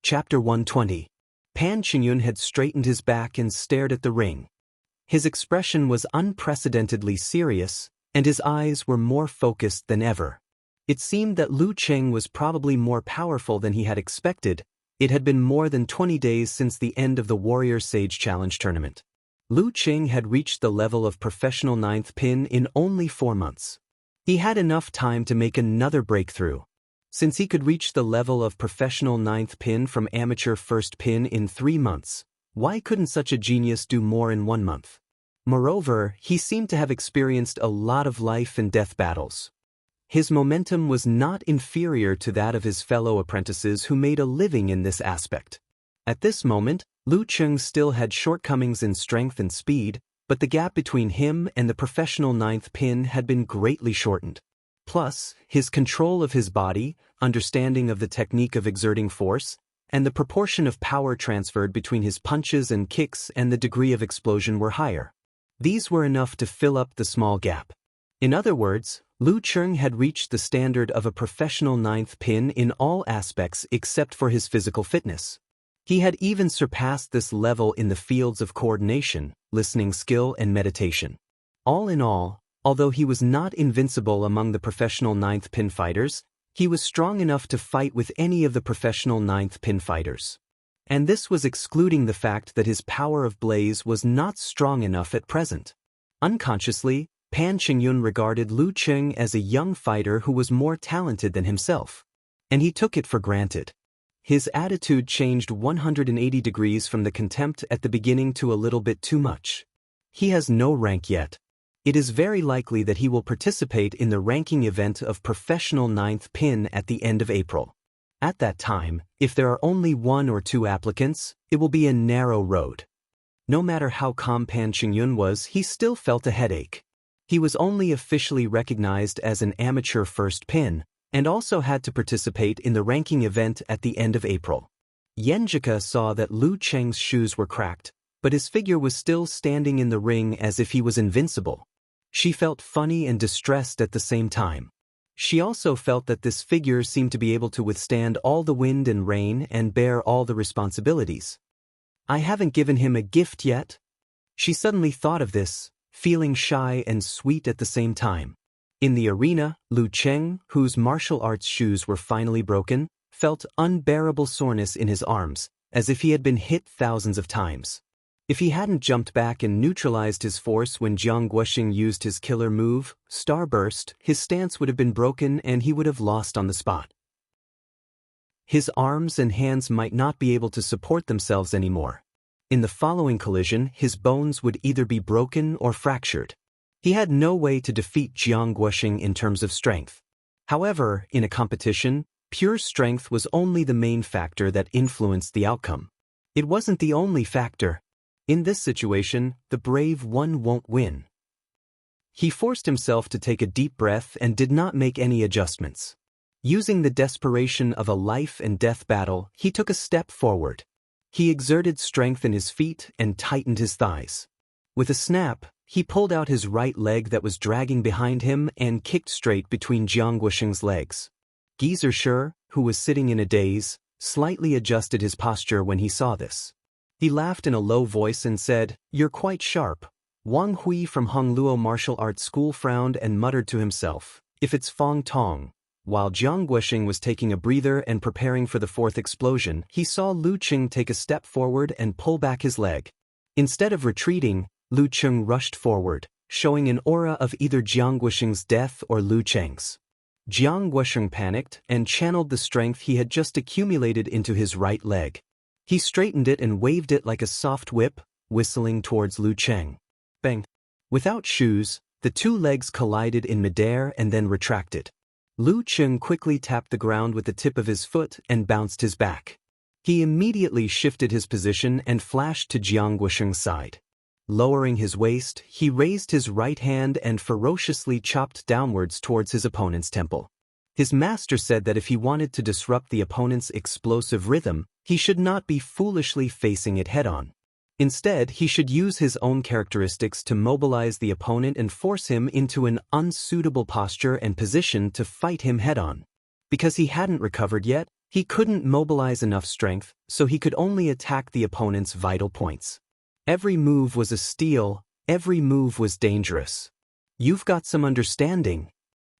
Chapter 120. Pan Qingyun had straightened his back and stared at the ring. His expression was unprecedentedly serious, and his eyes were more focused than ever. It seemed that Lu Cheng was probably more powerful than he had expected. It had been more than 20 days since the end of the Warrior Sage Challenge tournament. Lu Cheng had reached the level of professional 9th pin in only 4 months. He had enough time to make another breakthrough. Since he could reach the level of professional 9th pin from amateur 1st pin in 3 months, why couldn't such a genius do more in 1 month? Moreover, he seemed to have experienced a lot of life and death battles. His momentum was not inferior to that of his fellow apprentices who made a living in this aspect. At this moment, Lu Cheng still had shortcomings in strength and speed, but the gap between him and the professional 9th pin had been greatly shortened. Plus, his control of his body, understanding of the technique of exerting force, and the proportion of power transferred between his punches and kicks and the degree of explosion were higher. These were enough to fill up the small gap. In other words, Lu Cheng had reached the standard of a professional 9th pin in all aspects except for his physical fitness. He had even surpassed this level in the fields of coordination, listening skill and meditation. All in all, although he was not invincible among the professional 9th pin fighters, he was strong enough to fight with any of the professional 9th pin fighters. And this was excluding the fact that his power of blaze was not strong enough at present. Unconsciously, Pan Qingyun regarded Lu Cheng as a young fighter who was more talented than himself. And he took it for granted. His attitude changed 180 degrees from the contempt at the beginning to a little bit too much. He has no rank yet. It is very likely that he will participate in the ranking event of professional 9th pin at the end of April. At that time, if there are only 1 or 2 applicants, it will be a narrow road. No matter how calm Pan Qingyun was, he still felt a headache. He was only officially recognized as an amateur 1st pin, and also had to participate in the ranking event at the end of April. Yenjika saw that Lu Cheng's shoes were cracked, but his figure was still standing in the ring as if he was invincible. She felt funny and distressed at the same time. She also felt that this figure seemed to be able to withstand all the wind and rain and bear all the responsibilities. I haven't given him a gift yet. She suddenly thought of this, feeling shy and sweet at the same time. In the arena, Lu Cheng, whose martial arts shoes were finally broken, felt unbearable soreness in his arms, as if he had been hit thousands of times. If he hadn't jumped back and neutralized his force when Jiang Guoxing used his killer move, Starburst, his stance would have been broken and he would have lost on the spot. His arms and hands might not be able to support themselves anymore. In the following collision, his bones would either be broken or fractured. He had no way to defeat Jiang Guoxing in terms of strength. However, in a competition, pure strength was only the main factor that influenced the outcome. It wasn't the only factor. In this situation, the brave one won't win. He forced himself to take a deep breath and did not make any adjustments. Using the desperation of a life and death battle, he took a step forward. He exerted strength in his feet and tightened his thighs. With a snap, he pulled out his right leg that was dragging behind him and kicked straight between Jiang Guoxing's legs. Geezer Shi, who was sitting in a daze, slightly adjusted his posture when he saw this. He laughed in a low voice and said, "You're quite sharp." Wang Hui from Hongluo Martial Arts School frowned and muttered to himself, "If it's Fong Tong." While Jiang Guoxing was taking a breather and preparing for the 4th explosion, he saw Lu Cheng take a step forward and pull back his leg. Instead of retreating, Lu Cheng rushed forward, showing an aura of either Jiang Guoxing's death or Lu Cheng's. Jiang Guoxing panicked and channeled the strength he had just accumulated into his right leg. He straightened it and waved it like a soft whip, whistling towards Lu Cheng. Bang! Without shoes, the 2 legs collided in midair and then retracted. Lu Cheng quickly tapped the ground with the tip of his foot and bounced his back. He immediately shifted his position and flashed to Jiang Guoxing's side. Lowering his waist, he raised his right hand and ferociously chopped downwards towards his opponent's temple. His master said that if he wanted to disrupt the opponent's explosive rhythm, he should not be foolishly facing it head-on. Instead, he should use his own characteristics to mobilize the opponent and force him into an unsuitable posture and position to fight him head-on. Because he hadn't recovered yet, He couldn't mobilize enough strength, so he could only attack the opponent's vital points. Every move was a steal, every move was dangerous. You've got some understanding.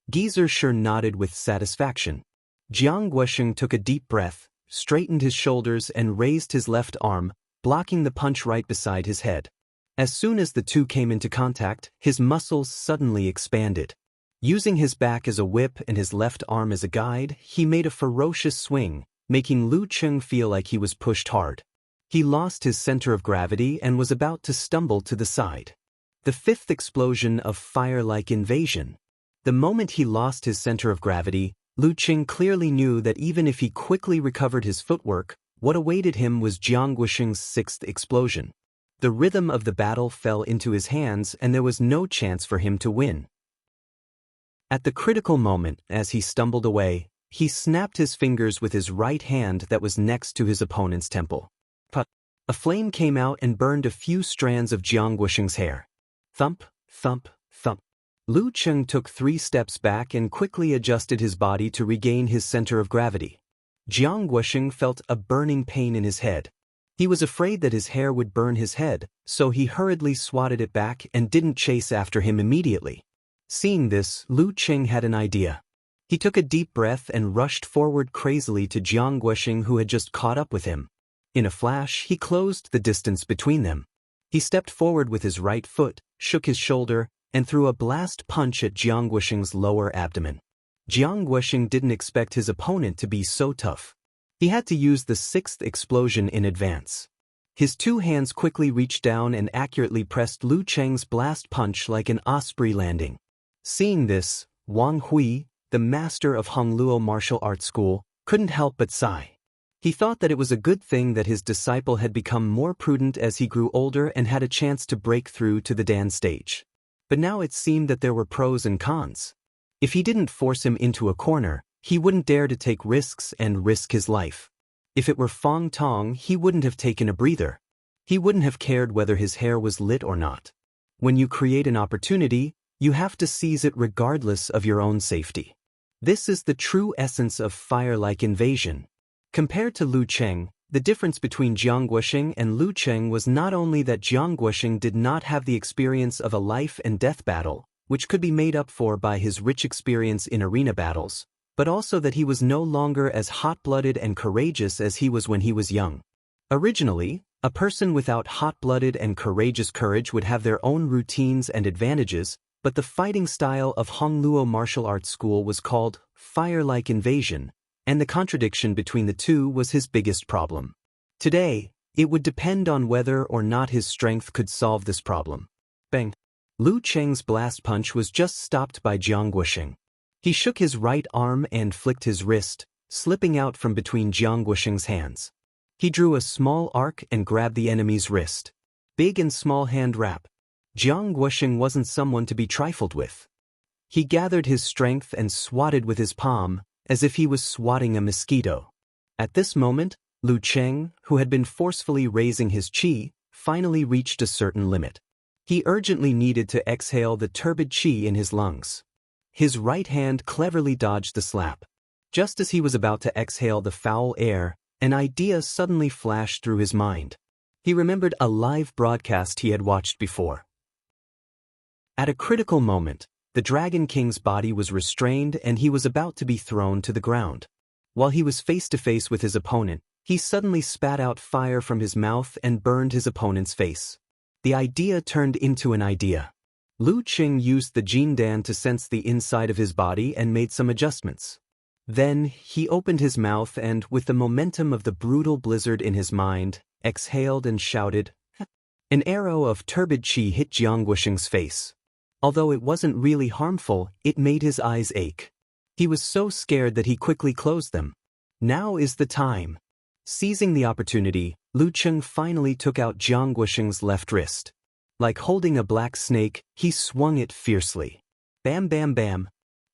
Geezer sure nodded with satisfaction. Jiang Guosheng took a deep breath, straightened his shoulders and raised his left arm, blocking the punch right beside his head. As soon as the two came into contact, his muscles suddenly expanded. Using his back as a whip and his left arm as a guide, he made a ferocious swing, making Lu Cheng feel like he was pushed hard. He lost his center of gravity and was about to stumble to the side. The fifth explosion of fire-like invasion. The moment he lost his center of gravity, Lu Cheng clearly knew that even if he quickly recovered his footwork, what awaited him was Jiang Guosheng's sixth explosion. The rhythm of the battle fell into his hands and there was no chance for him to win. At the critical moment, as he stumbled away, he snapped his fingers with his right hand that was next to his opponent's temple. A flame came out and burned a few strands of Jiang Guosheng's hair. Thump, thump, thump. Lu Cheng took 3 steps back and quickly adjusted his body to regain his center of gravity. Jiang Guosheng felt a burning pain in his head. He was afraid that his hair would burn his head, so he hurriedly swatted it back and didn't chase after him immediately. Seeing this, Lu Cheng had an idea. He took a deep breath and rushed forward crazily to Jiang Guosheng, who had just caught up with him. In a flash, he closed the distance between them. He stepped forward with his right foot, shook his shoulder, and threw a blast punch at Jiang Guosheng's lower abdomen. Jiang Guosheng didn't expect his opponent to be so tough. He had to use the 6th explosion in advance. His 2 hands quickly reached down and accurately pressed Lu Cheng's blast punch like an osprey landing. Seeing this, Wang Hui, the master of Hongluo martial arts school, couldn't help but sigh. He thought that it was a good thing that his disciple had become more prudent as he grew older and had a chance to break through to the Dan stage. But now it seemed that there were pros and cons. If he didn't force him into a corner, he wouldn't dare to take risks and risk his life. If it were Fong Tong, he wouldn't have taken a breather. He wouldn't have cared whether his hair was lit or not. When you create an opportunity, you have to seize it regardless of your own safety. This is the true essence of fire-like invasion. Compared to Lu Cheng, the difference between Jiang Guosheng and Lu Cheng was not only that Jiang Guosheng did not have the experience of a life-and-death battle, which could be made up for by his rich experience in arena battles, but also that he was no longer as hot-blooded and courageous as he was when he was young. Originally, a person without hot-blooded and courageous courage would have their own routines and advantages, but the fighting style of Hongluo martial arts school was called fire-like invasion, and the contradiction between the two was his biggest problem. Today, it would depend on whether or not his strength could solve this problem. Bang! Lu Cheng's blast punch was just stopped by Jiang Guosheng. He shook his right arm and flicked his wrist, slipping out from between Jiang Guosheng's hands. He drew a small arc and grabbed the enemy's wrist. Big and small hand wrap. Jiang Guosheng wasn't someone to be trifled with. He gathered his strength and swatted with his palm, as if he was swatting a mosquito. At this moment, Lu Cheng, who had been forcefully raising his qi, finally reached a certain limit. He urgently needed to exhale the turbid qi in his lungs. His right hand cleverly dodged the slap. Just as he was about to exhale the foul air, an idea suddenly flashed through his mind. He remembered a live broadcast he had watched before. At a critical moment, the Dragon King's body was restrained and he was about to be thrown to the ground. While he was face to face with his opponent, he suddenly spat out fire from his mouth and burned his opponent's face. The idea turned into an idea. Lu Cheng used the Jindan to sense the inside of his body and made some adjustments. Then, he opened his mouth and, with the momentum of the brutal blizzard in his mind, exhaled and shouted. An arrow of turbid qi hit Jiang Guosheng's face. Although it wasn't really harmful, it made his eyes ache. He was so scared that he quickly closed them. Now is the time. Seizing the opportunity, Lu Cheng finally took out Jiang Guosheng's left wrist. Like holding a black snake, he swung it fiercely. Bam bam bam.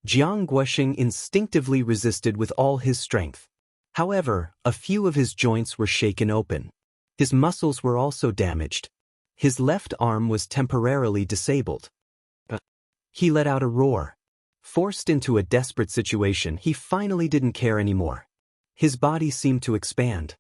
Jiang Guosheng instinctively resisted with all his strength. However, a few of his joints were shaken open. His muscles were also damaged. His left arm was temporarily disabled. He let out a roar. Forced into a desperate situation, he finally didn't care anymore. His body seemed to expand.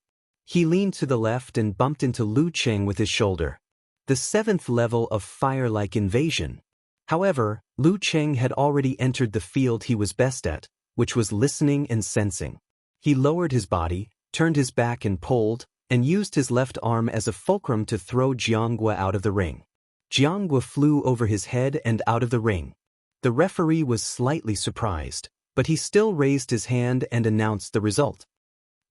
He leaned to the left and bumped into Lu Cheng with his shoulder. The 7th level of fire-like invasion. However, Lu Cheng had already entered the field he was best at, which was listening and sensing. He lowered his body, turned his back and pulled, and used his left arm as a fulcrum to throw Jianghua out of the ring. Jianghua flew over his head and out of the ring. The referee was slightly surprised, but he still raised his hand and announced the result.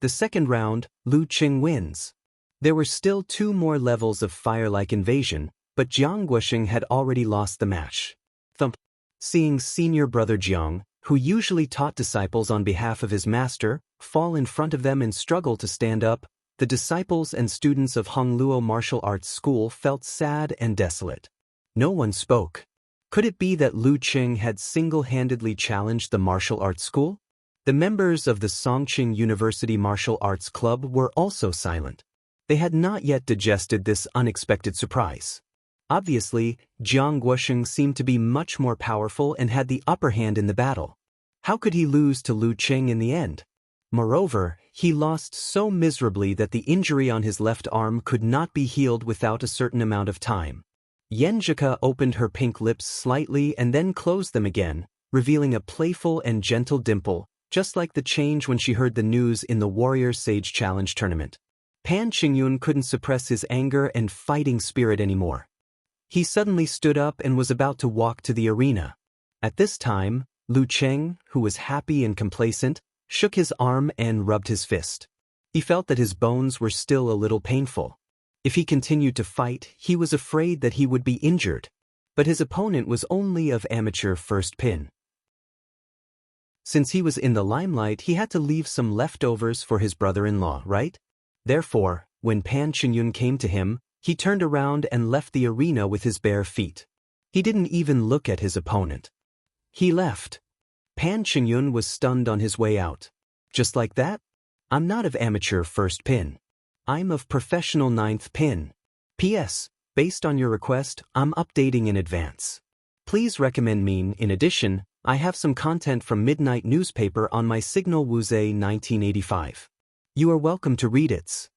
The second round, Lu Cheng wins. There were still 2 more levels of fire-like invasion, but Jiang Guosheng had already lost the match. Thump. Seeing senior brother Jiang, who usually taught disciples on behalf of his master, fall in front of them and struggle to stand up, the disciples and students of Hongluo Martial Arts School felt sad and desolate. No one spoke. Could it be that Lu Cheng had single-handedly challenged the martial arts school? The members of the Songqing University Martial Arts Club were also silent. They had not yet digested this unexpected surprise. Obviously, Jiang Guosheng seemed to be much more powerful and had the upper hand in the battle. How could he lose to Lu Cheng in the end? Moreover, he lost so miserably that the injury on his left arm could not be healed without a certain amount of time. Yenjika opened her pink lips slightly and then closed them again, revealing a playful and gentle dimple, just like the change when she heard the news in the Warrior Sage Challenge tournament. Pan Qingyun couldn't suppress his anger and fighting spirit anymore. He suddenly stood up and was about to walk to the arena. At this time, Lu Cheng, who was happy and complacent, shook his arm and rubbed his fist. He felt that his bones were still a little painful. If he continued to fight, he was afraid that he would be injured. But his opponent was only of amateur first pin. Since he was in the limelight, he had to leave some leftovers for his brother-in-law, right? Therefore, when Pan Qingyun came to him, he turned around and left the arena with his bare feet. He didn't even look at his opponent. He left. Pan Qingyun was stunned on his way out. Just like that? I'm not of amateur first pin. I'm of professional 9th pin. P.S. Based on your request, I'm updating in advance. Please recommend me. In addition, I have some content from Midnight Newspaper on my Signal Wuzhe 1985. You are welcome to read it.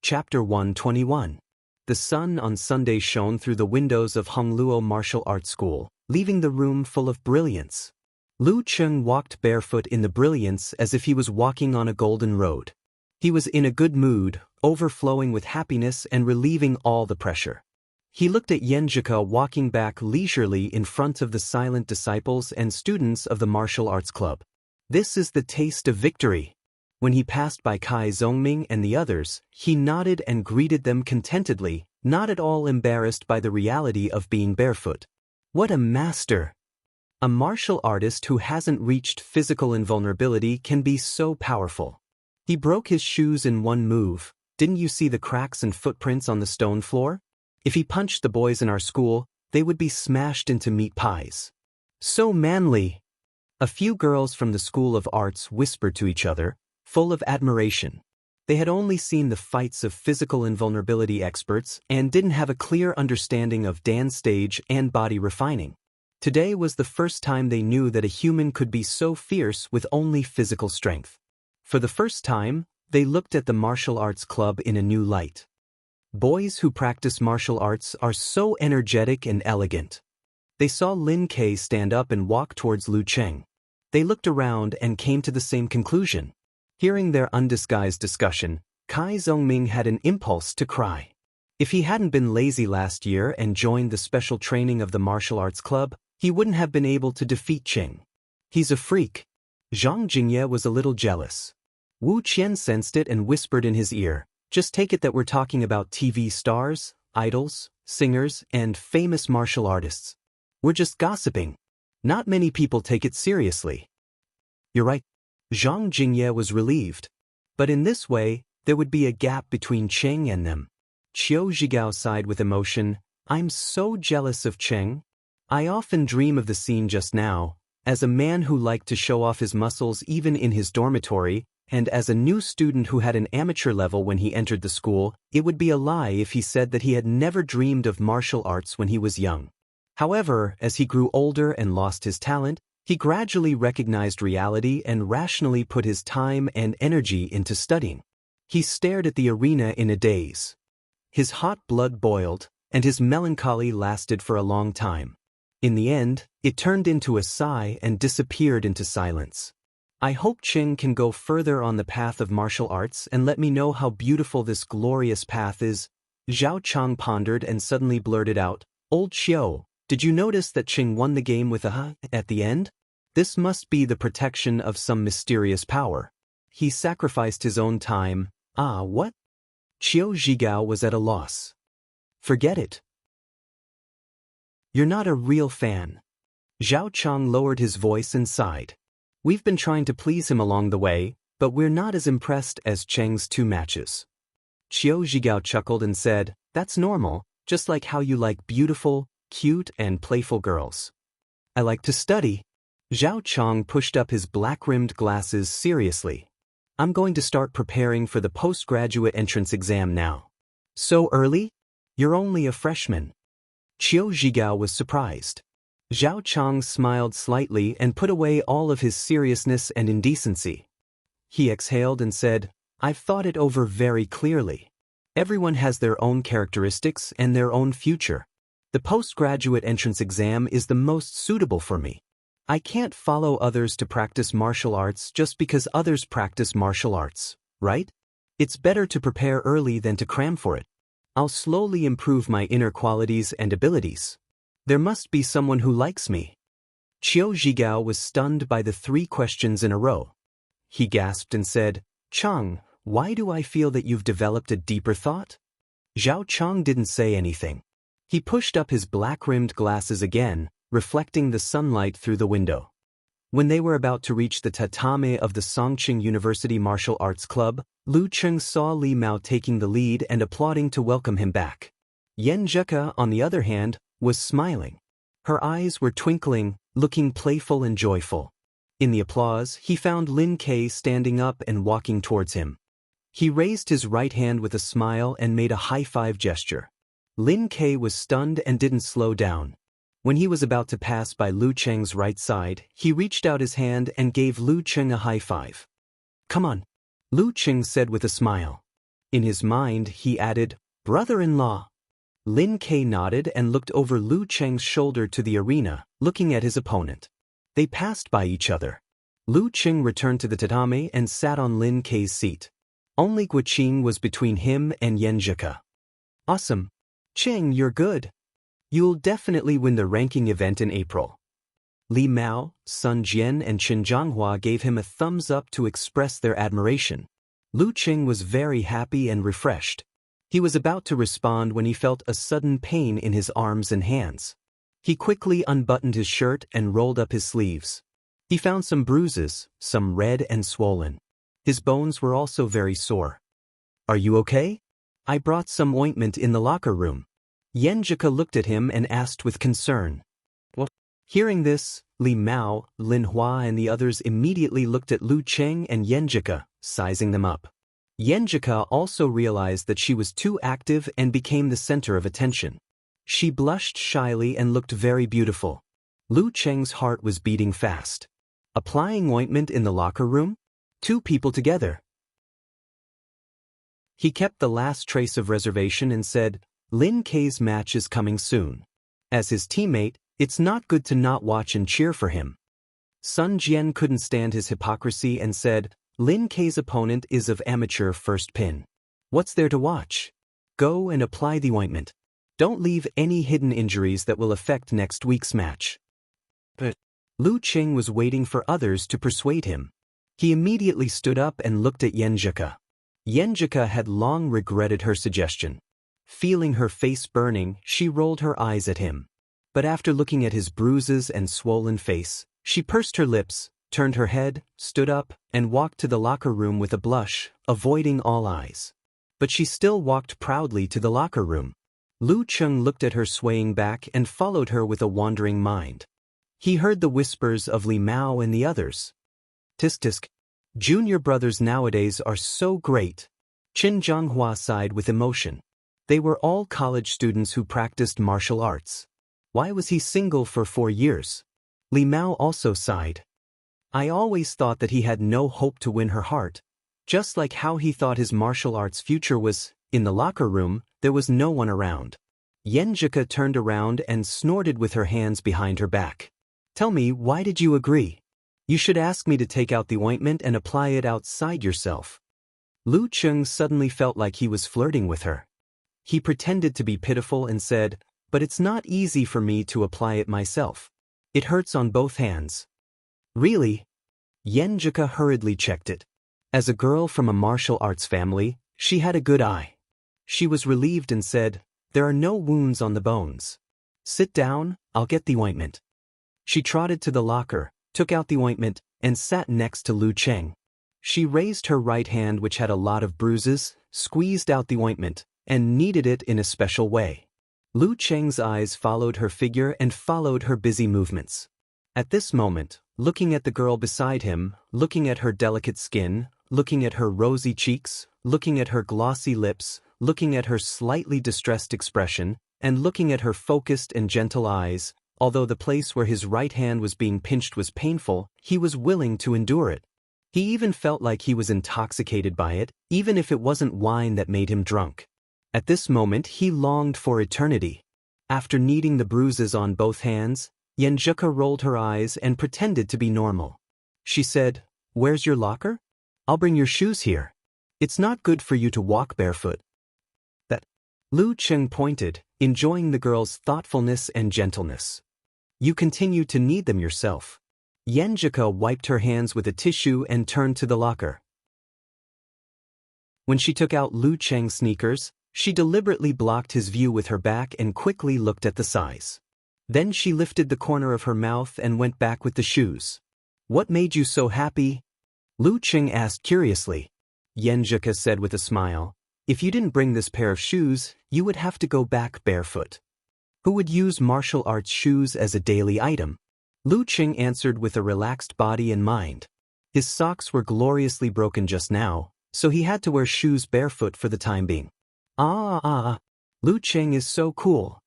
Chapter 121. The sun on Sunday shone through the windows of Hongluo Martial Arts School, leaving the room full of brilliance. Lu Cheng walked barefoot in the brilliance as if he was walking on a golden road. He was in a good mood, overflowing with happiness and relieving all the pressure. He looked at Yenjika walking back leisurely in front of the silent disciples and students of the martial arts club. This is the taste of victory. When he passed by Kai Zongming and the others, he nodded and greeted them contentedly, not at all embarrassed by the reality of being barefoot. What a master! A martial artist who hasn't reached physical invulnerability can be so powerful. He broke his shoes in one move. Didn't you see the cracks and footprints on the stone floor? If he punched the boys in our school, they would be smashed into meat pies. So manly! A few girls from the School of Arts whispered to each other, full of admiration. They had only seen the fights of physical invulnerability experts and didn't have a clear understanding of dance stage and body refining. Today was the first time they knew that a human could be so fierce with only physical strength. For the first time, they looked at the martial arts club in a new light. Boys who practice martial arts are so energetic and elegant. They saw Lin Kei stand up and walk towards Lu Cheng. They looked around and came to the same conclusion. Hearing their undisguised discussion, Kai Zongming had an impulse to cry. If he hadn't been lazy last year and joined the special training of the martial arts club, he wouldn't have been able to defeat Cheng. He's a freak. Zhang Jingye was a little jealous. Wu Qian sensed it and whispered in his ear, just take it that we're talking about TV stars, idols, singers, and famous martial artists. We're just gossiping. Not many people take it seriously. You're right. Zhang Jingye was relieved. But in this way, there would be a gap between Cheng and them. Qiu Zhigao sighed with emotion, I'm so jealous of Cheng. I often dream of the scene just now, as a man who liked to show off his muscles even in his dormitory, and as a new student who had an amateur level when he entered the school, it would be a lie if he said that he had never dreamed of martial arts when he was young. However, as he grew older and lost his talent, He gradually recognized reality and rationally put his time and energy into studying. He stared at the arena in a daze. His hot blood boiled, and his melancholy lasted for a long time. In the end, it turned into a sigh and disappeared into silence. I hope Qing can go further on the path of martial arts and let me know how beautiful this glorious path is. Zhao Chang pondered and suddenly blurted out, Old Xiao, did you notice that Qing won the game with a "huh" at the end? This must be the protection of some mysterious power. He sacrificed his own time. Ah, what? Qiao Zhigao was at a loss. Forget it. You're not a real fan. Zhao Chang lowered his voice and sighed. We've been trying to please him along the way, but we're not as impressed as Cheng's 2 matches. Qiao Zhigao chuckled and said, That's normal, just like how you like beautiful, cute and playful girls. I like to study. Zhao Chang pushed up his black-rimmed glasses seriously. I'm going to start preparing for the postgraduate entrance exam now. So early? You're only a freshman. Qiao Zhigao was surprised. Zhao Chang smiled slightly and put away all of his seriousness and indecency. He exhaled and said, I've thought it over very clearly. Everyone has their own characteristics and their own future. The postgraduate entrance exam is the most suitable for me. I can't follow others to practice martial arts just because others practice martial arts, right? It's better to prepare early than to cram for it. I'll slowly improve my inner qualities and abilities. There must be someone who likes me. Qiao Zhigao was stunned by the 3 questions in a row. He gasped and said, Chang, why do I feel that you've developed a deeper thought? Zhao Chang didn't say anything. He pushed up his black-rimmed glasses again, reflecting the sunlight through the window. When they were about to reach the tatame of the Songqing University Martial Arts Club, Lu Cheng saw Li Mao taking the lead and applauding to welcome him back. Yan Zheka, on the other hand, was smiling. Her eyes were twinkling, looking playful and joyful. In the applause, he found Lin Kei standing up and walking towards him. He raised his right hand with a smile and made a high-five gesture. Lin Kei was stunned and didn't slow down. When he was about to pass by Lu Cheng's right side, he reached out his hand and gave Lu Cheng a high five. Come on, Lu Cheng said with a smile. In his mind, he added, brother-in-law. Lin Kei nodded and looked over Lu Cheng's shoulder to the arena, looking at his opponent. They passed by each other. Lu Cheng returned to the tatame and sat on Lin Kei's seat. Only Guqing was between him and Yan Zheka. Awesome. Cheng, you're good. You'll definitely win the ranking event in April. Li Mao, Sun Jian and Qin Zhanghua gave him a thumbs up to express their admiration. Lu Cheng was very happy and refreshed. He was about to respond when he felt a sudden pain in his arms and hands. He quickly unbuttoned his shirt and rolled up his sleeves. He found some bruises, some red and swollen. His bones were also very sore. Are you okay? I brought some ointment in the locker room. Yan Zheka looked at him and asked with concern. What? Hearing this, Li Mao, Lin Hua and the others immediately looked at Lu Cheng and Yan Zheka, sizing them up. Yan Zheka also realized that she was too active and became the center of attention. She blushed shyly and looked very beautiful. Lu Cheng's heart was beating fast. Applying ointment in the locker room? 2 people together. He kept the last trace of reservation and said, Lin Kei's match is coming soon. As his teammate, it's not good to not watch and cheer for him. Sun Jian couldn't stand his hypocrisy and said, Lin Kei's opponent is of amateur first pin. What's there to watch? Go and apply the ointment. Don't leave any hidden injuries that will affect next week's match. But Lu Cheng was waiting for others to persuade him. He immediately stood up and looked at Yan Zheka. Yan Zheka had long regretted her suggestion. Feeling her face burning, she rolled her eyes at him. But after looking at his bruises and swollen face, she pursed her lips, turned her head, stood up, and walked to the locker room with a blush, avoiding all eyes. But she still walked proudly to the locker room. Lu Cheng looked at her swaying back and followed her with a wandering mind. He heard the whispers of Li Mao and the others. Tisk tisk. Junior brothers nowadays are so great. Qin Zhanghua sighed with emotion. They were all college students who practiced martial arts. Why was he single for 4 years? Li Mao also sighed. I always thought that he had no hope to win her heart. Just like how he thought his martial arts future was. In the locker room, there was no one around. Yenjika turned around and snorted with her hands behind her back. Tell me, why did you agree? You should ask me to take out the ointment and apply it outside yourself. Lu Cheng suddenly felt like he was flirting with her. He pretended to be pitiful and said, but it's not easy for me to apply it myself. It hurts on both hands. Really? Yenjika hurriedly checked it. As a girl from a martial arts family, she had a good eye. She was relieved and said, there are no wounds on the bones. Sit down, I'll get the ointment. She trotted to the locker, took out the ointment, and sat next to Lu Cheng. She raised her right hand, which had a lot of bruises, squeezed out the ointment, and kneaded it in a special way. Lu Cheng's eyes followed her figure and followed her busy movements. At this moment, looking at the girl beside him, looking at her delicate skin, looking at her rosy cheeks, looking at her glossy lips, looking at her slightly distressed expression, and looking at her focused and gentle eyes, although the place where his right hand was being pinched was painful, he was willing to endure it. He even felt like he was intoxicated by it, even if it wasn't wine that made him drunk. At this moment he longed for eternity. After kneading the bruises on both hands, Yenjika rolled her eyes and pretended to be normal. She said, "Where's your locker? I'll bring your shoes here. It's not good for you to walk barefoot." That. Lu Cheng pointed, enjoying the girl's thoughtfulness and gentleness. You continue to knead them yourself. Yenjika wiped her hands with a tissue and turned to the locker. When she took out Lu Cheng's sneakers, she deliberately blocked his view with her back and quickly looked at the size. Then she lifted the corner of her mouth and went back with the shoes. What made you so happy? Lu Cheng asked curiously. Yenjika said with a smile, if you didn't bring this pair of shoes, you would have to go back barefoot. Who would use martial arts shoes as a daily item? Lu Cheng answered with a relaxed body and mind. His socks were gloriously broken just now, so he had to wear shoes barefoot for the time being. Lu Cheng is so cool.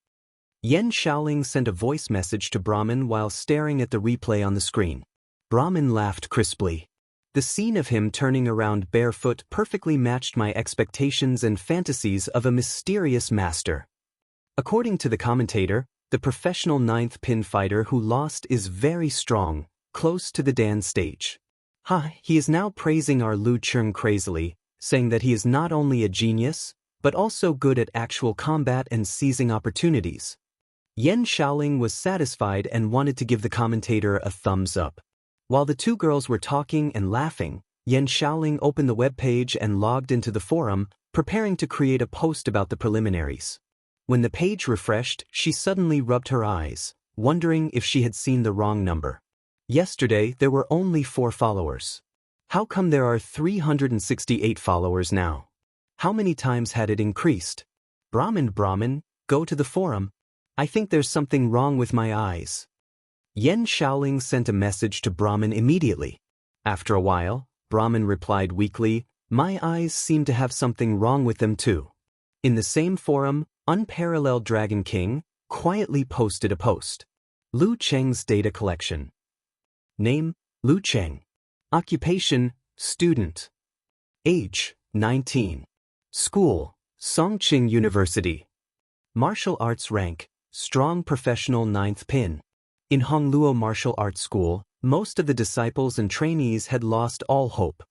Yan Shaoling sent a voice message to Brahmin while staring at the replay on the screen. Brahmin laughed crisply. The scene of him turning around barefoot perfectly matched my expectations and fantasies of a mysterious master. According to the commentator, the professional 9th pin fighter who lost is very strong, close to the Dan stage. He is now praising our Lu Cheng crazily, saying that he is not only a genius, but also good at actual combat and seizing opportunities. Yan Shaoling was satisfied and wanted to give the commentator a thumbs up. While the two girls were talking and laughing, Yan Shaoling opened the webpage and logged into the forum, preparing to create a post about the preliminaries. When the page refreshed, she suddenly rubbed her eyes, wondering if she had seen the wrong number. Yesterday, there were only 4 followers. How come there are 368 followers now? How many times had it increased? Brahmin, go to the forum. I think there's something wrong with my eyes. Yan Shaoling sent a message to Brahmin immediately. After a while, Brahmin replied weakly, my eyes seem to have something wrong with them too. In the same forum, Unparalleled Dragon King quietly posted a post. Lu Cheng's data collection. Name, Lu Cheng. Occupation, student. Age, 19. School, Songqing University. Martial arts rank, strong professional 9th pin. In Hongluo Martial Arts School, most of the disciples and trainees had lost all hope.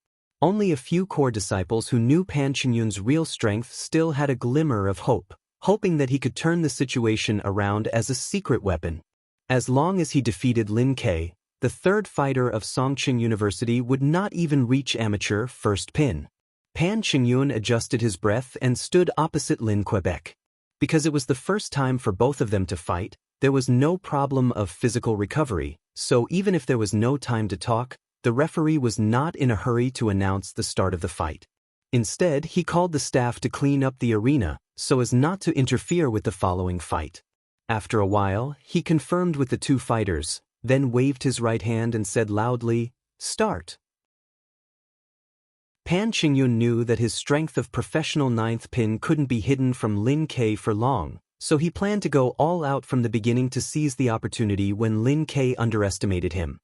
Only a few core disciples who knew Pan Qingyun's real strength still had a glimmer of hope, hoping that he could turn the situation around as a secret weapon. As long as he defeated Lin Ke, the 3rd fighter of Songqing University would not even reach amateur 1st pin. Pan Qingyun adjusted his breath and stood opposite Lin Quebec. Because it was the first time for both of them to fight, there was no problem of physical recovery, so even if there was no time to talk, the referee was not in a hurry to announce the start of the fight. Instead, he called the staff to clean up the arena, so as not to interfere with the following fight. After a while, he confirmed with the 2 fighters, then waved his right hand and said loudly, "Start." Pan Qingyun knew that his strength of professional 9th pin couldn't be hidden from Lin Ke for long, So he planned to go all out from the beginning to seize the opportunity when Lin Ke underestimated him.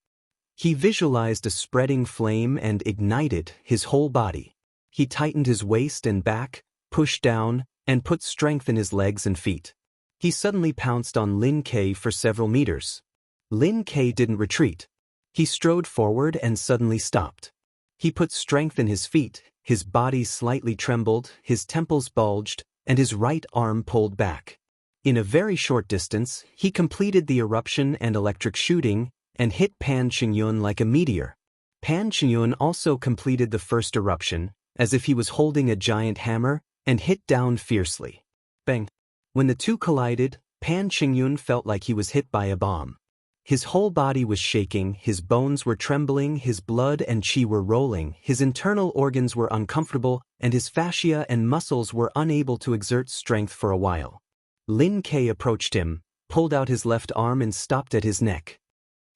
He visualized a spreading flame and ignited his whole body. He tightened his waist and back, pushed down, and put strength in his legs and feet. He suddenly pounced on Lin Ke for several meters. Lin Ke didn't retreat. He strode forward and suddenly stopped. He put strength in his feet, his body slightly trembled, his temples bulged, and his right arm pulled back. In a very short distance, he completed the eruption and electric shooting, and hit Pan Qingyun like a meteor. Pan Qingyun also completed the first eruption, as if he was holding a giant hammer, and hit down fiercely. Bang! When the two collided, Pan Qingyun felt like he was hit by a bomb. His whole body was shaking, his bones were trembling, his blood and qi were rolling, his internal organs were uncomfortable, and his fascia and muscles were unable to exert strength for a while. Lin Ke approached him, pulled out his left arm and stopped at his neck.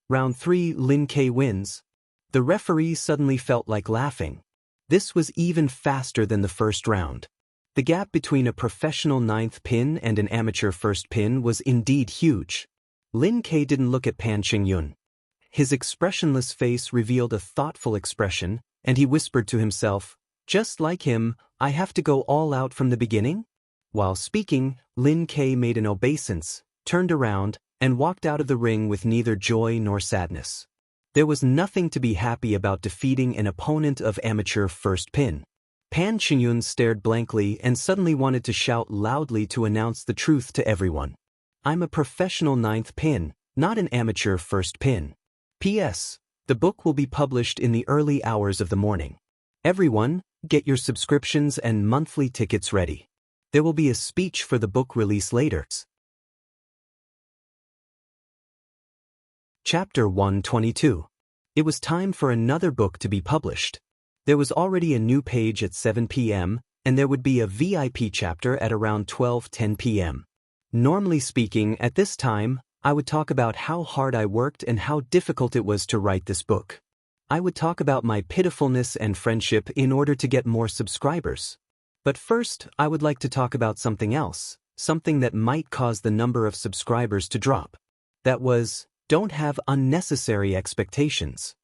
Round 3, Lin Ke wins. The referee suddenly felt like laughing. This was even faster than the first round. The gap between a professional 9th pin and an amateur 1st pin was indeed huge. Lin Ke didn't look at Pan Qingyun. His expressionless face revealed a thoughtful expression, and he whispered to himself, "Just like him, I have to go all out from the beginning?" While speaking, Lin Ke made an obeisance, turned around, and walked out of the ring with neither joy nor sadness. There was nothing to be happy about defeating an opponent of amateur 1st pin. Pan Qingyun stared blankly and suddenly wanted to shout loudly to announce the truth to everyone. "I'm a professional 9th pin, not an amateur 1st pin. P.S. The book will be published in the early hours of the morning. Everyone, get your subscriptions and monthly tickets ready. There will be a speech for the book release later." Chapter 122. It was time for another book to be published. There was already a new page at 7 p.m., and there would be a VIP chapter at around 12:10 p.m. Normally speaking, at this time, I would talk about how hard I worked and how difficult it was to write this book. I would talk about my pitifulness and friendship in order to get more subscribers. But first, I would like to talk about something else, something that might cause the number of subscribers to drop. That was, don't have unnecessary expectations.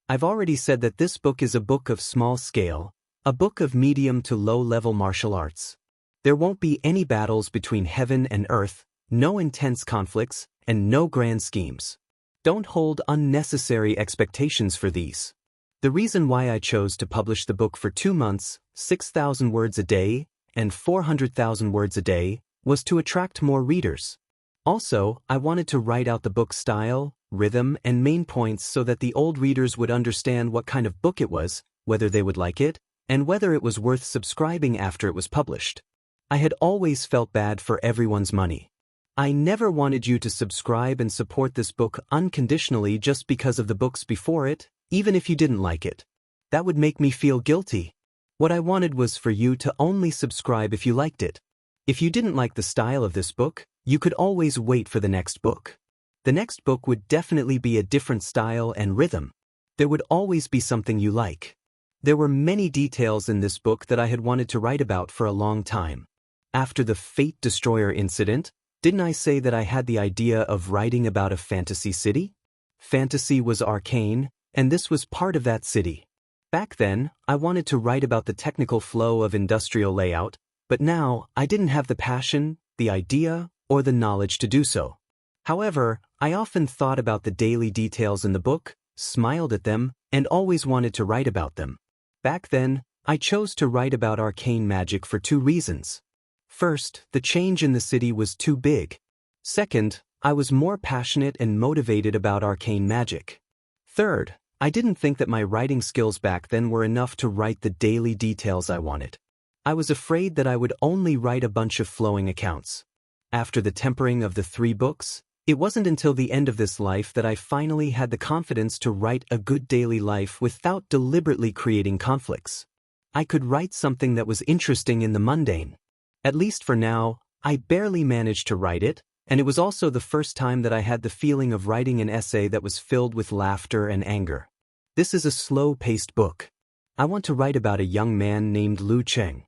I've already said that this book is a book of small scale, a book of medium to low-level martial arts. There won't be any battles between heaven and earth, no intense conflicts, and no grand schemes. Don't hold unnecessary expectations for these. The reason why I chose to publish the book for 2 months, 6,000 words a day, and 400,000 words a day, was to attract more readers. Also, I wanted to write out the book's style, rhythm, and main points so that the old readers would understand what kind of book it was, whether they would like it, and whether it was worth subscribing after it was published. I had always felt bad for everyone's money. I never wanted you to subscribe and support this book unconditionally just because of the books before it, even if you didn't like it. That would make me feel guilty. What I wanted was for you to only subscribe if you liked it. If you didn't like the style of this book, you could always wait for the next book. The next book would definitely be a different style and rhythm. There would always be something you like. There were many details in this book that I had wanted to write about for a long time. After the Fate Destroyer incident, didn't I say that I had the idea of writing about a fantasy city? Fantasy was arcane, and this was part of that city. Back then, I wanted to write about the technical flow of industrial layout, but now I didn't have the passion, the idea, or the knowledge to do so. However, I often thought about the daily details in the book, smiled at them, and always wanted to write about them. Back then, I chose to write about arcane magic for 2 reasons. First, the change in the city was too big. Second, I was more passionate and motivated about arcane magic. Third, I didn't think that my writing skills back then were enough to write the daily details I wanted. I was afraid that I would only write a bunch of flowing accounts. After the tempering of the 3 books, it wasn't until the end of this life that I finally had the confidence to write a good daily life without deliberately creating conflicts. I could write something that was interesting in the mundane. At least for now, I barely managed to write it, and it was also the first time that I had the feeling of writing an essay that was filled with laughter and anger. This is a slow-paced book. I want to write about a young man named Lu Cheng.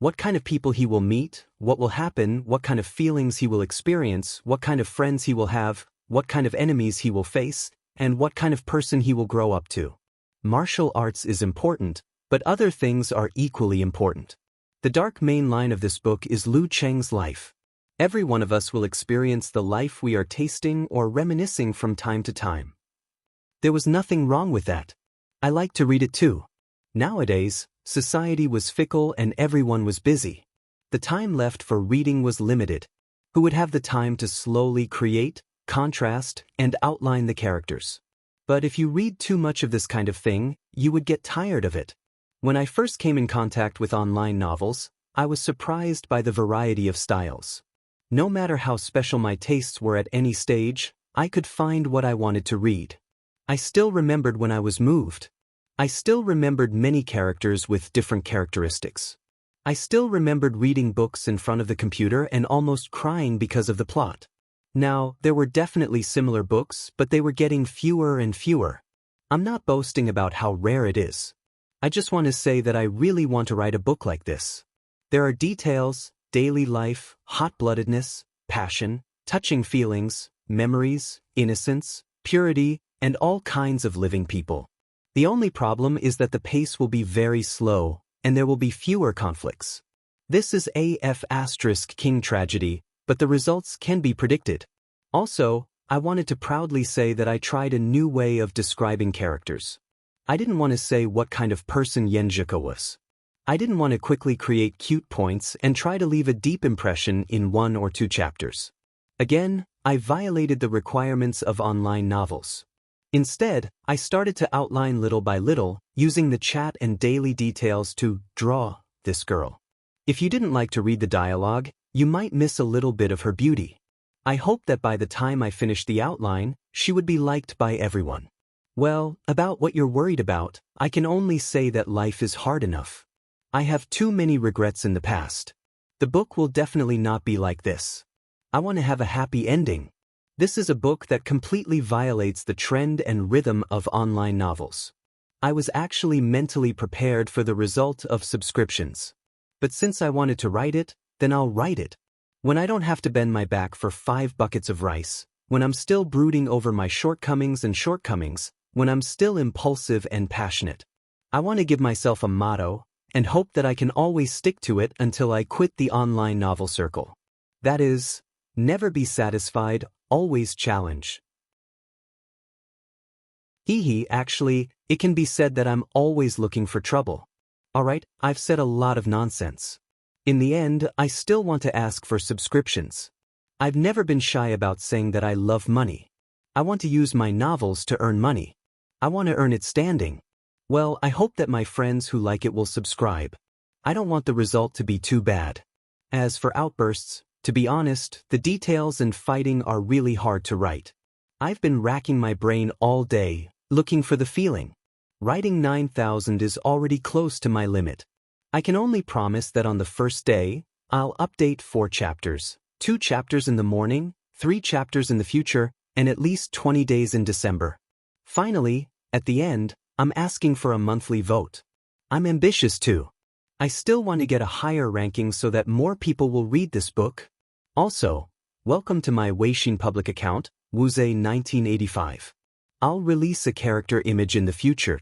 What kind of people he will meet, what will happen, what kind of feelings he will experience, what kind of friends he will have, what kind of enemies he will face, and what kind of person he will grow up to. Martial arts is important, but other things are equally important. The dark main line of this book is Lu Cheng's life. Every one of us will experience the life we are tasting or reminiscing from time to time. There was nothing wrong with that. I like to read it too. Nowadays, society was fickle and everyone was busy. The time left for reading was limited. Who would have the time to slowly create, contrast, and outline the characters? But if you read too much of this kind of thing, you would get tired of it. When I first came in contact with online novels, I was surprised by the variety of styles. No matter how special my tastes were at any stage, I could find what I wanted to read. I still remembered when I was moved. I still remembered many characters with different characteristics. I still remembered reading books in front of the computer and almost crying because of the plot. Now, there were definitely similar books, but they were getting fewer and fewer. I'm not boasting about how rare it is. I just want to say that I really want to write a book like this. There are details, daily life, hot-bloodedness, passion, touching feelings, memories, innocence, purity, and all kinds of living people. The only problem is that the pace will be very slow, and there will be fewer conflicts. This is AF** King tragedy, but the results can be predicted. Also, I wanted to proudly say that I tried a new way of describing characters. I didn't want to say what kind of person Yenjika was. I didn't want to quickly create cute points and try to leave a deep impression in 1 or 2 chapters. Again, I violated the requirements of online novels. Instead, I started to outline little by little, using the chat and daily details to draw this girl. If you didn't like to read the dialogue, you might miss a little bit of her beauty. I hoped that by the time I finished the outline, she would be liked by everyone. Well, about what you're worried about, I can only say that life is hard enough. I have too many regrets in the past. The book will definitely not be like this. I want to have a happy ending. This is a book that completely violates the trend and rhythm of online novels. I was actually mentally prepared for the result of subscriptions. But since I wanted to write it, then I'll write it. When I don't have to bend my back for 5 buckets of rice, when I'm still brooding over my shortcomings, when I'm still impulsive and passionate. I want to give myself a motto, and hope that I can always stick to it until I quit the online novel circle. That is, never be satisfied, always challenge. Actually, it can be said that I'm always looking for trouble. Alright, I've said a lot of nonsense. In the end, I still want to ask for subscriptions. I've never been shy about saying that I love money. I want to use my novels to earn money. I want to earn it standing. Well, I hope that my friends who like it will subscribe. I don't want the result to be too bad. As for outbursts, to be honest, the details and fighting are really hard to write. I've been racking my brain all day, looking for the feeling. Writing 9,000 is already close to my limit. I can only promise that on the first day, I'll update 4 chapters, 2 chapters in the morning, 3 chapters in the future, and at least 20 days in December. Finally, at the end, I'm asking for a monthly vote. I'm ambitious too. I still want to get a higher ranking so that more people will read this book. Also, welcome to my Weixin public account, Wuze1985. I'll release a character image in the future.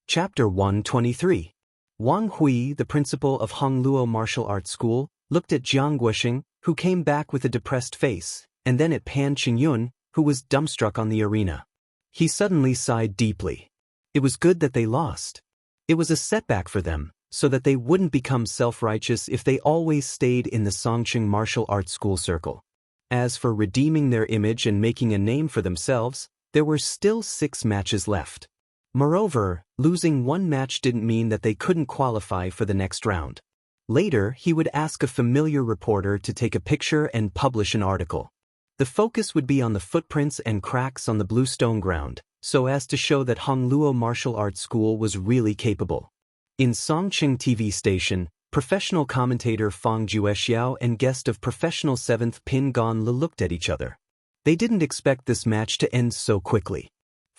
Chapter 123. Wang Hui, the principal of Hongluo Martial Arts School, looked at Jiang Guoxing, who came back with a depressed face, and then at Pan Qingyun, who was dumbstruck on the arena. He suddenly sighed deeply. It was good that they lost. It was a setback for them, so that they wouldn't become self-righteous if they always stayed in the Songqing Martial Arts School circle. As for redeeming their image and making a name for themselves, there were still 6 matches left. Moreover, losing 1 match didn't mean that they couldn't qualify for the next round. Later, he would ask a familiar reporter to take a picture and publish an article. The focus would be on the footprints and cracks on the blue stone ground, so as to show that Hongluo Martial Arts School was really capable. In Songqing TV station, professional commentator Fang Juexiao and guest of professional 7th Pin Gon Le looked at each other. They didn't expect this match to end so quickly.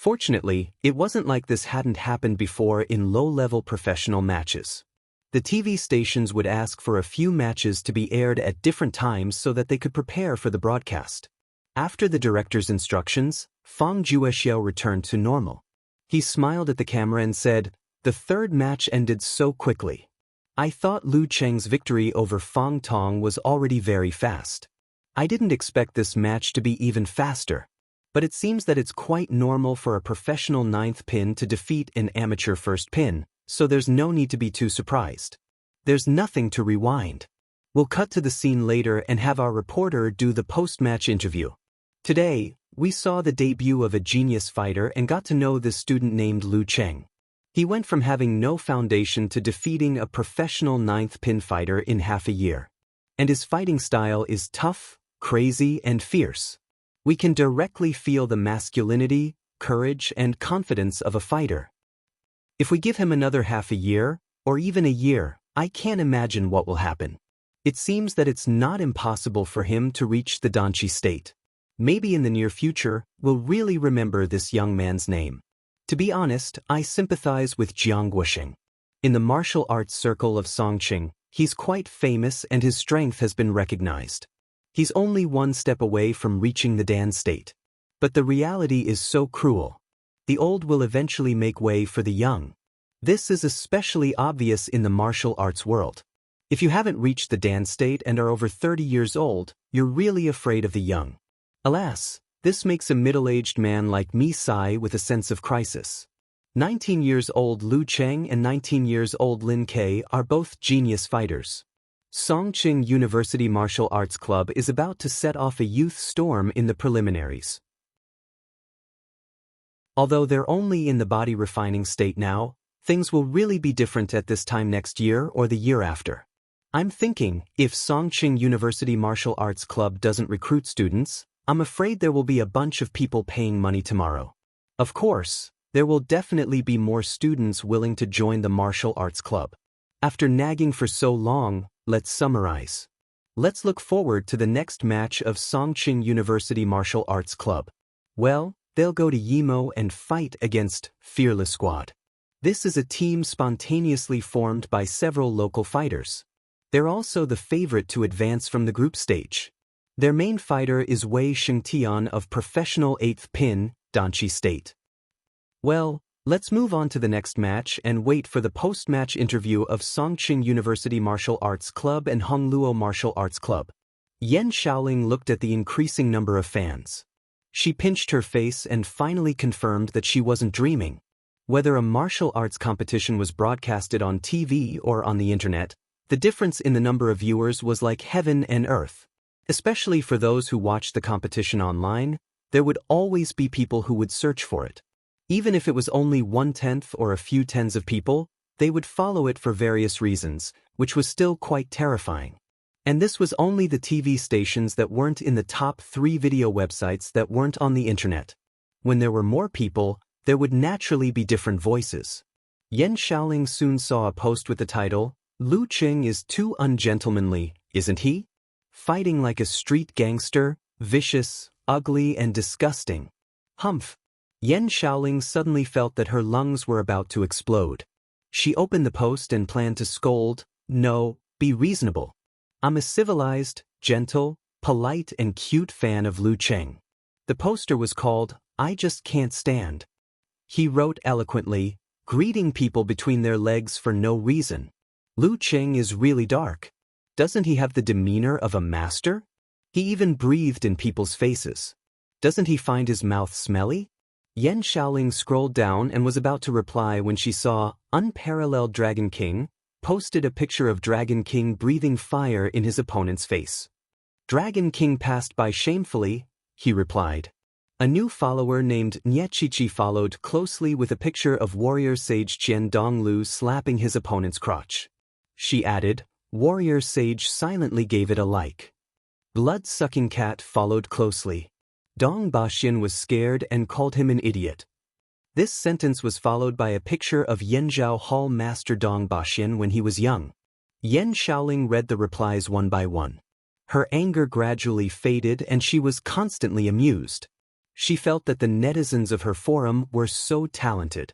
Fortunately, it wasn't like this hadn't happened before in low-level professional matches. The TV stations would ask for a few matches to be aired at different times so that they could prepare for the broadcast. After the director's instructions, Fang Juexiao returned to normal. He smiled at the camera and said, "The third match ended so quickly. I thought Lu Cheng's victory over Fang Tong was already very fast. I didn't expect this match to be even faster. But it seems that it's quite normal for a professional ninth pin to defeat an amateur first pin, so there's no need to be too surprised. There's nothing to rewind. We'll cut to the scene later and have our reporter do the post-match interview. Today, we saw the debut of a genius fighter and got to know this student named Lu Cheng. He went from having no foundation to defeating a professional ninth pin fighter in half a year. And his fighting style is tough, crazy, and fierce. We can directly feel the masculinity, courage, and confidence of a fighter. If we give him another half a year, or even a year, I can't imagine what will happen. It seems that it's not impossible for him to reach the Danchi state. Maybe in the near future, we'll really remember this young man's name. To be honest, I sympathize with Jiang Guoxing. In the martial arts circle of Songqing, he's quite famous and his strength has been recognized. He's only one step away from reaching the Dan state. But the reality is so cruel. The old will eventually make way for the young. This is especially obvious in the martial arts world. If you haven't reached the Dan state and are over 30 years old, you're really afraid of the young. Alas, this makes a middle-aged man like me sigh with a sense of crisis. 19 years old Lu Cheng and 19 years old Lin Ke are both genius fighters. Songqing University Martial Arts Club is about to set off a youth storm in the preliminaries. Although they're only in the body refining state now, things will really be different at this time next year or the year after. I'm thinking, if Songqing University Martial Arts Club doesn't recruit students, I'm afraid there will be a bunch of people paying money tomorrow. Of course, there will definitely be more students willing to join the martial arts club. After nagging for so long, let's summarize. Let's look forward to the next match of Songqing University Martial Arts Club. Well, they'll go to Yimo and fight against Fearless Squad. This is a team spontaneously formed by several local fighters. They're also the favorite to advance from the group stage. Their main fighter is Wei Shengtian of professional 8th pin, Danchi State. Well, let's move on to the next match and wait for the post-match interview of Songqing University Martial Arts Club and Hongluo Martial Arts Club. Yan Shaoling looked at the increasing number of fans. She pinched her face and finally confirmed that she wasn't dreaming. Whether a martial arts competition was broadcasted on TV or on the internet, the difference in the number of viewers was like heaven and earth. Especially for those who watched the competition online, there would always be people who would search for it. Even if it was only 1/10 or a few tens of people, they would follow it for various reasons, which was still quite terrifying. And this was only the TV stations that weren't in the top 3 video websites that weren't on the internet. When there were more people, there would naturally be different voices. Yan Shaoling soon saw a post with the title, "Lu Cheng is too ungentlemanly, isn't he? Fighting like a street gangster, vicious, ugly and disgusting. Humph." Yan Shaoling suddenly felt that her lungs were about to explode. She opened the post and planned to scold, "No, be reasonable. I'm a civilized, gentle, polite and cute fan of Lu Cheng." The poster was called, "I Just Can't Stand." He wrote eloquently, greeting people between their legs for no reason. Lu Cheng is really dark. Doesn't he have the demeanor of a master? He even breathed in people's faces. Doesn't he find his mouth smelly? Yan Shaoling scrolled down and was about to reply when she saw Unparalleled Dragon King posted a picture of Dragon King breathing fire in his opponent's face. "Dragon King passed by shamefully," he replied. A new follower named Niechichi followed closely with a picture of warrior sage Qian Donglu slapping his opponent's crotch. She added, "Warrior sage silently gave it a like." Blood-sucking cat followed closely. Dong Baxian was scared and called him an idiot. This sentence was followed by a picture of Yanzhao Hall Master Dong Baxian when he was young. Yan Shaoling read the replies one by one. Her anger gradually faded and she was constantly amused. She felt that the netizens of her forum were so talented.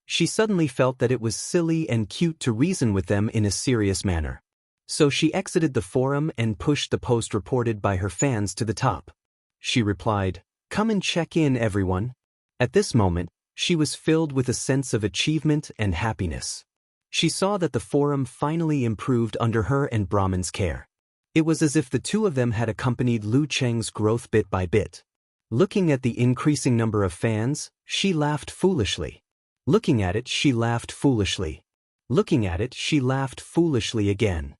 She suddenly felt that it was silly and cute to reason with them in a serious manner. So she exited the forum and pushed the post reported by her fans to the top. She replied, "Come and check in, everyone." At this moment, she was filled with a sense of achievement and happiness. She saw that the forum finally improved under her and Brahman's care. It was as if the two of them had accompanied Lu Cheng's growth bit by bit. Looking at the increasing number of fans, she laughed foolishly. Looking at it, she laughed foolishly. Looking at it, she laughed foolishly again.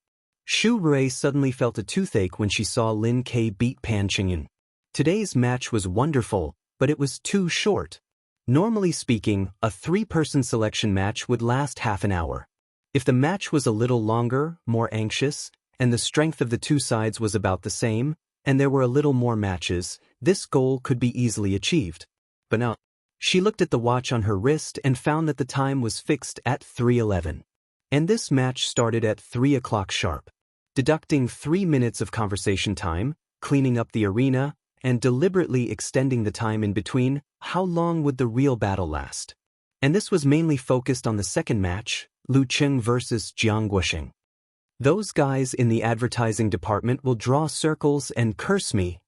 Xu Rui suddenly felt a toothache when she saw Lin Ke beat Pan Qingyun. Today's match was wonderful, but it was too short. Normally speaking, a three-person selection match would last half an hour. If the match was a little longer, more anxious, and the strength of the two sides was about the same, and there were a little more matches, this goal could be easily achieved. But no. She looked at the watch on her wrist and found that the time was fixed at 3:11. And this match started at 3 o'clock sharp. Deducting 3 minutes of conversation time, cleaning up the arena, and deliberately extending the time in between, how long would the real battle last? And this was mainly focused on the second match, Lu Cheng versus Jiang Guoxing. Those guys in the advertising department will draw circles and curse me.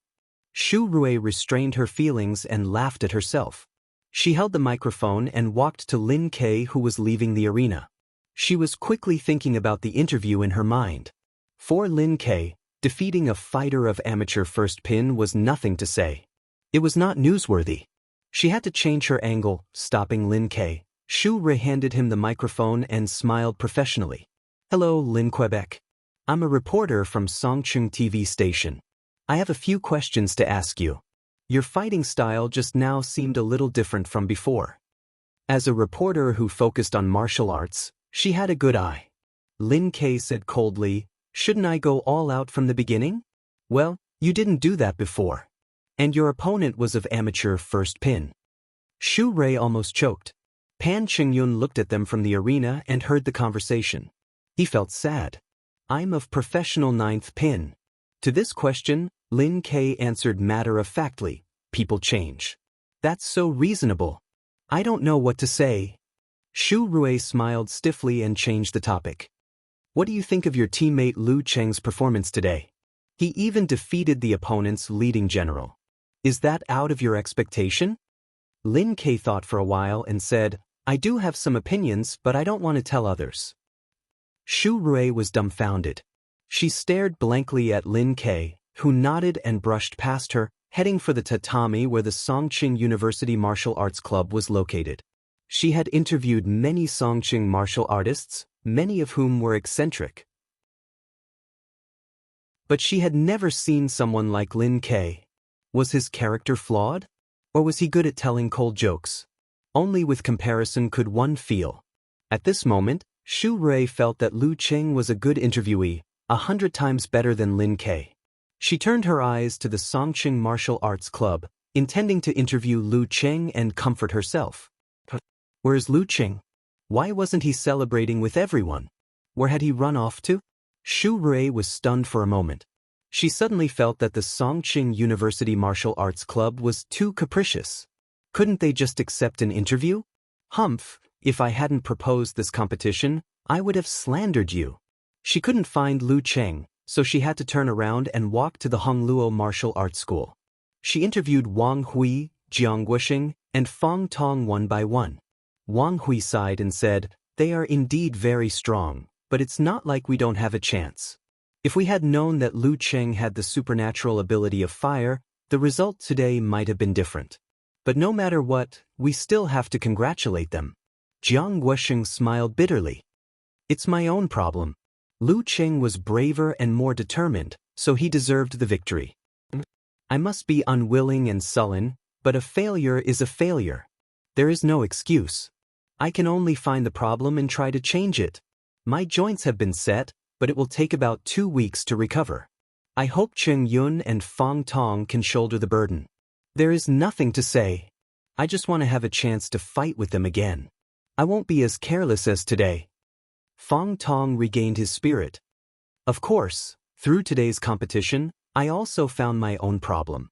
Xu Rui restrained her feelings and laughed at herself. She held the microphone and walked to Lin Ke, who was leaving the arena. She was quickly thinking about the interview in her mind. For Lin Ke, defeating a fighter of amateur first pin was nothing to say. It was not newsworthy. She had to change her angle, stopping Lin Ke. Xu Rui handed him the microphone and smiled professionally. "Hello, Lin Quebec. I'm a reporter from Songcheng TV station. I have a few questions to ask you. Your fighting style just now seemed a little different from before." As a reporter who focused on martial arts, she had a good eye. Lin Ke said coldly, "Shouldn't I go all out from the beginning? Well, you didn't do that before. And your opponent was of amateur first pin." Xu Rui almost choked. Pan Qingyun looked at them from the arena and heard the conversation. He felt sad. "I'm of professional ninth pin." To this question, Lin Ke answered matter-of-factly, "People change." "That's so reasonable. I don't know what to say." Xu Rui smiled stiffly and changed the topic. "What do you think of your teammate Lu Cheng's performance today? He even defeated the opponent's leading general. Is that out of your expectation?" Lin Ke thought for a while and said, "I do have some opinions, but I don't want to tell others." Xu Rui was dumbfounded. She stared blankly at Lin Ke, who nodded and brushed past her, heading for the tatami where the Songqing University Martial Arts Club was located. She had interviewed many Songqing martial artists, many of whom were eccentric. But she had never seen someone like Lin Ke. Was his character flawed? Or was he good at telling cold jokes? Only with comparison could one feel. At this moment, Xu Rui felt that Lu Cheng was a good interviewee, 100 times better than Lin Ke. She turned her eyes to the Songqing Martial Arts Club, intending to interview Lu Cheng and comfort herself. Where's Lu Cheng? Why wasn't he celebrating with everyone? Where had he run off to? Xu Rui was stunned for a moment. She suddenly felt that the Songqing University Martial Arts Club was too capricious. Couldn't they just accept an interview? Humph, if I hadn't proposed this competition, I would have slandered you. She couldn't find Lu Cheng, so she had to turn around and walk to the Hongluo Martial Arts School. She interviewed Wang Hui, Jiang Guoxing, and Fong Tong one by one. Wang Hui sighed and said, "They are indeed very strong, but it's not like we don't have a chance. If we had known that Lu Cheng had the supernatural ability of fire, the result today might have been different. But no matter what, we still have to congratulate them." Jiang Guoxing smiled bitterly. "It's my own problem. Lu Cheng was braver and more determined, so he deserved the victory. I must be unwilling and sullen, but a failure is a failure. There is no excuse. I can only find the problem and try to change it. My joints have been set, but it will take about 2 weeks to recover. I hope Cheng Yun and Fong Tong can shoulder the burden. There is nothing to say. I just want to have a chance to fight with them again. I won't be as careless as today." Fong Tong regained his spirit. "Of course, through today's competition, I also found my own problem.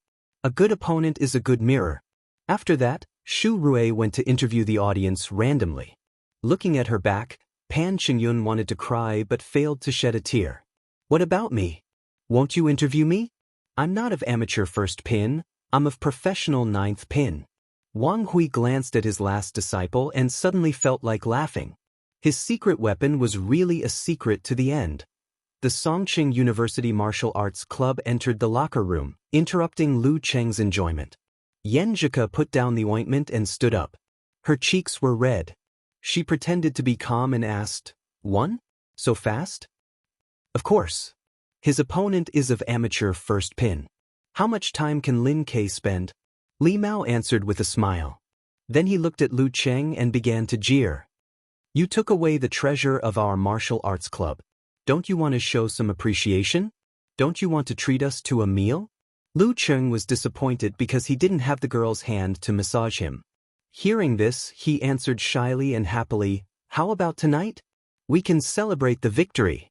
A good opponent is a good mirror. After that, Shu Rui went to interview the audience randomly. Looking at her back, Pan Qingyun wanted to cry but failed to shed a tear. What about me? Won't you interview me? I'm not of amateur first pin, I'm of professional ninth pin. Wang Hui glanced at his last disciple and suddenly felt like laughing. His secret weapon was really a secret to the end. The Songqing University Martial Arts Club entered the locker room, interrupting Lu Cheng's enjoyment. Yenjika put down the ointment and stood up. Her cheeks were red. She pretended to be calm and asked, "One? So fast?" Of course. His opponent is of amateur first pin. How much time can Lin Ke spend? Li Mao answered with a smile. Then he looked at Lu Cheng and began to jeer. You took away the treasure of our martial arts club. Don't you want to show some appreciation? Don't you want to treat us to a meal? Lu Cheng was disappointed because he didn't have the girl's hand to massage him. Hearing this, he answered shyly and happily, "How about tonight? We can celebrate the victory."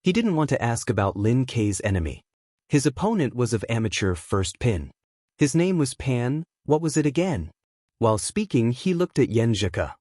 He didn't want to ask about Lin Ke's enemy. His opponent was of amateur first pin. His name was Pan, what was it again? While speaking, he looked at Yenjika.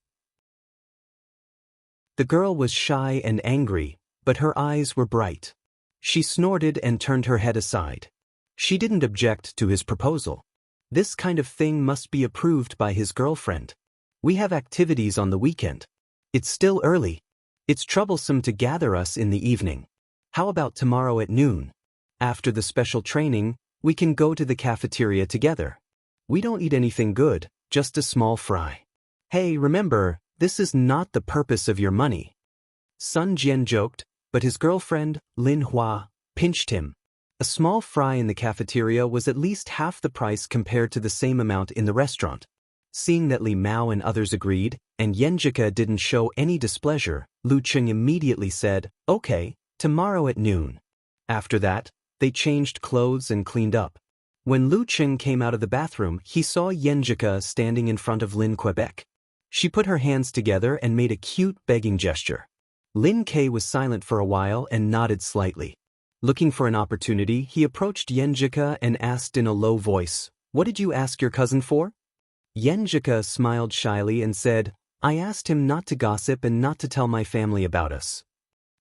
The girl was shy and angry, but her eyes were bright. She snorted and turned her head aside. She didn't object to his proposal. This kind of thing must be approved by his girlfriend. We have activities on the weekend. It's still early. It's troublesome to gather us in the evening. How about tomorrow at noon? After the special training, we can go to the cafeteria together. We don't eat anything good, just a small fry. Hey, remember, this is not the purpose of your money. Sun Jian joked, but his girlfriend, Lin Hua, pinched him. A small fry in the cafeteria was at least half the price compared to the same amount in the restaurant. Seeing that Li Mao and others agreed, and Yenjika didn't show any displeasure, Lu Cheng immediately said, "Okay, tomorrow at noon." After that, they changed clothes and cleaned up. When Lu Cheng came out of the bathroom, he saw Yenjika standing in front of Lin Quebec. She put her hands together and made a cute begging gesture. Lin Ke was silent for a while and nodded slightly. Looking for an opportunity, he approached Yenjika and asked in a low voice, "What did you ask your cousin for?" Yenjika smiled shyly and said, "I asked him not to gossip and not to tell my family about us."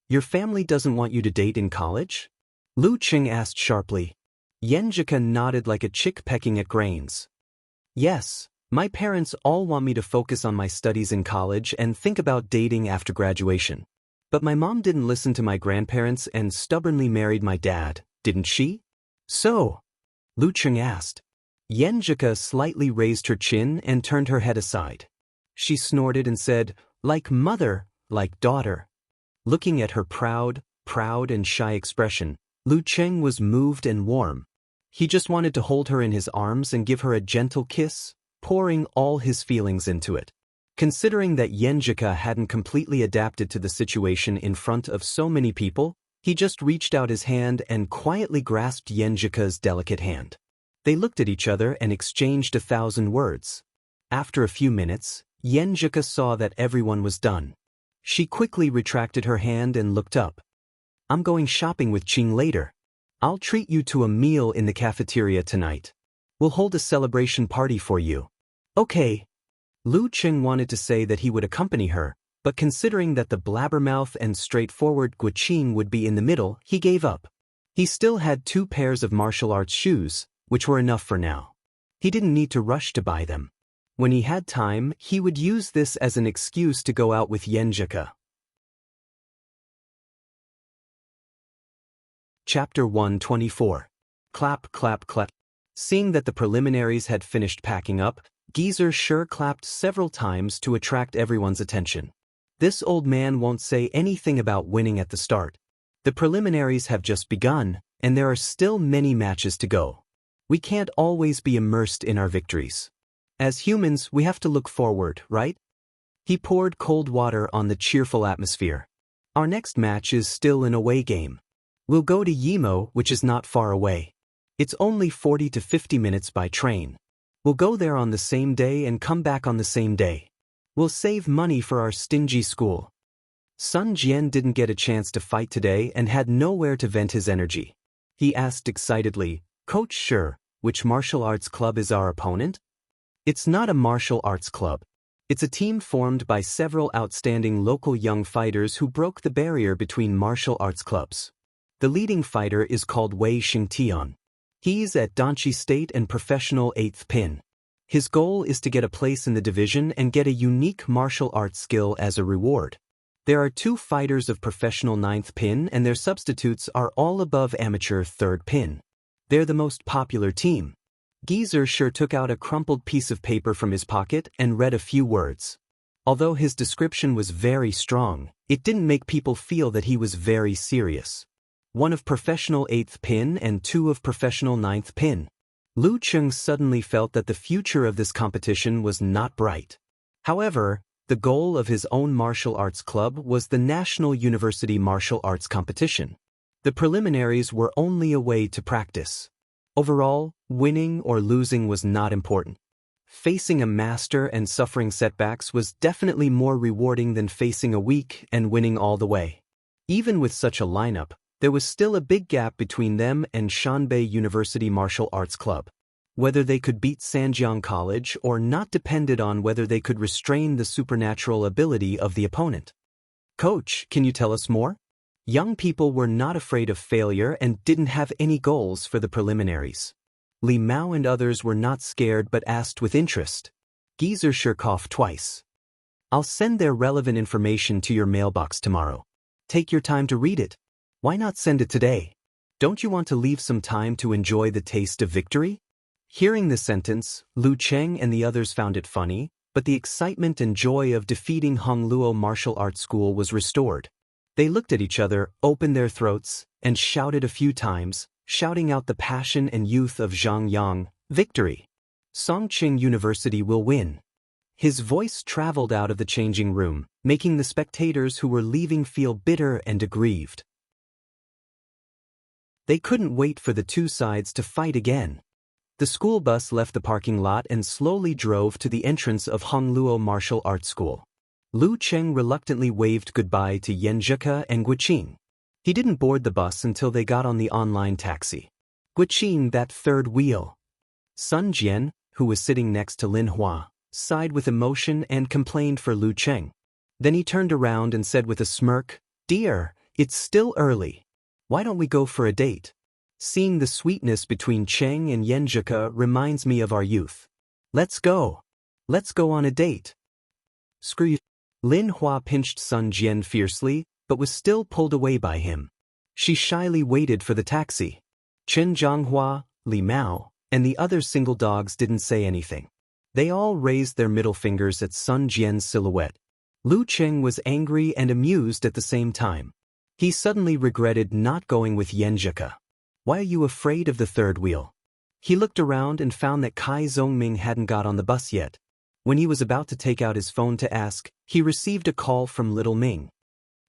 "Your family doesn't want you to date in college?" Lu Cheng asked sharply. Yenjika nodded like a chick pecking at grains. "Yes, my parents all want me to focus on my studies in college and think about dating after graduation. But my mom didn't listen to my grandparents and stubbornly married my dad, didn't she?" "So?" Lu Cheng asked. Yenjika slightly raised her chin and turned her head aside. She snorted and said, "Like mother, like daughter." Looking at her proud and shy expression, Lu Cheng was moved and warm. He just wanted to hold her in his arms and give her a gentle kiss, pouring all his feelings into it. Considering that Yenjika hadn't completely adapted to the situation in front of so many people, he just reached out his hand and quietly grasped Yenjika's delicate hand. They looked at each other and exchanged 1,000 words. After a few minutes, Yenjika saw that everyone was done. She quickly retracted her hand and looked up. "I'm going shopping with Qing later. I'll treat you to a meal in the cafeteria tonight. We'll hold a celebration party for you." "Okay." Lu Cheng wanted to say that he would accompany her, but considering that the blabbermouth and straightforward Guqing would be in the middle, he gave up. He still had 2 pairs of martial arts shoes, which were enough for now. He didn't need to rush to buy them. When he had time, he would use this as an excuse to go out with Yenjika. Chapter 124. Clap, clap, clap. Seeing that the preliminaries had finished packing up, Geezer sure clapped several times to attract everyone's attention. This old man won't say anything about winning at the start. The preliminaries have just begun, and there are still many matches to go. We can't always be immersed in our victories. As humans, we have to look forward, right? He poured cold water on the cheerful atmosphere. Our next match is still an away game. We'll go to Yimo, which is not far away. It's only 40 to 50 minutes by train. We'll go there on the same day and come back on the same day. We'll save money for our stingy school. Sun Jian didn't get a chance to fight today and had nowhere to vent his energy. He asked excitedly, "Coach, sure, which martial arts club is our opponent? It's not a martial arts club. It's a team formed by several outstanding local young fighters who broke the barrier between martial arts clubs. The leading fighter is called Wei Xingtian. He's at Danchi State and Professional 8th Pin. His goal is to get a place in the division and get a unique martial arts skill as a reward. There are 2 fighters of Professional 9th Pin and their substitutes are all above amateur 3rd Pin. They're the most popular team. Geezer sure took out a crumpled piece of paper from his pocket and read a few words. Although his description was very strong, it didn't make people feel that he was very serious. 1 of Professional 8th Pin and 2 of Professional 9th Pin. Lu Cheng suddenly felt that the future of this competition was not bright. However, the goal of his own martial arts club was the National University Martial Arts Competition. The preliminaries were only a way to practice. Overall, winning or losing was not important. Facing a master and suffering setbacks was definitely more rewarding than facing a weak and winning all the way. Even with such a lineup, there was still a big gap between them and Shanbei University Martial Arts Club. Whether they could beat Sanjiang College or not depended on whether they could restrain the supernatural ability of the opponent. Coach, can you tell us more? Young people were not afraid of failure and didn't have any goals for the preliminaries. Li Mao and others were not scared but asked with interest. Geezer sure coughed twice. I'll send their relevant information to your mailbox tomorrow. Take your time to read it. Why not send it today? Don't you want to leave some time to enjoy the taste of victory? Hearing this sentence, Lu Cheng and the others found it funny, but the excitement and joy of defeating Hongluo Martial Arts School was restored. They looked at each other, opened their throats, and shouted a few times, shouting out the passion and youth of Zhang Yang, victory! Songqing University will win. His voice traveled out of the changing room, making the spectators who were leaving feel bitter and aggrieved. They couldn't wait for the 2 sides to fight again. The school bus left the parking lot and slowly drove to the entrance of Hongluo Martial Arts School. Lu Cheng reluctantly waved goodbye to Yanzhika and Guiqing. He didn't board the bus until they got on the online taxi. Guiqing, that 3rd wheel. Sun Jian, who was sitting next to Lin Hua, sighed with emotion and complained for Lu Cheng. Then he turned around and said with a smirk, "Dear, it's still early. Why don't we go for a date?" Seeing the sweetness between Cheng and Yanzhika reminds me of our youth. Let's go. Let's go on a date. Screw you. Lin Hua pinched Sun Jian fiercely, but was still pulled away by him. She shyly waited for the taxi. Chen Zhanghua, Li Mao, and the other single dogs didn't say anything. They all raised their middle fingers at Sun Jian's silhouette. Lu Cheng was angry and amused at the same time. He suddenly regretted not going with Yanzhika. Why are you afraid of the 3rd wheel? He looked around and found that Kai Zongming hadn't got on the bus yet. When he was about to take out his phone to ask, he received a call from Little Ming.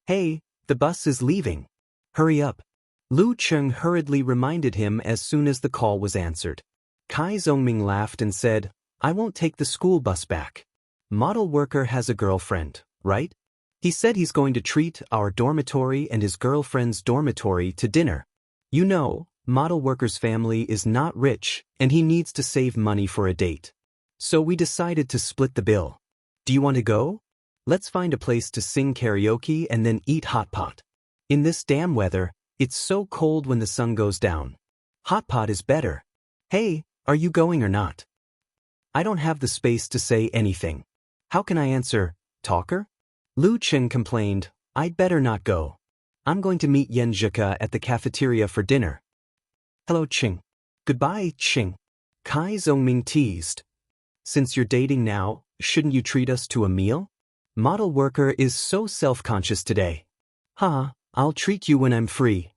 "Hey, the bus is leaving. Hurry up." Lu Cheng hurriedly reminded him as soon as the call was answered. Kai Zongming laughed and said, "I won't take the school bus back. Model worker has a girlfriend, right? He said he's going to treat our dormitory and his girlfriend's dormitory to dinner. You know, model worker's family is not rich, and he needs to save money for a date. So we decided to split the bill. Do you want to go? Let's find a place to sing karaoke and then eat hot pot. In this damn weather, it's so cold when the sun goes down. Hot pot is better. Hey, are you going or not?" I don't have the space to say anything. How can I answer, talker? Lu Cheng complained, "I'd better not go. I'm going to meet Yanzhika at the cafeteria for dinner." "Hello, Ching." "Goodbye, Ching." Kai Zongming teased. "Since you're dating now, shouldn't you treat us to a meal? Model worker is so self-conscious today." "Huh, I'll treat you when I'm free."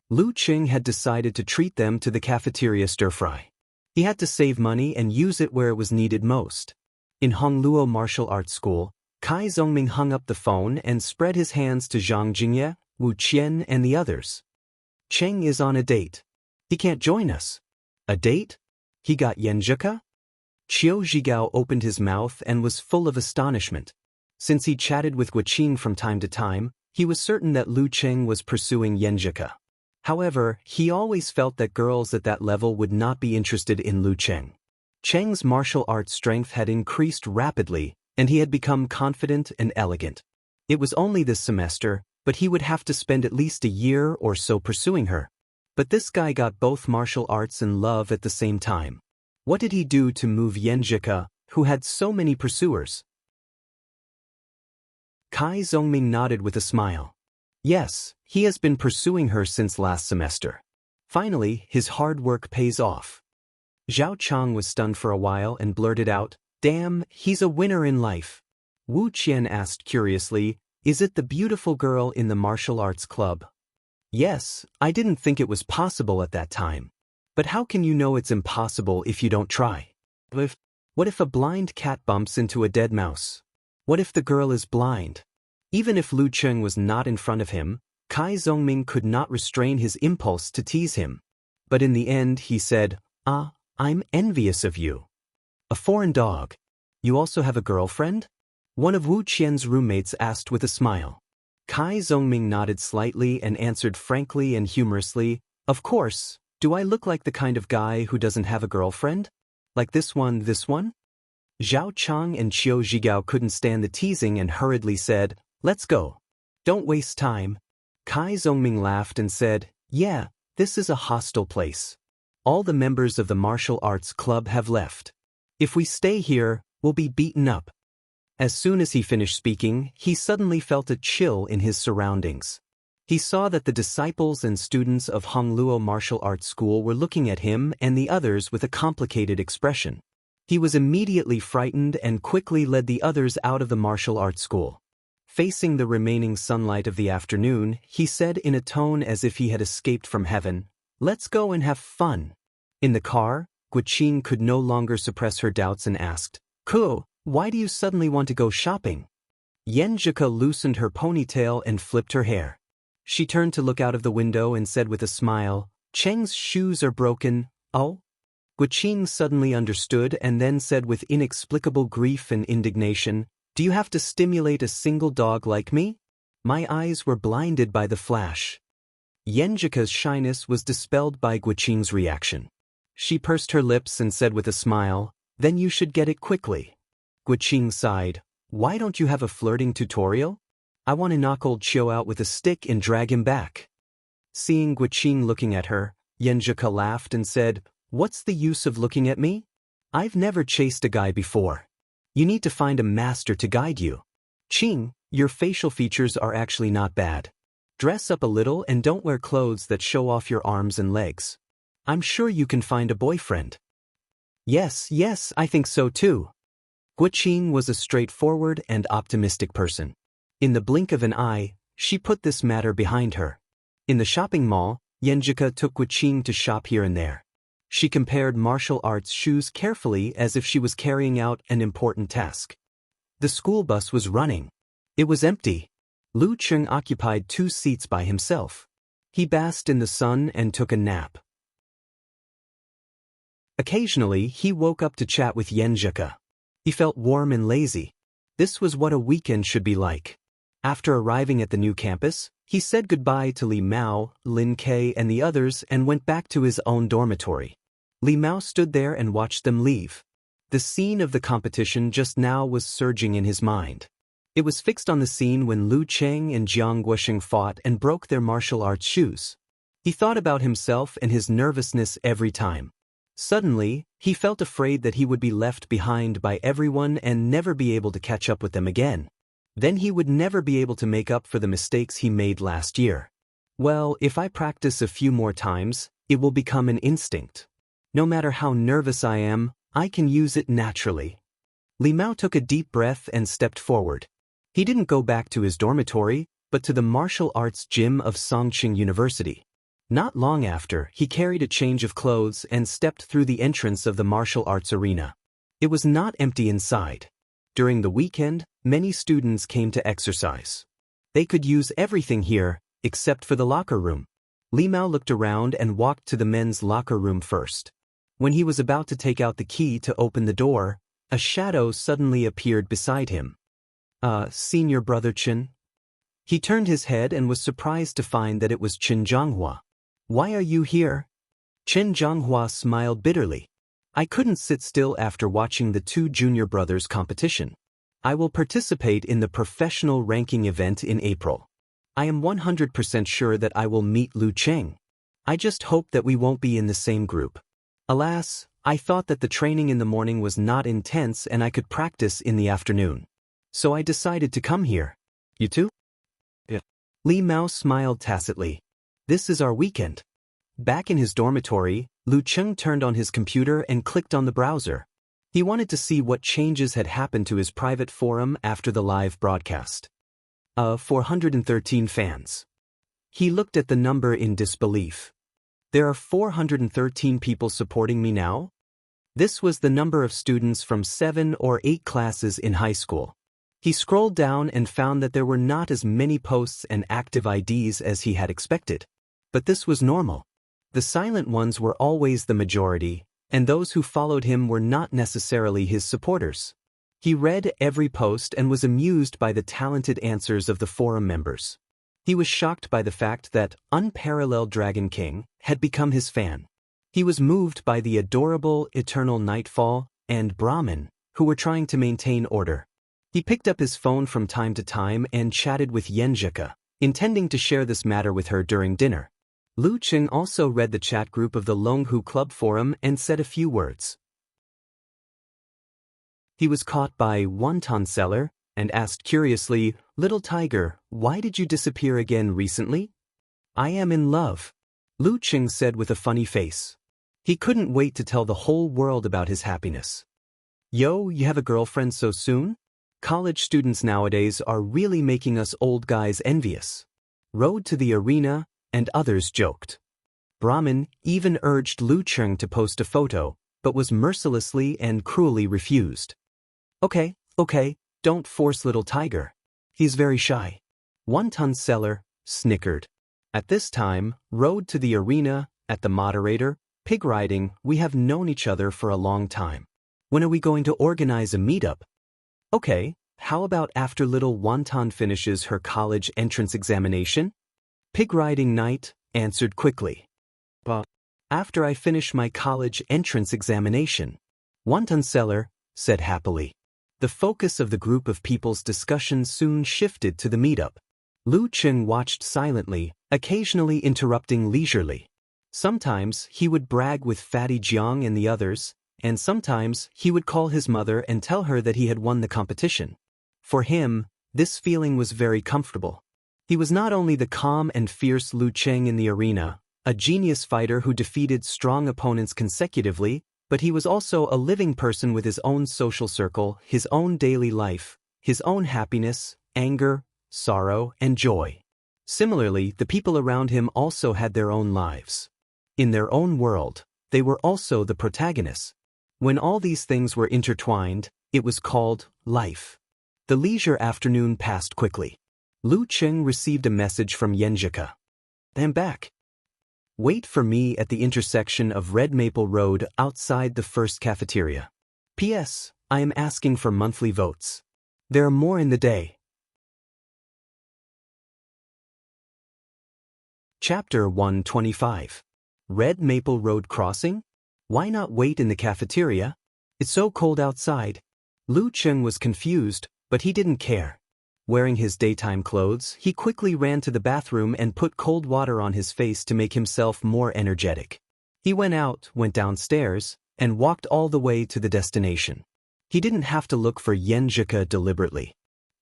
Lu Ching had decided to treat them to the cafeteria stir-fry. He had to save money and use it where it was needed most. In Hongluo Martial Arts School, Kai Zongming hung up the phone and spread his hands to Zhang Jingye, Wu Qian and the others. "Cheng is on a date. He can't join us." "A date? He got Yanzhika?" Qiu Zhigao opened his mouth and was full of astonishment. Since he chatted with Guiqing from time to time, he was certain that Lu Cheng was pursuing Yanzhika. However, he always felt that girls at that level would not be interested in Lu Cheng. Cheng's martial arts strength had increased rapidly, and he had become confident and elegant. It was only this semester, but he would have to spend at least a year or so pursuing her. But this guy got both martial arts and love at the same time. What did he do to move Yenjika, who had so many pursuers? Kai Zongming nodded with a smile. Yes, he has been pursuing her since last semester. Finally, his hard work pays off. Zhao Chang was stunned for a while and blurted out, "Damn, he's a winner in life." Wu Qian asked curiously, "Is it the beautiful girl in the martial arts club?" "Yes, I didn't think it was possible at that time. But how can you know it's impossible if you don't try? What if a blind cat bumps into a dead mouse? What if the girl is blind?" Even if Lu Cheng was not in front of him, Kai Zongming could not restrain his impulse to tease him. But in the end he said, "I'm envious of you. A foreign dog. You also have a girlfriend?" One of Wu Qian's roommates asked with a smile. Kai Zongming nodded slightly and answered frankly and humorously, "Of course, do I look like the kind of guy who doesn't have a girlfriend? Like this one, this one?" Zhao Chang and Qiu Zhigao couldn't stand the teasing and hurriedly said, "Let's go. Don't waste time." Kai Zongming laughed and said, "Yeah, this is a hostile place. All the members of the martial arts club have left. If we stay here, we'll be beaten up." As soon as he finished speaking, he suddenly felt a chill in his surroundings. He saw that the disciples and students of Hongluo Martial Arts School were looking at him and the others with a complicated expression. He was immediately frightened and quickly led the others out of the martial arts school. Facing the remaining sunlight of the afternoon, he said in a tone as if he had escaped from heaven, "Let's go and have fun." In the car, Guqing could no longer suppress her doubts and asked, "Ku, why do you suddenly want to go shopping?" Yenjika loosened her ponytail and flipped her hair. She turned to look out of the window and said with a smile, "Cheng's shoes are broken." "Oh?" Guqing suddenly understood and then said with inexplicable grief and indignation, "Do you have to stimulate a single dog like me?" My eyes were blinded by the flash. Yenjika's shyness was dispelled by Guqing's reaction. She pursed her lips and said with a smile, "Then you should get it quickly." Guqing sighed, "Why don't you have a flirting tutorial? I want to knock old Chiu out with a stick and drag him back." Seeing Guqing looking at her, Yenjika laughed and said, "What's the use of looking at me? I've never chased a guy before. You need to find a master to guide you. Qing, your facial features are actually not bad. Dress up a little and don't wear clothes that show off your arms and legs. I'm sure you can find a boyfriend." Yes, I think so too." Guqing was a straightforward and optimistic person. In the blink of an eye, she put this matter behind her. In the shopping mall, Yenjika took Guqing to shop here and there. She compared martial arts shoes carefully as if she was carrying out an important task. The school bus was running. It was empty. Lu Cheng occupied 2 seats by himself. He basked in the sun and took a nap. Occasionally, he woke up to chat with Yenjika. He felt warm and lazy. This was what a weekend should be like. After arriving at the new campus, he said goodbye to Li Mao, Lin Kei and the others and went back to his own dormitory. Li Mao stood there and watched them leave. The scene of the competition just now was surging in his mind. It was fixed on the scene when Lu Cheng and Jiang Guosheng fought and broke their martial arts shoes. He thought about himself and his nervousness every time. Suddenly, he felt afraid that he would be left behind by everyone and never be able to catch up with them again. Then he would never be able to make up for the mistakes he made last year. Well, if I practice a few more times, it will become an instinct. No matter how nervous I am, I can use it naturally. Li Mao took a deep breath and stepped forward. He didn't go back to his dormitory, but to the martial arts gym of Songqing University. Not long after, he carried a change of clothes and stepped through the entrance of the martial arts arena. It was not empty inside. During the weekend, many students came to exercise. They could use everything here, except for the locker room. Li Mao looked around and walked to the men's locker room first. When he was about to take out the key to open the door, a shadow suddenly appeared beside him. Senior brother Chen?" He turned his head and was surprised to find that it was Chen Zhonghua. Why are you here? Chen Zhonghua smiled bitterly. I couldn't sit still after watching the two junior brothers' competition. I will participate in the professional ranking event in April. I am 100% sure that I will meet Lu Cheng. I just hope that we won't be in the same group. Alas, I thought that the training in the morning was not intense and I could practice in the afternoon. So I decided to come here. You too? Yeah. Li Mao smiled tacitly. This is our weekend. Back in his dormitory, Lu Cheng turned on his computer and clicked on the browser. He wanted to see what changes had happened to his private forum after the live broadcast. 413 fans. He looked at the number in disbelief. There are 413 people supporting me now? This was the number of students from 7 or 8 classes in high school. He scrolled down and found that there were not as many posts and active IDs as he had expected. But this was normal. The silent ones were always the majority, and those who followed him were not necessarily his supporters. He read every post and was amused by the talented answers of the forum members. He was shocked by the fact that Unparalleled Dragon King had become his fan. He was moved by the adorable Eternal Nightfall and Brahmin, who were trying to maintain order. He picked up his phone from time to time and chatted with Yenjika, intending to share this matter with her during dinner. Lu Cheng also read the chat group of the Longhu Club forum and said a few words. He was caught by Wonton Seller and asked curiously, "Little Tiger, why did you disappear again recently?" "I am in love," Lu Cheng said with a funny face. He couldn't wait to tell the whole world about his happiness. "Yo, you have a girlfriend so soon? College students nowadays are really making us old guys envious." Road to the arena, and others joked. Brahmin even urged Lu Cheng to post a photo, but was mercilessly and cruelly refused. Okay, don't force Little Tiger. He's very shy. Wonton Seller snickered. At this time, Road to the arena, at the moderator, Pig Riding, we have known each other for a long time. When are we going to organize a meetup? Okay, how about after little Wonton finishes her college entrance examination? Pig Riding Knight answered quickly. But after I finish my college entrance examination, Wonton Seller said happily. The focus of the group of people's discussion soon shifted to the meetup. Lu Cheng watched silently, occasionally interrupting leisurely. Sometimes he would brag with Fatty Jiang and the others, and sometimes he would call his mother and tell her that he had won the competition. For him, this feeling was very comfortable. He was not only the calm and fierce Lu Cheng in the arena, a genius fighter who defeated strong opponents consecutively, but he was also a living person with his own social circle, his own daily life, his own happiness, anger, sorrow, and joy. Similarly, the people around him also had their own lives. In their own world, they were also the protagonists. When all these things were intertwined, it was called life. The leisure afternoon passed quickly. Lu Cheng received a message from Yenjika. "I'm back. Wait for me at the intersection of Red Maple Road outside the first cafeteria. P.S. I am asking for monthly votes. There are more in the day." Chapter 125. Red Maple Road Crossing? Why not wait in the cafeteria? It's so cold outside. Lu Cheng was confused, but he didn't care. Wearing his daytime clothes, he quickly ran to the bathroom and put cold water on his face to make himself more energetic. He went downstairs, and walked all the way to the destination. He didn't have to look for Yenjika deliberately.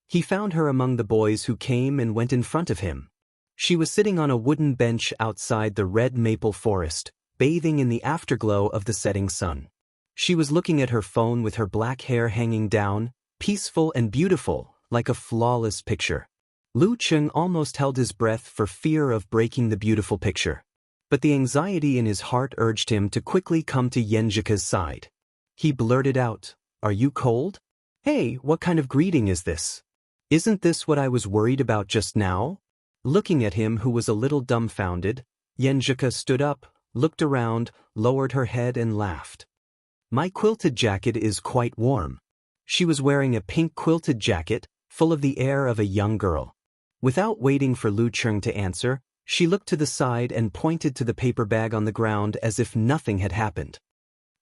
He found her among the boys who came and went in front of him. She was sitting on a wooden bench outside the red maple forest, bathing in the afterglow of the setting sun. She was looking at her phone with her black hair hanging down, peaceful and beautiful, like a flawless picture. Lu Cheng almost held his breath for fear of breaking the beautiful picture. But the anxiety in his heart urged him to quickly come to Yenjika's side. He blurted out, "Are you cold? Hey, what kind of greeting is this? Isn't this what I was worried about just now?" Looking at him, who was a little dumbfounded, Yenjika stood up, looked around, lowered her head and laughed. "My quilted jacket is quite warm." She was wearing a pink quilted jacket, full of the air of a young girl. Without waiting for Lu Cheng to answer, She looked to the side and pointed to the paper bag on the ground as if nothing had happened.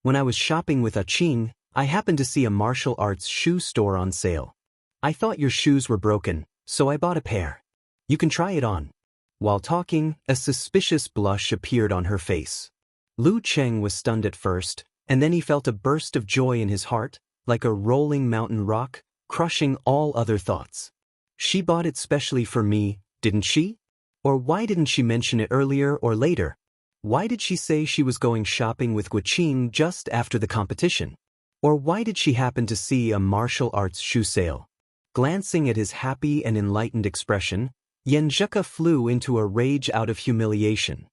When I was shopping with Aching, I happened to see a martial arts shoe store on sale. I thought your shoes were broken, so I bought a pair. You can try it on. While talking, a suspicious blush appeared on her face. Lu Cheng was stunned at first, and then he felt a burst of joy in his heart, like a rolling mountain rock, crushing all other thoughts. She bought it specially for me, didn't she? Or why didn't she mention it earlier or later? Why did she say she was going shopping with Guqing just after the competition? Or why did she happen to see a martial arts shoe sale? Glancing at his happy and enlightened expression, Yanzhika flew into a rage out of humiliation.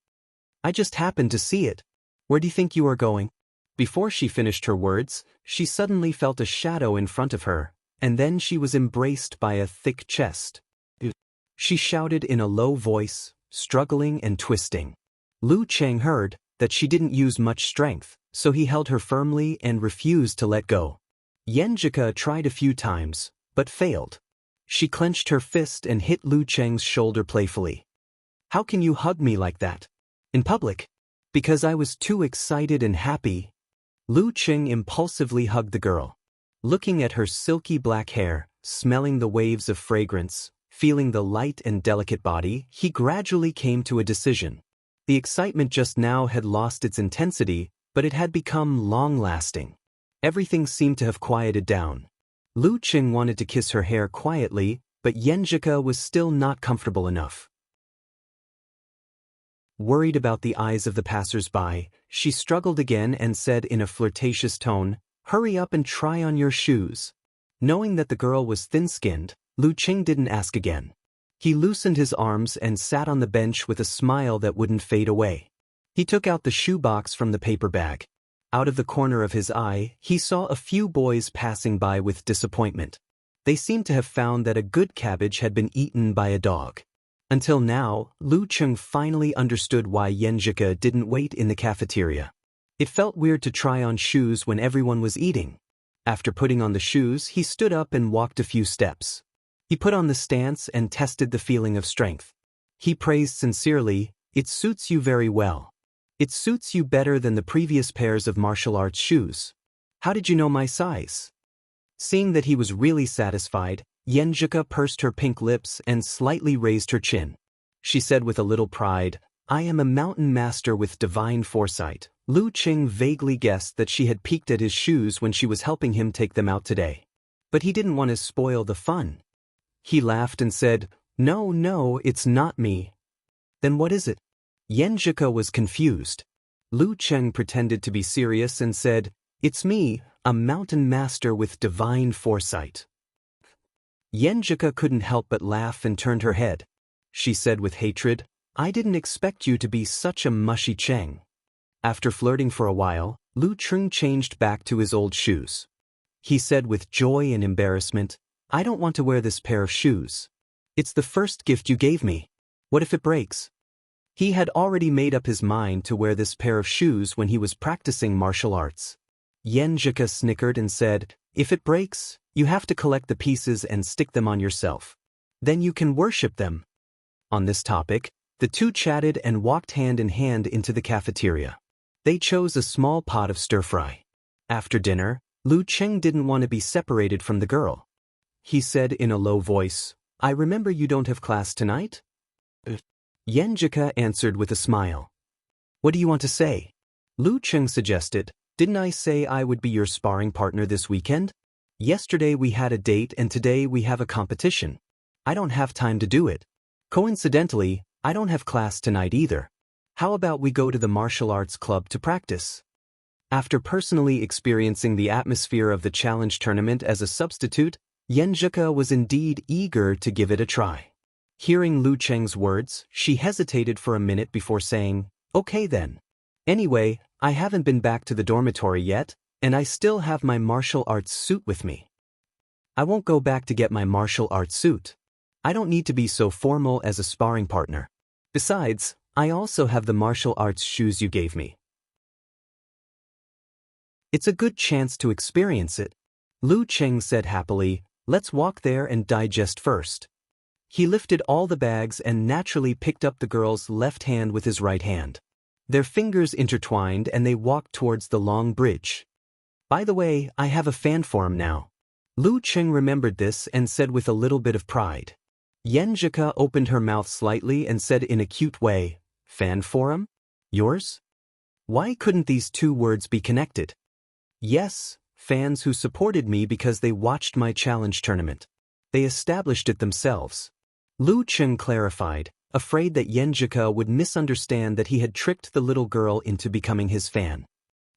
I just happened to see it. Where do you think you are going? Before she finished her words, she suddenly felt a shadow in front of her, and then she was embraced by a thick chest. She shouted in a low voice, struggling and twisting. Lu Cheng heard that she didn't use much strength, so he held her firmly and refused to let go. Yanzhika tried a few times, but failed. She clenched her fist and hit Lu Cheng's shoulder playfully. How can you hug me like that? In public? Because I was too excited and happy. Lu Cheng impulsively hugged the girl. Looking at her silky black hair, smelling the waves of fragrance, feeling the light and delicate body, he gradually came to a decision. The excitement just now had lost its intensity, but it had become long-lasting. Everything seemed to have quieted down. Lu Cheng wanted to kiss her hair quietly, but Yanzhika was still not comfortable enough. Worried about the eyes of the passers-by, she struggled again and said in a flirtatious tone, "Hurry up and try on your shoes." Knowing that the girl was thin-skinned, Lu Cheng didn't ask again. He loosened his arms and sat on the bench with a smile that wouldn't fade away. He took out the shoebox from the paper bag. Out of the corner of his eye, he saw a few boys passing by with disappointment. They seemed to have found that a good cabbage had been eaten by a dog. Until now, Lu Cheng finally understood why Yanzhika didn't wait in the cafeteria. It felt weird to try on shoes when everyone was eating. After putting on the shoes, he stood up and walked a few steps. He put on the stance and tested the feeling of strength. He praised sincerely, "It suits you very well. It suits you better than the previous pairs of martial arts shoes. How did you know my size?" Seeing that he was really satisfied, Yanzhika pursed her pink lips and slightly raised her chin. She said with a little pride, "I am a mountain master with divine foresight." Lu Cheng vaguely guessed that she had peeked at his shoes when she was helping him take them out today. But he didn't want to spoil the fun. He laughed and said, No, it's not me." "Then what is it?" Yanzhika was confused. Lu Cheng pretended to be serious and said, "It's me, a mountain master with divine foresight." Yanzhika couldn't help but laugh and turned her head. She said with hatred, "I didn't expect you to be such a mushy Cheng." After flirting for a while, Lu Cheng changed back to his old shoes. He said with joy and embarrassment, "I don't want to wear this pair of shoes. It's the first gift you gave me. What if it breaks?" He had already made up his mind to wear this pair of shoes when he was practicing martial arts. Yanzhika snickered and said, "If it breaks, you have to collect the pieces and stick them on yourself. Then you can worship them." On this topic, the two chatted and walked hand in hand into the cafeteria. They chose a small pot of stir-fry. After dinner, Lu Cheng didn't want to be separated from the girl. He said in a low voice, "I remember you don't have class tonight?" Yanzhika answered with a smile. "What do you want to say?" Lu Cheng suggested, "Didn't I say I would be your sparring partner this weekend? Yesterday we had a date and today we have a competition. I don't have time to do it. Coincidentally, I don't have class tonight either. How about we go to the martial arts club to practice?" After personally experiencing the atmosphere of the challenge tournament as a substitute, Yanzhika was indeed eager to give it a try. Hearing Lu Cheng's words, she hesitated for a minute before saying, "Okay then. Anyway, I haven't been back to the dormitory yet, and I still have my martial arts suit with me. I won't go back to get my martial arts suit. I don't need to be so formal as a sparring partner. Besides, I also have the martial arts shoes you gave me. It's a good chance to experience it." Lu Cheng said happily, "Let's walk there and digest first." He lifted all the bags and naturally picked up the girl's left hand with his right hand. Their fingers intertwined and they walked towards the long bridge. By the way, I have a fan form now. Lu Cheng remembered this and said with a little bit of pride. Yenjika opened her mouth slightly and said in a cute way, "Fan forum? Yours?" Why couldn't these two words be connected? Yes, fans who supported me because they watched my challenge tournament. They established it themselves. Lu Cheng clarified, afraid that Yenjika would misunderstand that he had tricked the little girl into becoming his fan.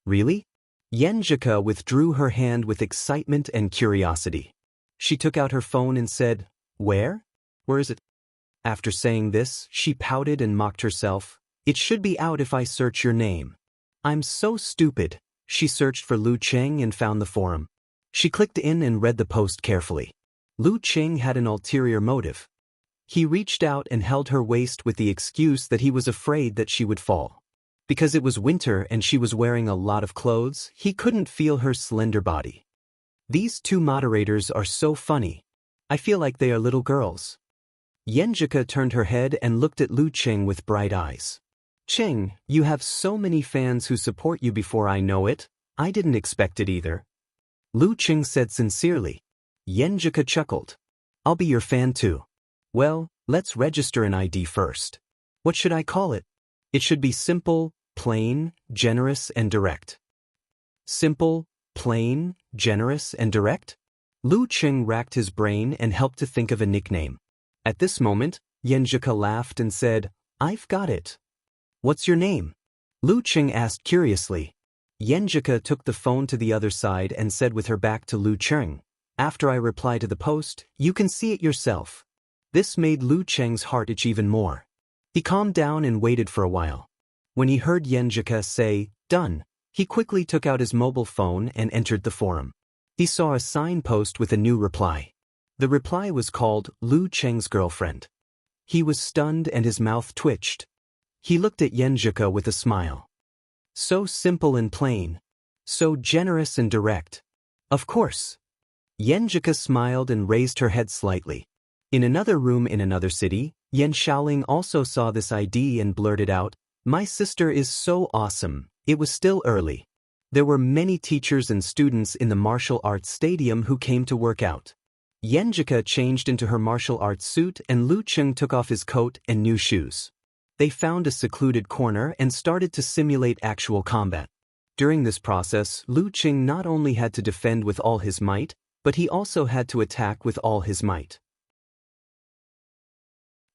Really? Yenjika withdrew her hand with excitement and curiosity. She took out her phone and said, "Where? Where is it?" After saying this, she pouted and mocked herself. "It should be out if I search your name." I'm so stupid. She searched for Lu Cheng and found the forum. She clicked in and read the post carefully. Lu Cheng had an ulterior motive. He reached out and held her waist with the excuse that he was afraid that she would fall. Because it was winter and she was wearing a lot of clothes, he couldn't feel her slender body. These two moderators are so funny. I feel like they are little girls. Yenjika turned her head and looked at Lu Cheng with bright eyes. "Cheng, you have so many fans who support you before I know it. I didn't expect it either." Lu Cheng said sincerely. Yenjika chuckled. "I'll be your fan too." "Well, let's register an ID first. What should I call it?" "It should be simple, plain, generous and direct." Simple, plain, generous and direct? Lu Cheng racked his brain and helped to think of a nickname. At this moment, Yenjika laughed and said, "I've got it." "What's your name?" Lu Cheng asked curiously. Yenjika took the phone to the other side and said with her back to Lu Cheng, "After I reply to the post, you can see it yourself." This made Lu Cheng's heart itch even more. He calmed down and waited for a while. When he heard Yenjika say, "Done," he quickly took out his mobile phone and entered the forum. He saw a signpost with a new reply. The reply was called Lu Cheng's girlfriend. He was stunned and his mouth twitched. He looked at Yenjika with a smile. So simple and plain. So generous and direct. Of course. Yenjika smiled and raised her head slightly. In another room in another city, Yen Shaoling also saw this ID and blurted out, "My sister is so awesome." It was still early. There were many teachers and students in the martial arts stadium who came to work out. Yenjika changed into her martial arts suit and Lu Cheng took off his coat and new shoes. They found a secluded corner and started to simulate actual combat. During this process, Lu Cheng not only had to defend with all his might, but he also had to attack with all his might.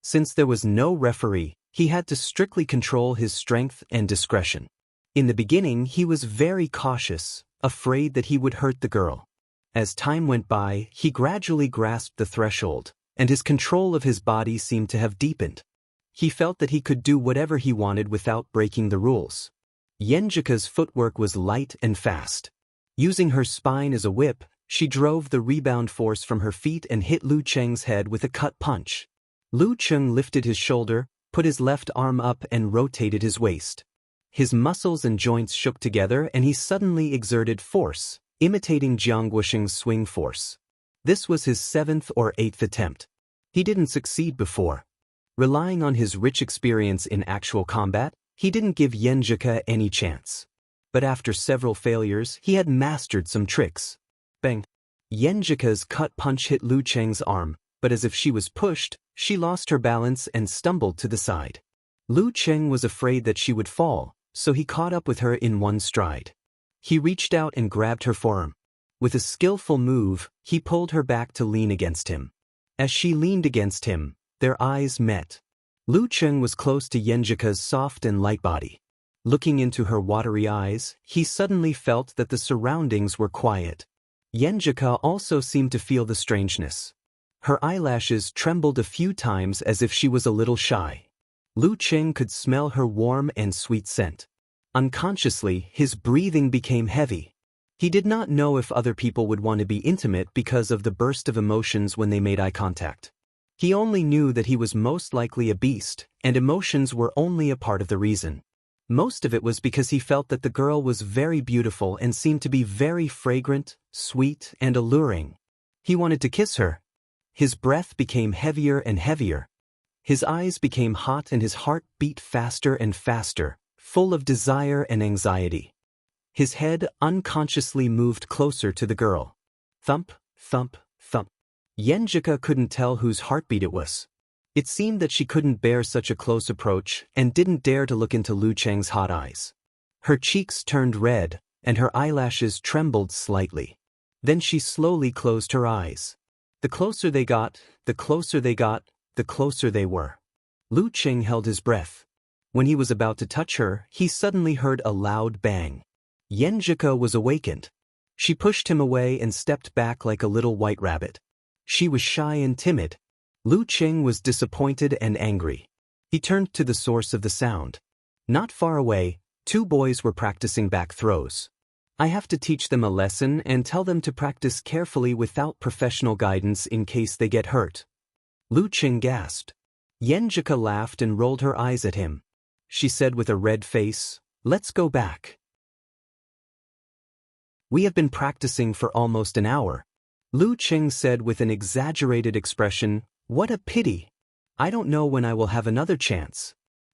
Since there was no referee, he had to strictly control his strength and discretion. In the beginning, he was very cautious, afraid that he would hurt the girl. As time went by, he gradually grasped the threshold, and his control of his body seemed to have deepened. He felt that he could do whatever he wanted without breaking the rules. Yenjika's footwork was light and fast. Using her spine as a whip, she drove the rebound force from her feet and hit Lu Cheng's head with a cut punch. Lu Cheng lifted his shoulder, put his left arm up and rotated his waist. His muscles and joints shook together and he suddenly exerted force, imitating Jiang Guosheng's swing force. This was his 7th or 8th attempt. He didn't succeed before. Relying on his rich experience in actual combat, he didn't give Yenjika any chance. But after several failures, he had mastered some tricks. Bang! Yenjika's cut punch hit Lu Cheng's arm, but as if she was pushed, she lost her balance and stumbled to the side. Lu Cheng was afraid that she would fall, so he caught up with her in one stride. He reached out and grabbed her forearm. With a skillful move, he pulled her back to lean against him. As she leaned against him, their eyes met. Lu Cheng was close to Yenjika's soft and light body. Looking into her watery eyes, he suddenly felt that the surroundings were quiet. Yenjika also seemed to feel the strangeness. Her eyelashes trembled a few times as if she was a little shy. Lu Cheng could smell her warm and sweet scent. Unconsciously, his breathing became heavy. He did not know if other people would want to be intimate because of the burst of emotions when they made eye contact. He only knew that he was most likely a beast, and emotions were only a part of the reason. Most of it was because he felt that the girl was very beautiful and seemed to be very fragrant, sweet, and alluring. He wanted to kiss her. His breath became heavier and heavier. His eyes became hot and his heart beat faster and faster, full of desire and anxiety. His head unconsciously moved closer to the girl. Thump, thump, thump. Yenjika couldn't tell whose heartbeat it was. It seemed that she couldn't bear such a close approach and didn't dare to look into Lu Cheng's hot eyes. Her cheeks turned red, and her eyelashes trembled slightly. Then she slowly closed her eyes. The closer they got, the closer they got, the closer they were. Lu Cheng held his breath. When he was about to touch her, he suddenly heard a loud bang. Yenjika was awakened. She pushed him away and stepped back like a little white rabbit. She was shy and timid. Lu Cheng was disappointed and angry. He turned to the source of the sound. Not far away, 2 boys were practicing back throws. I have to teach them a lesson and tell them to practice carefully without professional guidance in case they get hurt. Lu Cheng gasped. Yenjika laughed and rolled her eyes at him. She said with a red face, "Let's go back. We have been practicing for almost an hour." Lu Cheng said with an exaggerated expression, "What a pity. I don't know when I will have another chance."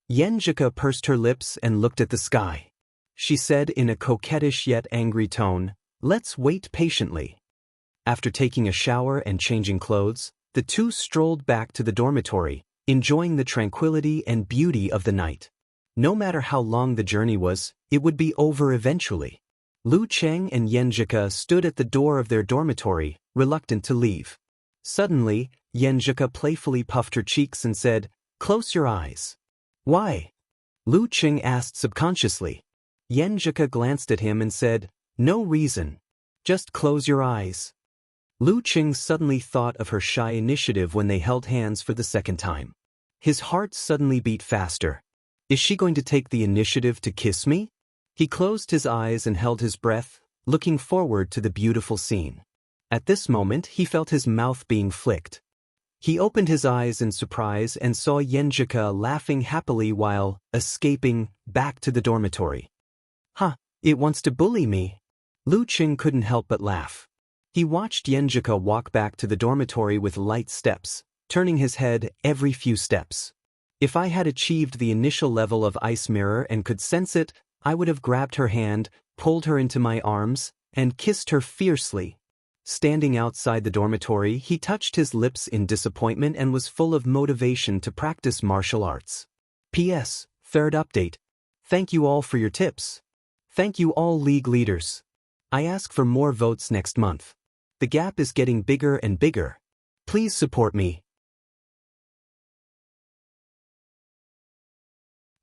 Yenjika pursed her lips and looked at the sky. She said in a coquettish yet angry tone, "Let's wait patiently." After taking a shower and changing clothes, the 2 strolled back to the dormitory, enjoying the tranquility and beauty of the night. No matter how long the journey was, it would be over eventually. Lu Cheng and Yenjika stood at the door of their dormitory, reluctant to leave. Suddenly, Yenjika playfully puffed her cheeks and said, "Close your eyes." "Why?" Lu Cheng asked subconsciously. Yenjika glanced at him and said, "No reason. Just close your eyes." Lu Cheng suddenly thought of her shy initiative when they held hands for the second time. His heart suddenly beat faster. Is she going to take the initiative to kiss me? He closed his eyes and held his breath, looking forward to the beautiful scene. At this moment he felt his mouth being flicked. He opened his eyes in surprise and saw Yenjika laughing happily while escaping back to the dormitory. "Huh, it wants to bully me." Lu Cheng couldn't help but laugh. He watched Yenjika walk back to the dormitory with light steps, turning his head every few steps. If I had achieved the initial level of Ice Mirror and could sense it, I would have grabbed her hand, pulled her into my arms, and kissed her fiercely. Standing outside the dormitory, he touched his lips in disappointment and was full of motivation to practice martial arts. P.S. Third update. Thank you all for your tips. Thank you all league leaders. I ask for more votes next month. The gap is getting bigger and bigger. Please support me.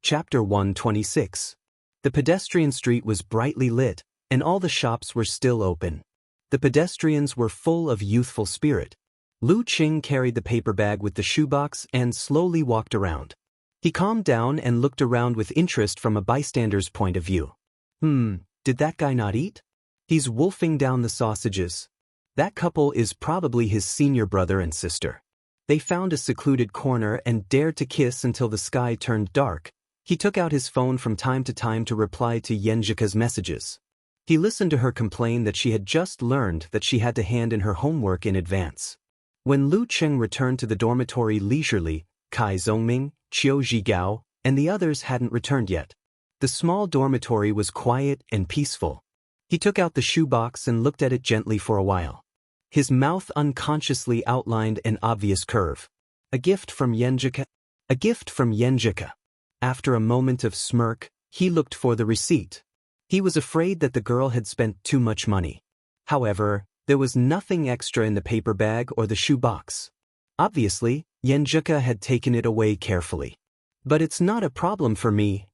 Chapter 126. The pedestrian street was brightly lit, and all the shops were still open. The pedestrians were full of youthful spirit. Lu Cheng carried the paper bag with the shoebox and slowly walked around. He calmed down and looked around with interest from a bystander's point of view. Did that guy not eat? He's wolfing down the sausages. That couple is probably his senior brother and sister. They found a secluded corner and dared to kiss until the sky turned dark. He took out his phone from time to time to reply to Yenjika's messages. He listened to her complain that she had just learned that she had to hand in her homework in advance. When Lu Cheng returned to the dormitory leisurely, Kai Zongming, Qiu Zhigao, and the others hadn't returned yet. The small dormitory was quiet and peaceful. He took out the shoebox and looked at it gently for a while. His mouth unconsciously outlined an obvious curve. A gift from Yenjika. A gift from Yenjika. After a moment of smirk, he looked for the receipt. He was afraid that the girl had spent too much money. However, there was nothing extra in the paper bag or the shoebox. Obviously, Yenjika had taken it away carefully. But it's not a problem for me.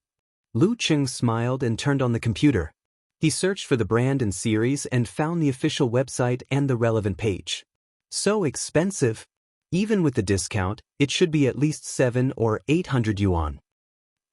Lu Cheng smiled and turned on the computer. He searched for the brand and series and found the official website and the relevant page. So expensive. Even with the discount, it should be at least 700 or 800 yuan.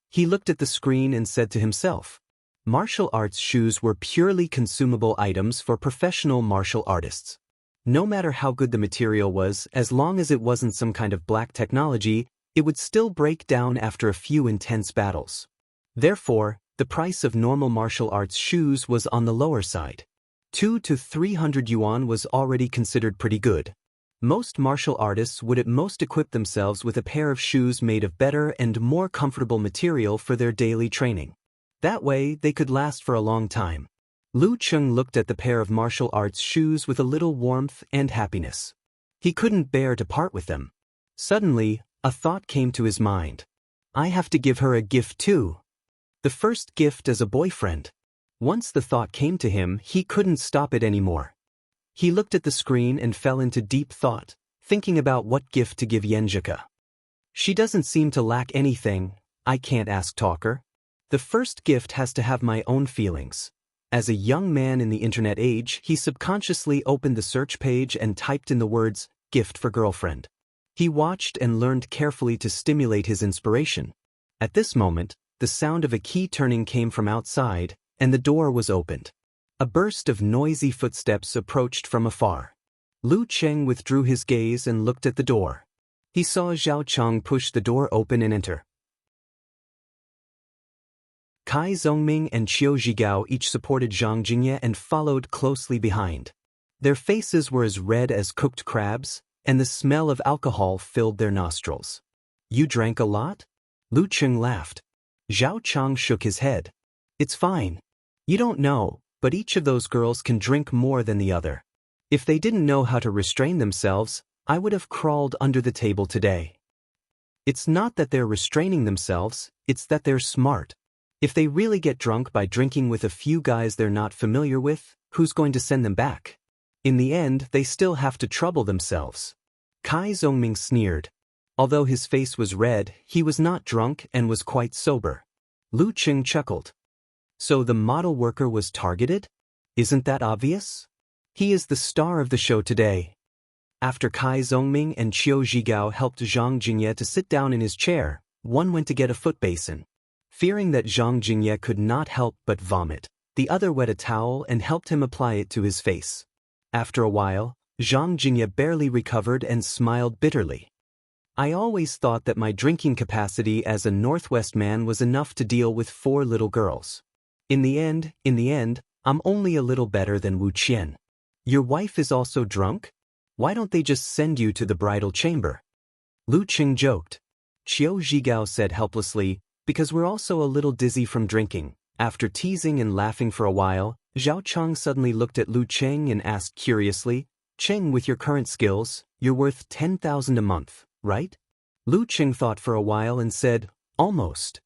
He looked at the screen and said to himself, martial arts shoes were purely consumable items for professional martial artists. No matter how good the material was, as long as it wasn't some kind of black technology, it would still break down after a few intense battles. Therefore, the price of normal martial arts shoes was on the lower side. 200 to 300 yuan was already considered pretty good. Most martial artists would at most equip themselves with a pair of shoes made of better and more comfortable material for their daily training. That way, they could last for a long time. Lu Cheng looked at the pair of martial arts shoes with a little warmth and happiness. He couldn't bear to part with them. Suddenly, a thought came to his mind. I have to give her a gift too. The first gift as a boyfriend. Once the thought came to him, he couldn't stop it anymore. He looked at the screen and fell into deep thought, thinking about what gift to give Yenjika. She doesn't seem to lack anything. I can't ask talker. The first gift has to have my own feelings. As a young man in the internet age, he subconsciously opened the search page and typed in the words, gift for girlfriend. He watched and learned carefully to stimulate his inspiration. At this moment, the sound of a key turning came from outside, and the door was opened. A burst of noisy footsteps approached from afar. Lu Cheng withdrew his gaze and looked at the door. He saw Zhao Chang push the door open and enter. Kai Zhongming and Qiu Zhigao each supported Zhang Jingye and followed closely behind. Their faces were as red as cooked crabs, and the smell of alcohol filled their nostrils. You drank a lot? Lu Cheng laughed. Zhao Chang shook his head. It's fine. You don't know, but each of those girls can drink more than the other. If they didn't know how to restrain themselves, I would have crawled under the table today. It's not that they're restraining themselves, it's that they're smart. If they really get drunk by drinking with a few guys they're not familiar with, who's going to send them back? In the end, they still have to trouble themselves. Kai Zhongming sneered. Although his face was red, he was not drunk and was quite sober. Lu Cheng chuckled. So the model worker was targeted? Isn't that obvious? He is the star of the show today. After Kai Zhongming and Qiu Zhigao helped Zhang Jingye to sit down in his chair, one went to get a foot basin. Fearing that Zhang Jingye could not help but vomit, the other wet a towel and helped him apply it to his face. After a while, Zhang Jingye barely recovered and smiled bitterly. I always thought that my drinking capacity as a Northwest man was enough to deal with 4 little girls. In the end, I'm only a little better than Wu Qian. Your wife is also drunk? Why don't they just send you to the bridal chamber? Lu Cheng joked. Qiu Zhigao said helplessly, because we're also a little dizzy from drinking. After teasing and laughing for a while, Zhao Chang suddenly looked at Lu Cheng and asked curiously, Cheng, with your current skills, you're worth 10,000 a month, right? Lu Cheng thought for a while and said, almost.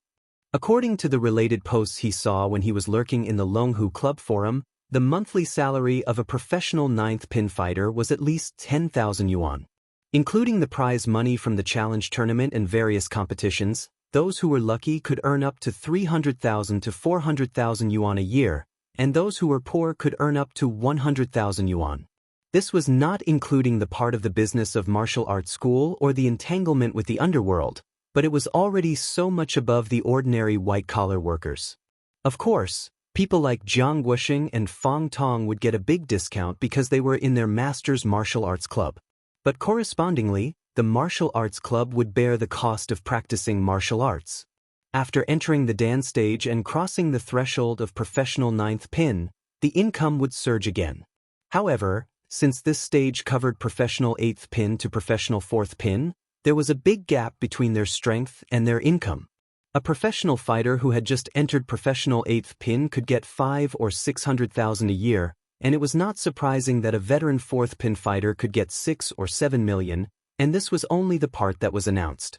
According to the related posts he saw when he was lurking in the Longhu Club forum, the monthly salary of a professional 9th pin fighter was at least 10,000 yuan. Including the prize money from the challenge tournament and various competitions, those who were lucky could earn up to 300,000 to 400,000 yuan a year, and those who were poor could earn up to 100,000 yuan. This was not including the part of the business of martial arts school or the entanglement with the underworld, but it was already so much above the ordinary white-collar workers. Of course, people like Jiang Guoxing and Fang Tong would get a big discount because they were in their master's martial arts club. But correspondingly, the martial arts club would bear the cost of practicing martial arts. After entering the Dan stage and crossing the threshold of professional 9th pin, the income would surge again. However, since this stage covered professional 8th pin to professional 4th pin, there was a big gap between their strength and their income. A professional fighter who had just entered professional 8th pin could get 5 or 600,000 a year, and it was not surprising that a veteran 4th pin fighter could get 6 or 7 million, and this was only the part that was announced.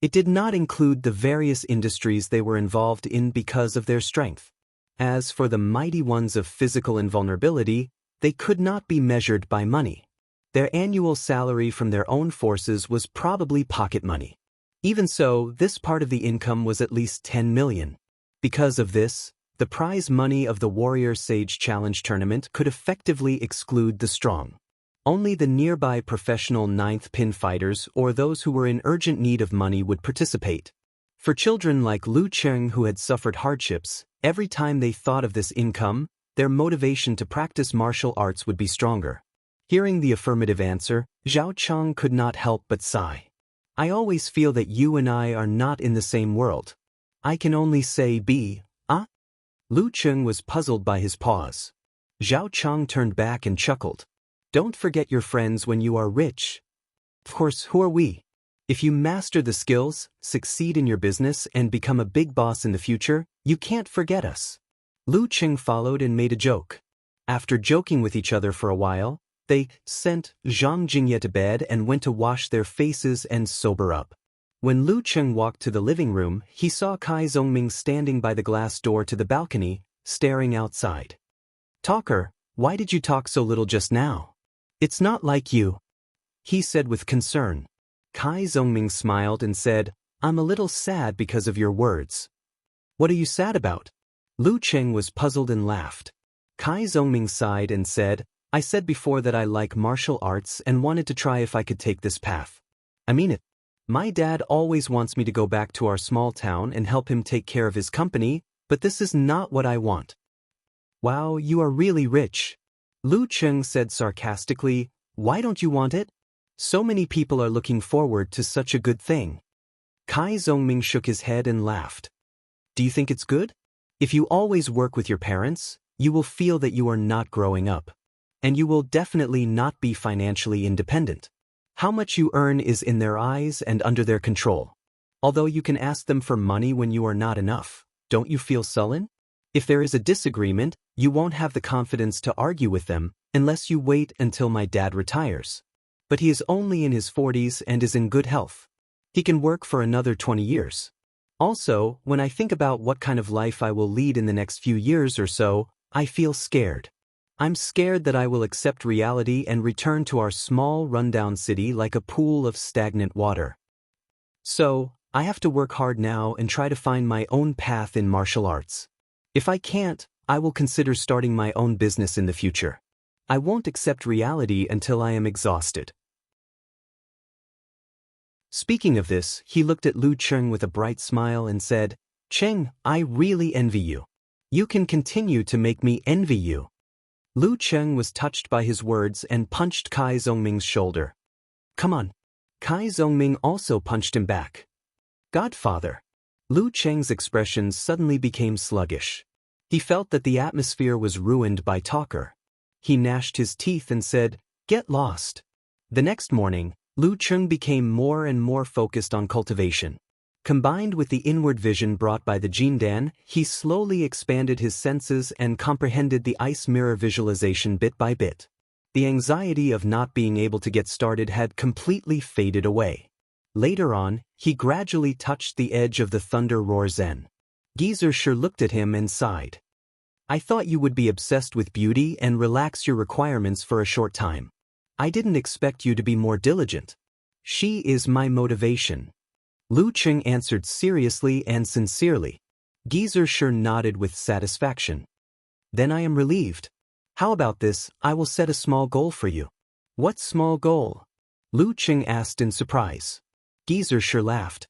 It did not include the various industries they were involved in because of their strength. As for the mighty ones of physical invulnerability, they could not be measured by money. Their annual salary from their own forces was probably pocket money. Even so, this part of the income was at least 10 million. Because of this, the prize money of the Warrior Sage Challenge Tournament could effectively exclude the strong. Only the nearby professional 9th pin fighters or those who were in urgent need of money would participate. For children like Lu Cheng who had suffered hardships, every time they thought of this income, their motivation to practice martial arts would be stronger. Hearing the affirmative answer, Zhao Chang could not help but sigh. I always feel that you and I are not in the same world. I can only say ah? Lu Cheng was puzzled by his pause. Zhao Chang turned back and chuckled. Don't forget your friends when you are rich. Of course, who are we? If you master the skills, succeed in your business, and become a big boss in the future, you can't forget us. Lu Qing followed and made a joke. After joking with each other for a while, they sent Zhang Jingye to bed and went to wash their faces and sober up. When Lu Qing walked to the living room, he saw Kai Zhongming standing by the glass door to the balcony, staring outside. "Talker, why did you talk so little just now? It's not like you," he said with concern. Kai Zhongming smiled and said, "I'm a little sad because of your words." "What are you sad about?" Lu Qing was puzzled and laughed. Kai Zhongming sighed and said, "I said before that I like martial arts and wanted to try if I could take this path. I mean it. My dad always wants me to go back to our small town and help him take care of his company, but this is not what I want." "Wow, you are really rich," Lu Qing said sarcastically. "Why don't you want it? So many people are looking forward to such a good thing." Kai Zhongming shook his head and laughed. "Do you think it's good? If you always work with your parents, you will feel that you are not growing up. And you will definitely not be financially independent. How much you earn is in their eyes and under their control. Although you can ask them for money when you are not enough, don't you feel sullen? If there is a disagreement, you won't have the confidence to argue with them unless you wait until my dad retires. But he is only in his 40s and is in good health. He can work for another 20 years. Also, when I think about what kind of life I will lead in the next few years or so, I feel scared. I'm scared that I will accept reality and return to our small rundown city like a pool of stagnant water. So, I have to work hard now and try to find my own path in martial arts. If I can't, I will consider starting my own business in the future. I won't accept reality until I am exhausted." Speaking of this, he looked at Lu Qing with a bright smile and said, "Qing, I really envy you. You can continue to make me envy you." Lu Qing was touched by his words and punched Kai Zhongming's shoulder. "Come on." Kai Zhongming also punched him back. "Godfather." Lu Qing's expression suddenly became sluggish. He felt that the atmosphere was ruined by talker. He gnashed his teeth and said, "Get lost." The next morning, Lu Qing became more and more focused on cultivation. Combined with the inward vision brought by the Jindan, he slowly expanded his senses and comprehended the ice mirror visualization bit by bit. The anxiety of not being able to get started had completely faded away. Later on, he gradually touched the edge of the thunder roar Zen. Geezer sure looked at him and sighed. "I thought you would be obsessed with beauty and relax your requirements for a short time. I didn't expect you to be more diligent. She is my motivation." Lu Qing answered seriously and sincerely. Geezer sure nodded with satisfaction. "Then I am relieved. How about this? I will set a small goal for you." "What small goal?" Lu Qing asked in surprise. Geezer sure laughed.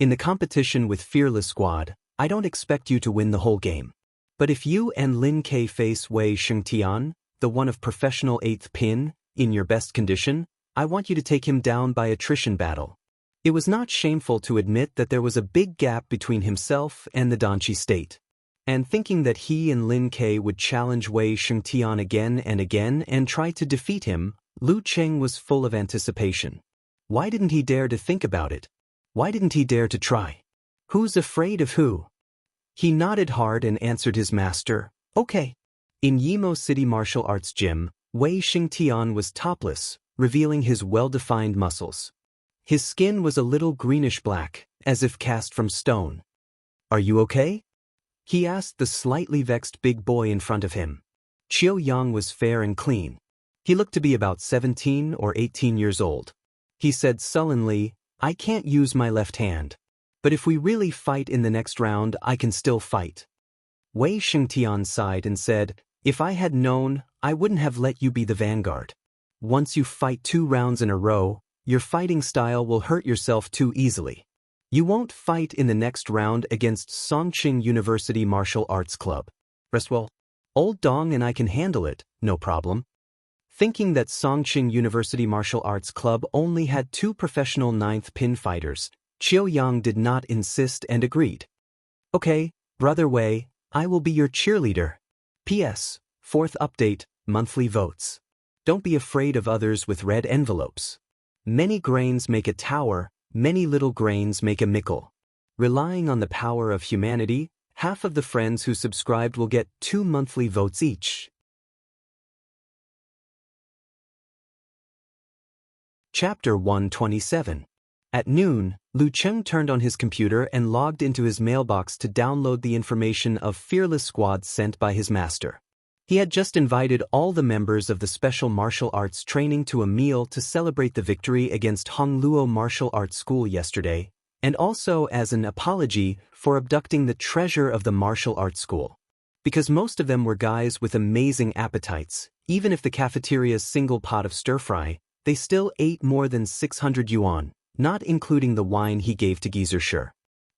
"In the competition with Fearless Squad, I don't expect you to win the whole game. But if you and Lin Ke face Wei Shengtian, the one of professional 8th pin, in your best condition, I want you to take him down by attrition battle." It was not shameful to admit that there was a big gap between himself and the Danchi state. And thinking that he and Lin Ke would challenge Wei Shengtian again and try to defeat him, Lu Qing was full of anticipation. Why didn't he dare to think about it? Why didn't he dare to try? Who's afraid of who? He nodded hard and answered his master, "Okay." In Yimo City Martial Arts Gym, Wei Shengtian was topless, revealing his well-defined muscles. His skin was a little greenish-black, as if cast from stone. "Are you okay?" he asked the slightly vexed big boy in front of him. Chiu Yang was fair and clean. He looked to be about 17 or 18 years old. He said sullenly, "I can't use my left hand. But if we really fight in the next round, I can still fight." Wei Shengtian sighed and said, "If I had known, I wouldn't have let you be the vanguard. Once you fight 2 rounds in a row, your fighting style will hurt yourself too easily. You won't fight in the next round against Songqing University Martial Arts Club. Rest well. Old Dong and I can handle it, no problem." Thinking that Songqing University Martial Arts Club only had 2 professional 9th pin fighters, Chiu Yang did not insist and agreed. "Okay, Brother Wei, I will be your cheerleader. P.S. 4th update, monthly votes. Don't be afraid of others with red envelopes. Many grains make a tower, many little grains make a mickle. Relying on the power of humanity, half of the friends who subscribed will get 2 monthly votes each. Chapter 127. At noon, Lu Cheng turned on his computer and logged into his mailbox to download the information of Fearless Squad sent by his master. He had just invited all the members of the special martial arts training to a meal to celebrate the victory against Hongluo Martial Arts School yesterday, and also as an apology for abducting the treasure of the martial arts school. Because most of them were guys with amazing appetites, even if the cafeteria's single pot of stir-fry, they still ate more than 600 yuan, not including the wine he gave to Geezer Shi.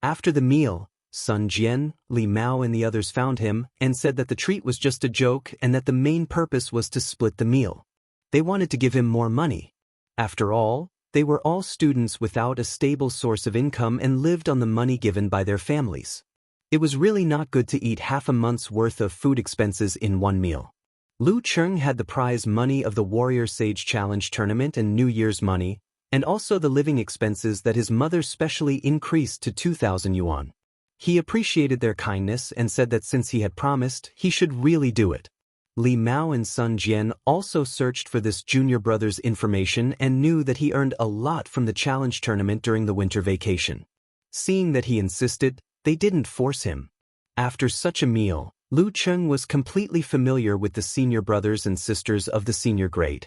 After the meal, Sun Jian, Li Mao and the others found him and said that the treat was just a joke and that the main purpose was to split the meal. They wanted to give him more money. After all, they were all students without a stable source of income and lived on the money given by their families. It was really not good to eat half a month's worth of food expenses in one meal. Lu Cheng had the prize money of the Warrior Sage Challenge tournament and New Year's money, and also the living expenses that his mother specially increased to 2,000 yuan. He appreciated their kindness and said that since he had promised, he should really do it. Li Mao and Sun Jian also searched for this junior brother's information and knew that he earned a lot from the challenge tournament during the winter vacation. Seeing that he insisted, they didn't force him. After such a meal, Lu Cheng was completely familiar with the senior brothers and sisters of the senior grade.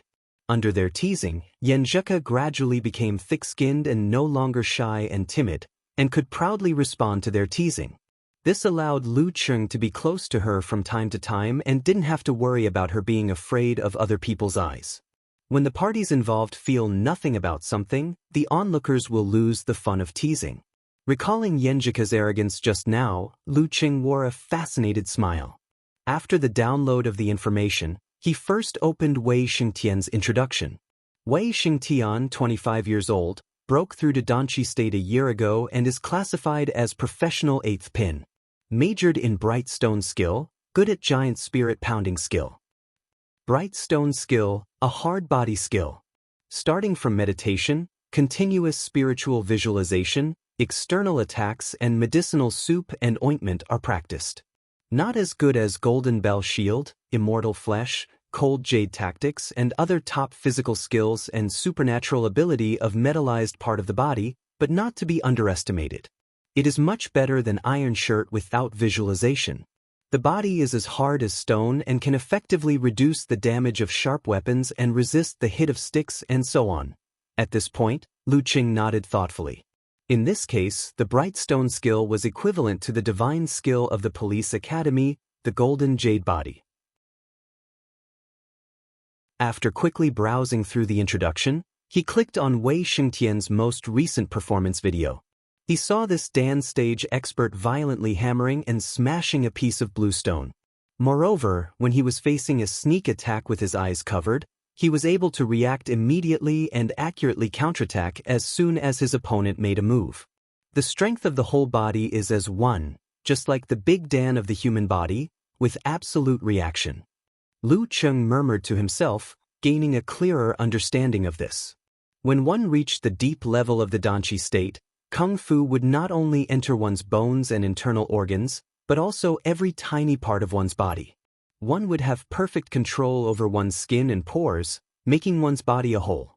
Under their teasing, Yan Zheke gradually became thick-skinned and no longer shy and timid, and could proudly respond to their teasing. This allowed Lu Cheng to be close to her from time to time and didn't have to worry about her being afraid of other people's eyes. When the parties involved feel nothing about something, the onlookers will lose the fun of teasing. Recalling Yan Zheke's arrogance just now, Lu Cheng wore a fascinated smile. After the download of the information, he first opened Wei Xingtian's introduction. Wei Xingtian, 25 years old, broke through to Danqi State a year ago and is classified as professional 8th pin. Majored in Bright Stone skill, good at Giant Spirit pounding skill. Bright Stone skill, a hard body skill. Starting from meditation, continuous spiritual visualization, external attacks and medicinal soup and ointment are practiced. Not as good as Golden Bell Shield, Immortal Flesh, Cold Jade Tactics and other top physical skills and supernatural ability of metallized part of the body, but not to be underestimated. It is much better than Iron Shirt without visualization. The body is as hard as stone and can effectively reduce the damage of sharp weapons and resist the hit of sticks and so on. At this point, Lu Cheng nodded thoughtfully. In this case, the Bright Stone skill was equivalent to the divine skill of the Police Academy, the Golden Jade Body. After quickly browsing through the introduction, he clicked on Wei Xingtian's most recent performance video. He saw this dance stage expert violently hammering and smashing a piece of blue stone. Moreover, when he was facing a sneak attack with his eyes covered, he was able to react immediately and accurately counterattack as soon as his opponent made a move. The strength of the whole body is as one, just like the Big Dan of the human body, with absolute reaction. Lu Cheng murmured to himself, gaining a clearer understanding of this. When one reached the deep level of the Danqi state, Kung Fu would not only enter one's bones and internal organs, but also every tiny part of one's body. One would have perfect control over one's skin and pores, making one's body a whole.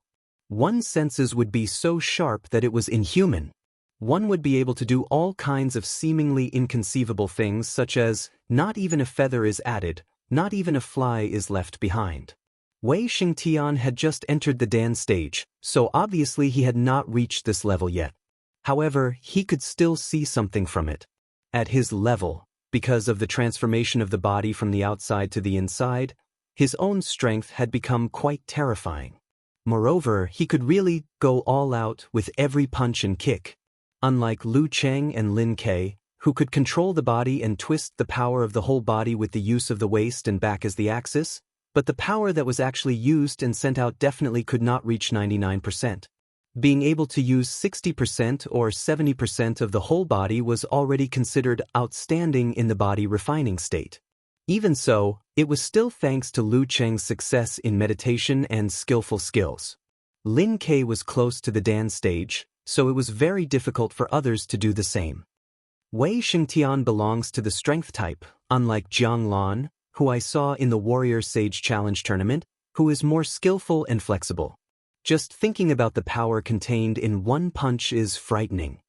One's senses would be so sharp that it was inhuman. One would be able to do all kinds of seemingly inconceivable things such as, not even a feather is added, not even a fly is left behind. Wei Xingtian had just entered the Dan stage, so obviously he had not reached this level yet. However, he could still see something from it. At his level, because of the transformation of the body from the outside to the inside, his own strength had become quite terrifying. Moreover, he could really go all out with every punch and kick. Unlike Lu Cheng and Lin Ke, who could control the body and twist the power of the whole body with the use of the waist and back as the axis, but the power that was actually used and sent out definitely could not reach 99%. Being able to use 60% or 70% of the whole body was already considered outstanding in the body refining state. Even so, it was still thanks to Lu Cheng's success in meditation and skillful skills. Lin Ke was close to the Dan stage, so it was very difficult for others to do the same. Wei Xingtian belongs to the strength type, unlike Jiang Lan, who I saw in the Warrior Sage Challenge tournament, who is more skillful and flexible. Just thinking about the power contained in one punch is frightening.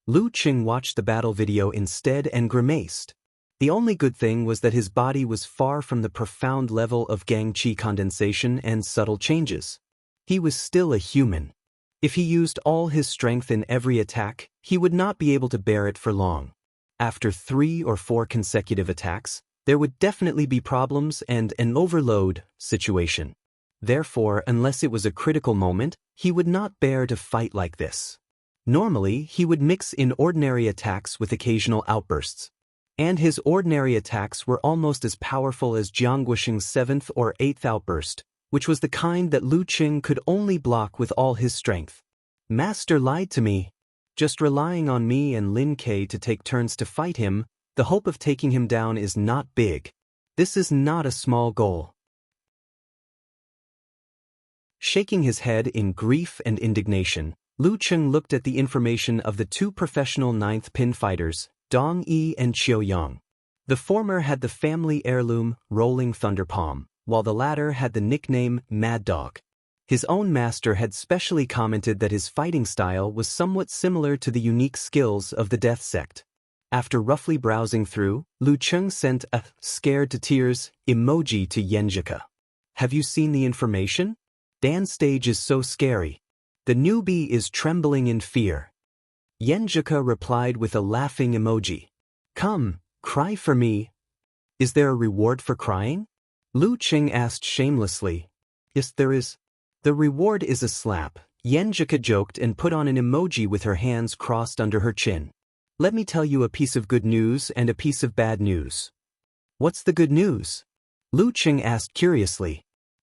Lu Qing watched the battle video instead and grimaced. The only good thing was that his body was far from the profound level of Gang Qi condensation and subtle changes. He was still a human. If he used all his strength in every attack, he would not be able to bear it for long. After 3 or 4 consecutive attacks, there would definitely be problems and an overload situation. Therefore, unless it was a critical moment, he would not bear to fight like this. Normally, he would mix in ordinary attacks with occasional outbursts. And his ordinary attacks were almost as powerful as Jiang Guoxing's 7th or 8th outburst, which was the kind that Lu Qing could only block with all his strength. Master lied to me. Just relying on me and Lin Ke to take turns to fight him, the hope of taking him down is not big. This is not a small goal. Shaking his head in grief and indignation, Lu Qing looked at the information of the 2 professional 9th pin fighters, Dong Yi and Qiu Yang. The former had the family heirloom, Rolling Thunder Palm, while the latter had the nickname Mad Dog. His own master had specially commented that his fighting style was somewhat similar to the unique skills of the Death Sect. After roughly browsing through, Lu Qing sent a scared to tears emoji to Yenjika. Have you seen the information? Dan's stage is so scary. The newbie is trembling in fear. Yenjika replied with a laughing emoji. Come, cry for me. Is there a reward for crying? Lu Qing asked shamelessly. Yes, there is. The reward is a slap, Yenjika joked and put on an emoji with her hands crossed under her chin. Let me tell you a piece of good news and a piece of bad news. What's the good news? Lu Qing asked curiously.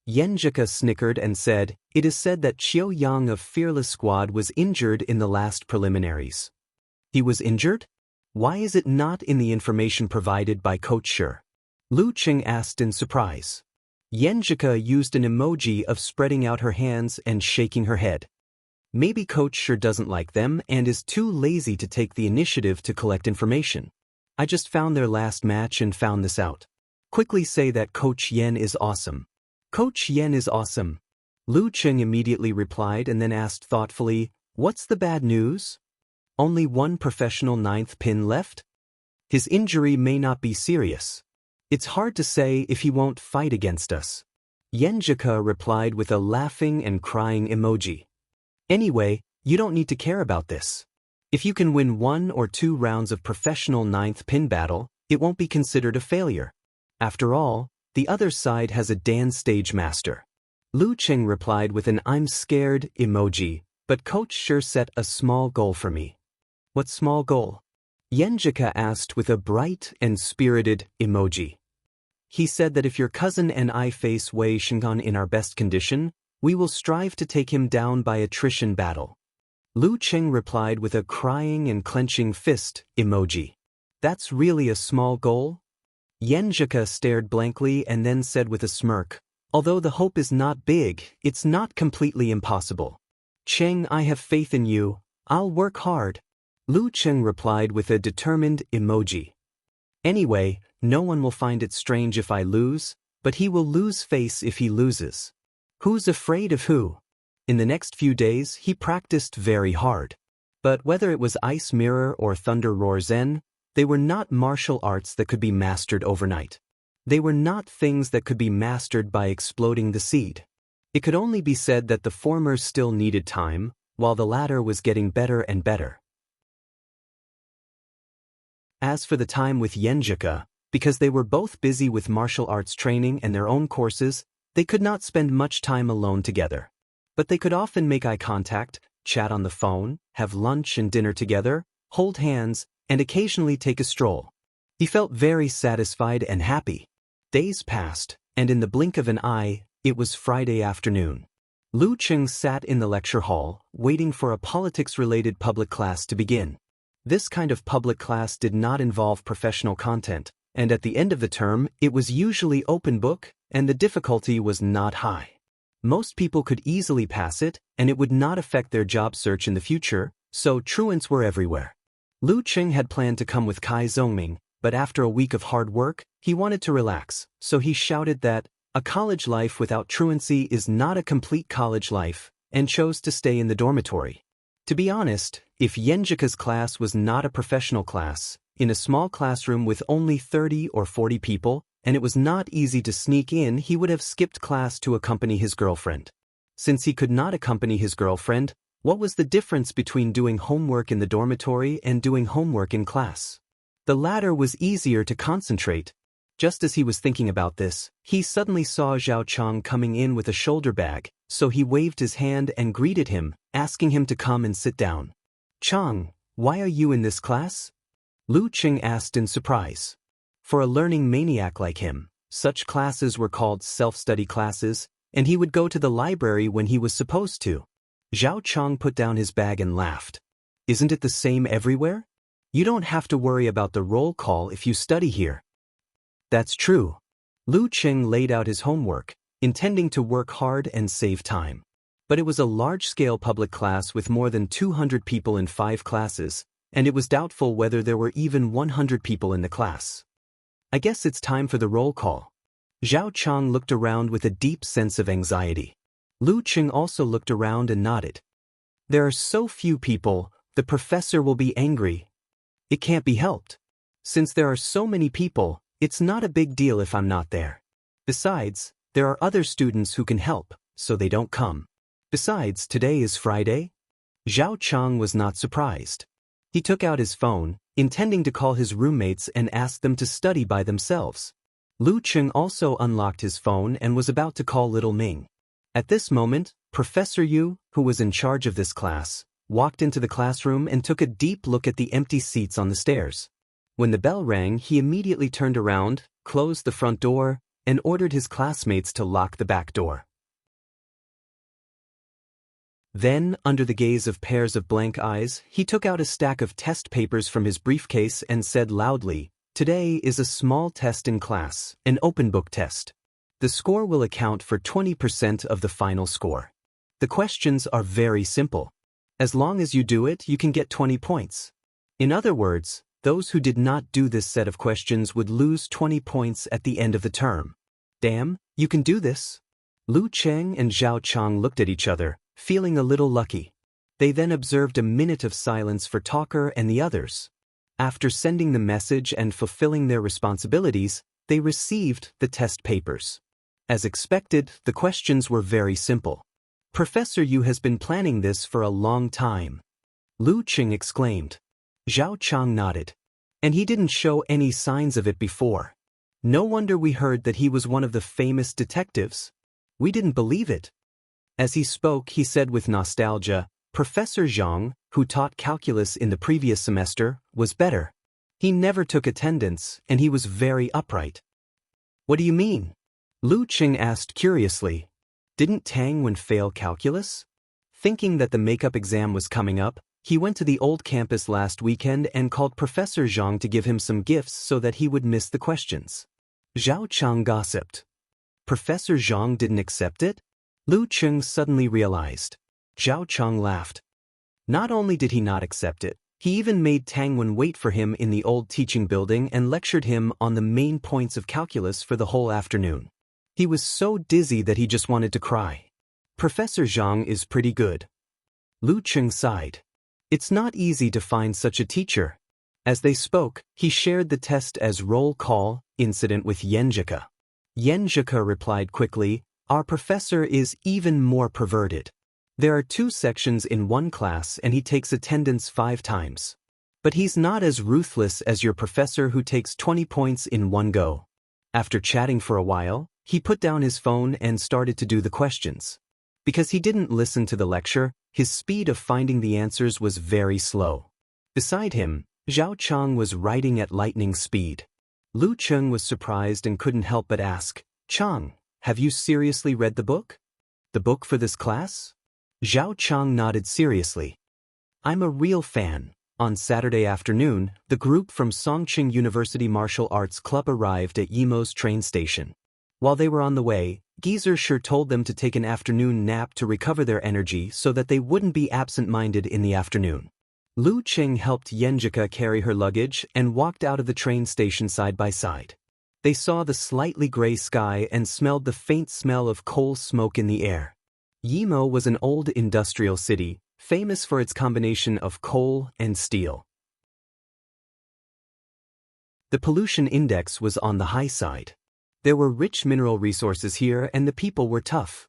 Yenjika snickered and said, it is said that Qiu Yang of Fearless Squad was injured in the last preliminaries. He was injured? Why is it not in the information provided by Coach Shi? Lu Qing asked in surprise. Yenjika used an emoji of spreading out her hands and shaking her head. Maybe Coach Shi doesn't like them and is too lazy to take the initiative to collect information. I just found their last match and found this out. Quickly say that Coach Yen is awesome. Coach Yen is awesome. Lu Qing immediately replied and then asked thoughtfully, what's the bad news? Only 1 professional 9th pin left? His injury may not be serious. It's hard to say if he won't fight against us. Yenjika replied with a laughing and crying emoji. Anyway, you don't need to care about this. If you can win 1 or 2 rounds of professional 9th pin battle, it won't be considered a failure. After all, the other side has a Dan stage master. Lu Qing replied with an I'm scared emoji, but Coach Shi set a small goal for me. What small goal? Yenjika asked with a bright and spirited emoji. He said that if your cousin and I face Wei Xingtian in our best condition, we will strive to take him down by attrition battle. Lu Qing replied with a crying and clenching fist emoji. That's really a small goal? Yenjika stared blankly and then said with a smirk, although the hope is not big, it's not completely impossible. Cheng, I have faith in you, I'll work hard. Lu Qing replied with a determined emoji. Anyway, no one will find it strange if I lose, but he will lose face if he loses. Who's afraid of who? In the next few days, he practiced very hard. But whether it was Ice Mirror or Thunder Roar Zen, they were not martial arts that could be mastered overnight. They were not things that could be mastered by exploding the seed. It could only be said that the former still needed time, while the latter was getting better and better. As for the time with Yenjika, because they were both busy with martial arts training and their own courses, they could not spend much time alone together. But they could often make eye contact, chat on the phone, have lunch and dinner together, hold hands, and occasionally take a stroll. He felt very satisfied and happy. Days passed, and in the blink of an eye, it was Friday afternoon. Lu Qing sat in the lecture hall, waiting for a politics-related public class to begin. This kind of public class did not involve professional content, And at the end of the term, it was usually open book, and the difficulty was not high. Most people could easily pass it, and it would not affect their job search in the future, so truants were everywhere. Lu Qing had planned to come with Kai Zhongming, but after a week of hard work, he wanted to relax, so he shouted that a college life without truancy is not a complete college life, and chose to stay in the dormitory. To be honest, if Yenjika's class was not a professional class, in a small classroom with only 30 or 40 people, and it was not easy to sneak in, he would have skipped class to accompany his girlfriend. Since he could not accompany his girlfriend, what was the difference between doing homework in the dormitory and doing homework in class? The latter was easier to concentrate. Just as he was thinking about this, he suddenly saw Zhao Chang coming in with a shoulder bag, so he waved his hand and greeted him, asking him to come and sit down. "Chang, why are you in this class?" Lu Qing asked in surprise. For a learning maniac like him, such classes were called self-study classes, and he would go to the library when he was supposed to. Zhao Chang put down his bag and laughed. "Isn't it the same everywhere? You don't have to worry about the roll call if you study here." That's true. Lu Qing laid out his homework, intending to work hard and save time. But it was a large-scale public class with more than 200 people in 5 classes, and it was doubtful whether there were even 100 people in the class. "I guess it's time for the roll call." Zhao Chang looked around with a deep sense of anxiety. Lu Qing also looked around and nodded. "There are so few people, the professor will be angry." "It can't be helped. Since there are so many people, it's not a big deal if I'm not there. Besides, there are other students who can help, so they don't come. Besides, today is Friday." Zhao Chang was not surprised. He took out his phone, intending to call his roommates and ask them to study by themselves. Lu Qing also unlocked his phone and was about to call little Ming. At this moment, Professor Yu, who was in charge of this class, walked into the classroom and took a deep look at the empty seats on the stairs. When the bell rang, he immediately turned around, closed the front door, and ordered his classmates to lock the back door. Then, under the gaze of pairs of blank eyes, he took out a stack of test papers from his briefcase and said loudly, "Today is a small test in class, an open book test. The score will account for 20% of the final score. The questions are very simple. As long as you do it, you can get 20 points. In other words, those who did not do this set of questions would lose 20 points at the end of the term." "Damn, you can do this." Lu Qing and Zhao Chang looked at each other, feeling a little lucky. They then observed a minute of silence for Talker and the others. After sending the message and fulfilling their responsibilities, they received the test papers. As expected, the questions were very simple. "Professor Yu has been planning this for a long time," Lu Qing exclaimed. Zhao Chang nodded. "And he didn't show any signs of it before. No wonder we heard that he was one of the famous detectives. We didn't believe it." As he spoke, he said with nostalgia, "Professor Zhang, who taught calculus in the previous semester, was better. He never took attendance, and he was very upright." "What do you mean?" Lu Qing asked curiously. "Didn't Tang Wen fail calculus?" Thinking that the makeup exam was coming up, he went to the old campus last weekend and called Professor Zhang to give him some gifts so that he would miss the questions. Zhao Chang gossiped. "Professor Zhang didn't accept it?" Lu Qing suddenly realized. Zhao Chang laughed. Not only did he not accept it, he even made Tang Wen wait for him in the old teaching building and lectured him on the main points of calculus for the whole afternoon. He was so dizzy that he just wanted to cry. "Professor Zhang is pretty good." Lu Qing sighed. "It's not easy to find such a teacher." As they spoke, he shared the test as roll call incident with Yenjika. Yenjika replied quickly, "Our professor is even more perverted. There are 2 sections in one class and he takes attendance 5 times. But he's not as ruthless as your professor who takes 20 points in one go." After chatting for a while, he put down his phone and started to do the questions. Because he didn't listen to the lecture, his speed of finding the answers was very slow. Beside him, Zhao Chang was writing at lightning speed. Lu Qing was surprised and couldn't help but ask, "Chang, have you seriously read the book? The book for this class?" Zhao Chang nodded seriously. "I'm a real fan. On Saturday afternoon, the group from Songqing University Martial Arts Club arrived at Yimo's train station. While they were on the way, Geezer told them to take an afternoon nap to recover their energy so that they wouldn't be absent-minded in the afternoon. Lu Qing helped Yenjika carry her luggage and walked out of the train station side by side. They saw the slightly gray sky and smelled the faint smell of coal smoke in the air. Yimo was an old industrial city, famous for its combination of coal and steel. The pollution index was on the high side. There were rich mineral resources here and the people were tough.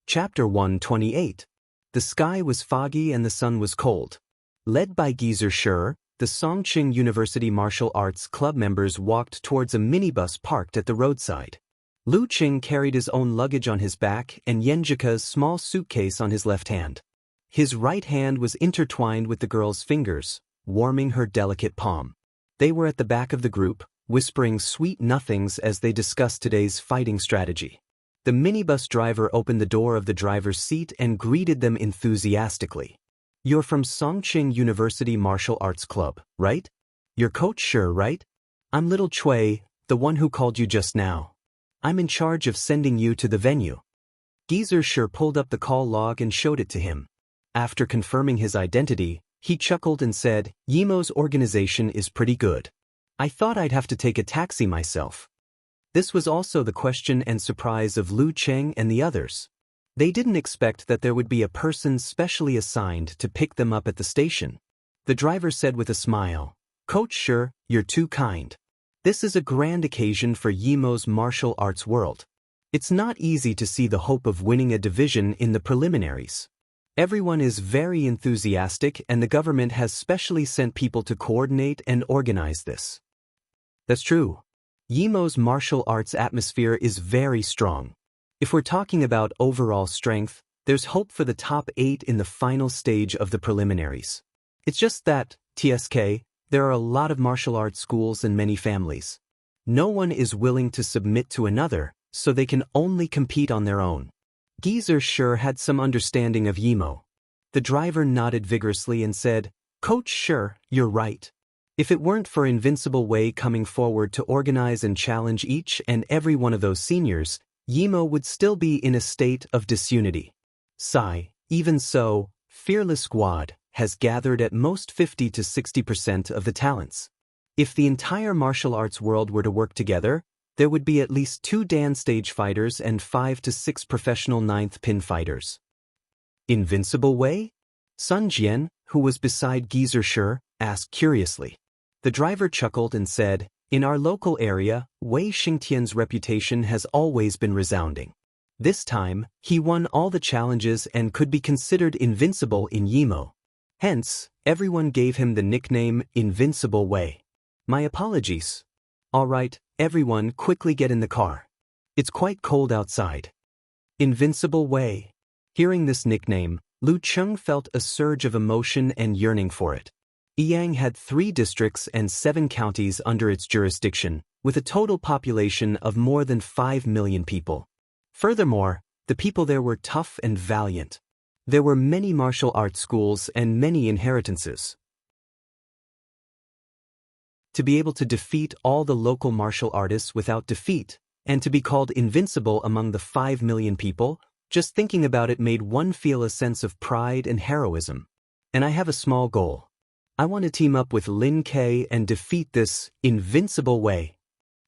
Chapter 128. The sky was foggy and the sun was cold. Led by Geezer, the Songqing University Martial Arts Club members walked towards a minibus parked at the roadside. Lu Qing carried his own luggage on his back and Yenjika's small suitcase on his left hand. His right hand was intertwined with the girl's fingers, warming her delicate palm. They were at the back of the group, whispering sweet nothings as they discussed today's fighting strategy. The minibus driver opened the door of the driver's seat and greeted them enthusiastically. "You're from Songqing University Martial Arts Club, right? You're Coach Sure, right? I'm Little Chui, the one who called you just now. I'm in charge of sending you to the venue." Geezer pulled up the call log and showed it to him. After confirming his identity, he chuckled and said, "Yimo's organization is pretty good. I thought I'd have to take a taxi myself." This was also the question and surprise of Lu Qing and the others. They didn't expect that there would be a person specially assigned to pick them up at the station. The driver said with a smile, "Coach Sure, you're too kind. This is a grand occasion for Yimo's martial arts world. It's not easy to see the hope of winning a division in the preliminaries. Everyone is very enthusiastic and the government has specially sent people to coordinate and organize this." That's true. Yimo's martial arts atmosphere is very strong. If we're talking about overall strength, there's hope for the top 8 in the final stage of the preliminaries. It's just that, TSK, there are a lot of martial arts schools and many families. No one is willing to submit to another, so they can only compete on their own. Geezer had some understanding of Yimo. The driver nodded vigorously and said, "Coach Sure, you're right. If it weren't for Invincible Wei coming forward to organize and challenge each and every one of those seniors, Yimo would still be in a state of disunity. Sigh, even so, Fearless Squad has gathered at most 50 to 60% of the talents. If the entire martial arts world were to work together, there would be at least 2 Dan stage fighters and 5 to 6 professional 9th pin fighters." "Invincible Wei?" Sun Jian, who was beside Geezer, asked curiously. The driver chuckled and said, "In our local area, Wei Xingtian's reputation has always been resounding. This time, he won all the challenges and could be considered invincible in Yimo. Hence, everyone gave him the nickname Invincible Wei. My apologies. All right, everyone quickly get in the car. It's quite cold outside." Invincible Wei. Hearing this nickname, Lu Qing felt a surge of emotion and yearning for it. Yiyang had 3 districts and 7 counties under its jurisdiction, with a total population of more than 5 million people. Furthermore, the people there were tough and valiant. There were many martial arts schools and many inheritances. To be able to defeat all the local martial artists without defeat, and to be called invincible among the 5 million people, just thinking about it made one feel a sense of pride and heroism. And I have a small goal. I want to team up with Lin Ke and defeat this Invincible Wei.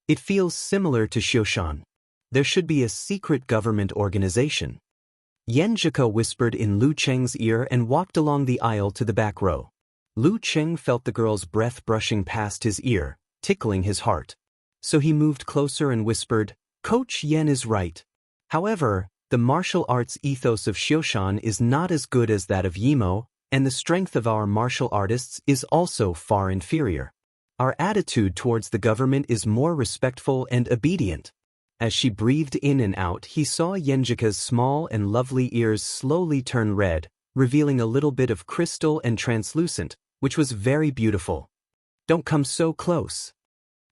It feels similar to Xiushan. There should be a secret government organization. Yenjika whispered in Lu Cheng's ear and walked along the aisle to the back row. Lu Cheng felt the girl's breath brushing past his ear, tickling his heart. So he moved closer and whispered, "Coach Yen is right. However, the martial arts ethos of Xiushan is not as good as that of Yimo, and the strength of our martial artists is also far inferior. Our attitude towards the government is more respectful and obedient." As she breathed in and out, he saw Yenjika's small and lovely ears slowly turn red, revealing a little bit of crystal and translucent, which was very beautiful. "Don't come so close."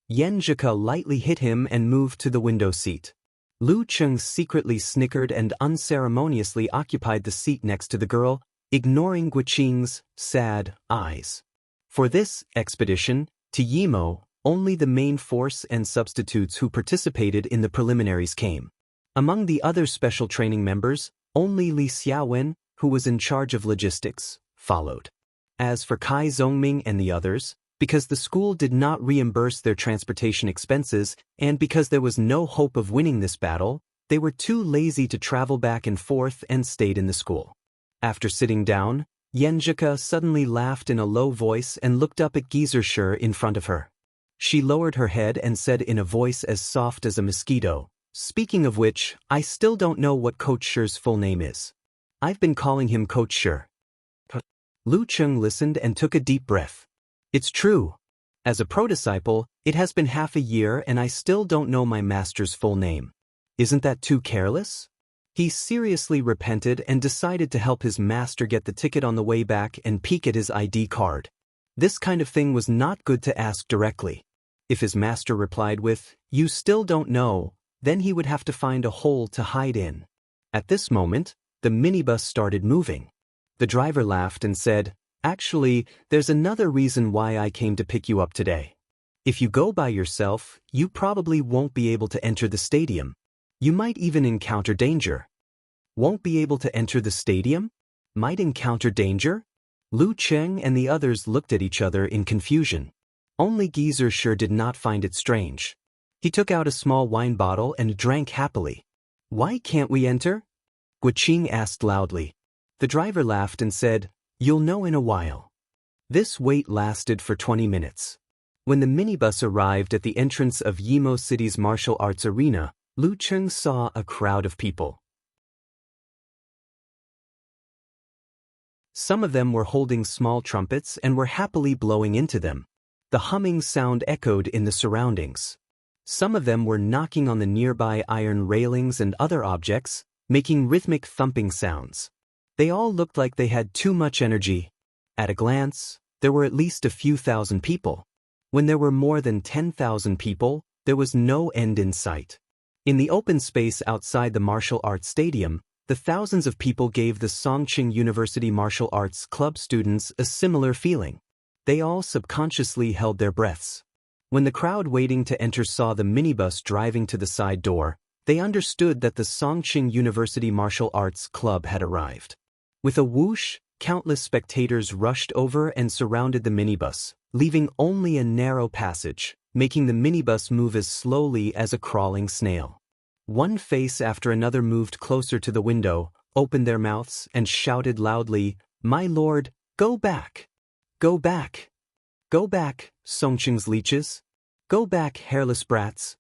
Yenjika lightly hit him and moved to the window seat. Lu Cheng secretly snickered and unceremoniously occupied the seat next to the girl, ignoring Guiqing's sad eyes. For this expedition, to Yimo, only the main force and substitutes who participated in the preliminaries came. Among the other special training members, only Li Xiaowen, who was in charge of logistics, followed. As for Kai Zhongming and the others, because the school did not reimburse their transportation expenses and because there was no hope of winning this battle, they were too lazy to travel back and forth and stayed in the school. After sitting down, Yenjika suddenly laughed in a low voice and looked up at Gizershur in front of her. She lowered her head and said in a voice as soft as a mosquito, "Speaking of which, I still don't know what Coach Shur's full name is. I've been calling him Coach Shur." Lu Cheng listened and took a deep breath. It's true. As a pro-disciple, it has been half a year and I still don't know my master's full name. Isn't that too careless? He seriously repented and decided to help his master get the ticket on the way back and peek at his ID card. This kind of thing was not good to ask directly. If his master replied with, "You still don't know," then he would have to find a hole to hide in. At this moment, the minibus started moving. The driver laughed and said, "Actually, there's another reason why I came to pick you up today. If you go by yourself, you probably won't be able to enter the stadium. You might even encounter danger." Won't be able to enter the stadium? Might encounter danger? Lu Cheng and the others looked at each other in confusion. Only Gizershur did not find it strange. He took out a small wine bottle and drank happily. "Why can't we enter?" Guiqing asked loudly. The driver laughed and said, "You'll know in a while." This wait lasted for 20 minutes. When the minibus arrived at the entrance of Yimo City's martial arts arena, Lu Cheng saw a crowd of people. Some of them were holding small trumpets and were happily blowing into them. The humming sound echoed in the surroundings. Some of them were knocking on the nearby iron railings and other objects, making rhythmic thumping sounds. They all looked like they had too much energy. At a glance, there were at least a few thousand people. When there were more than 10,000 people, there was no end in sight. In the open space outside the martial arts stadium, the thousands of people gave the Songqing University Martial Arts Club students a similar feeling. They all subconsciously held their breaths. When the crowd waiting to enter saw the minibus driving to the side door, they understood that the Songqing University Martial Arts Club had arrived. With a whoosh, countless spectators rushed over and surrounded the minibus, leaving only a narrow passage, making the minibus move as slowly as a crawling snail. One face after another moved closer to the window, opened their mouths, and shouted loudly, "My lord, go back! Go back! Go back, Songqing's leeches! Go back, hairless brats!"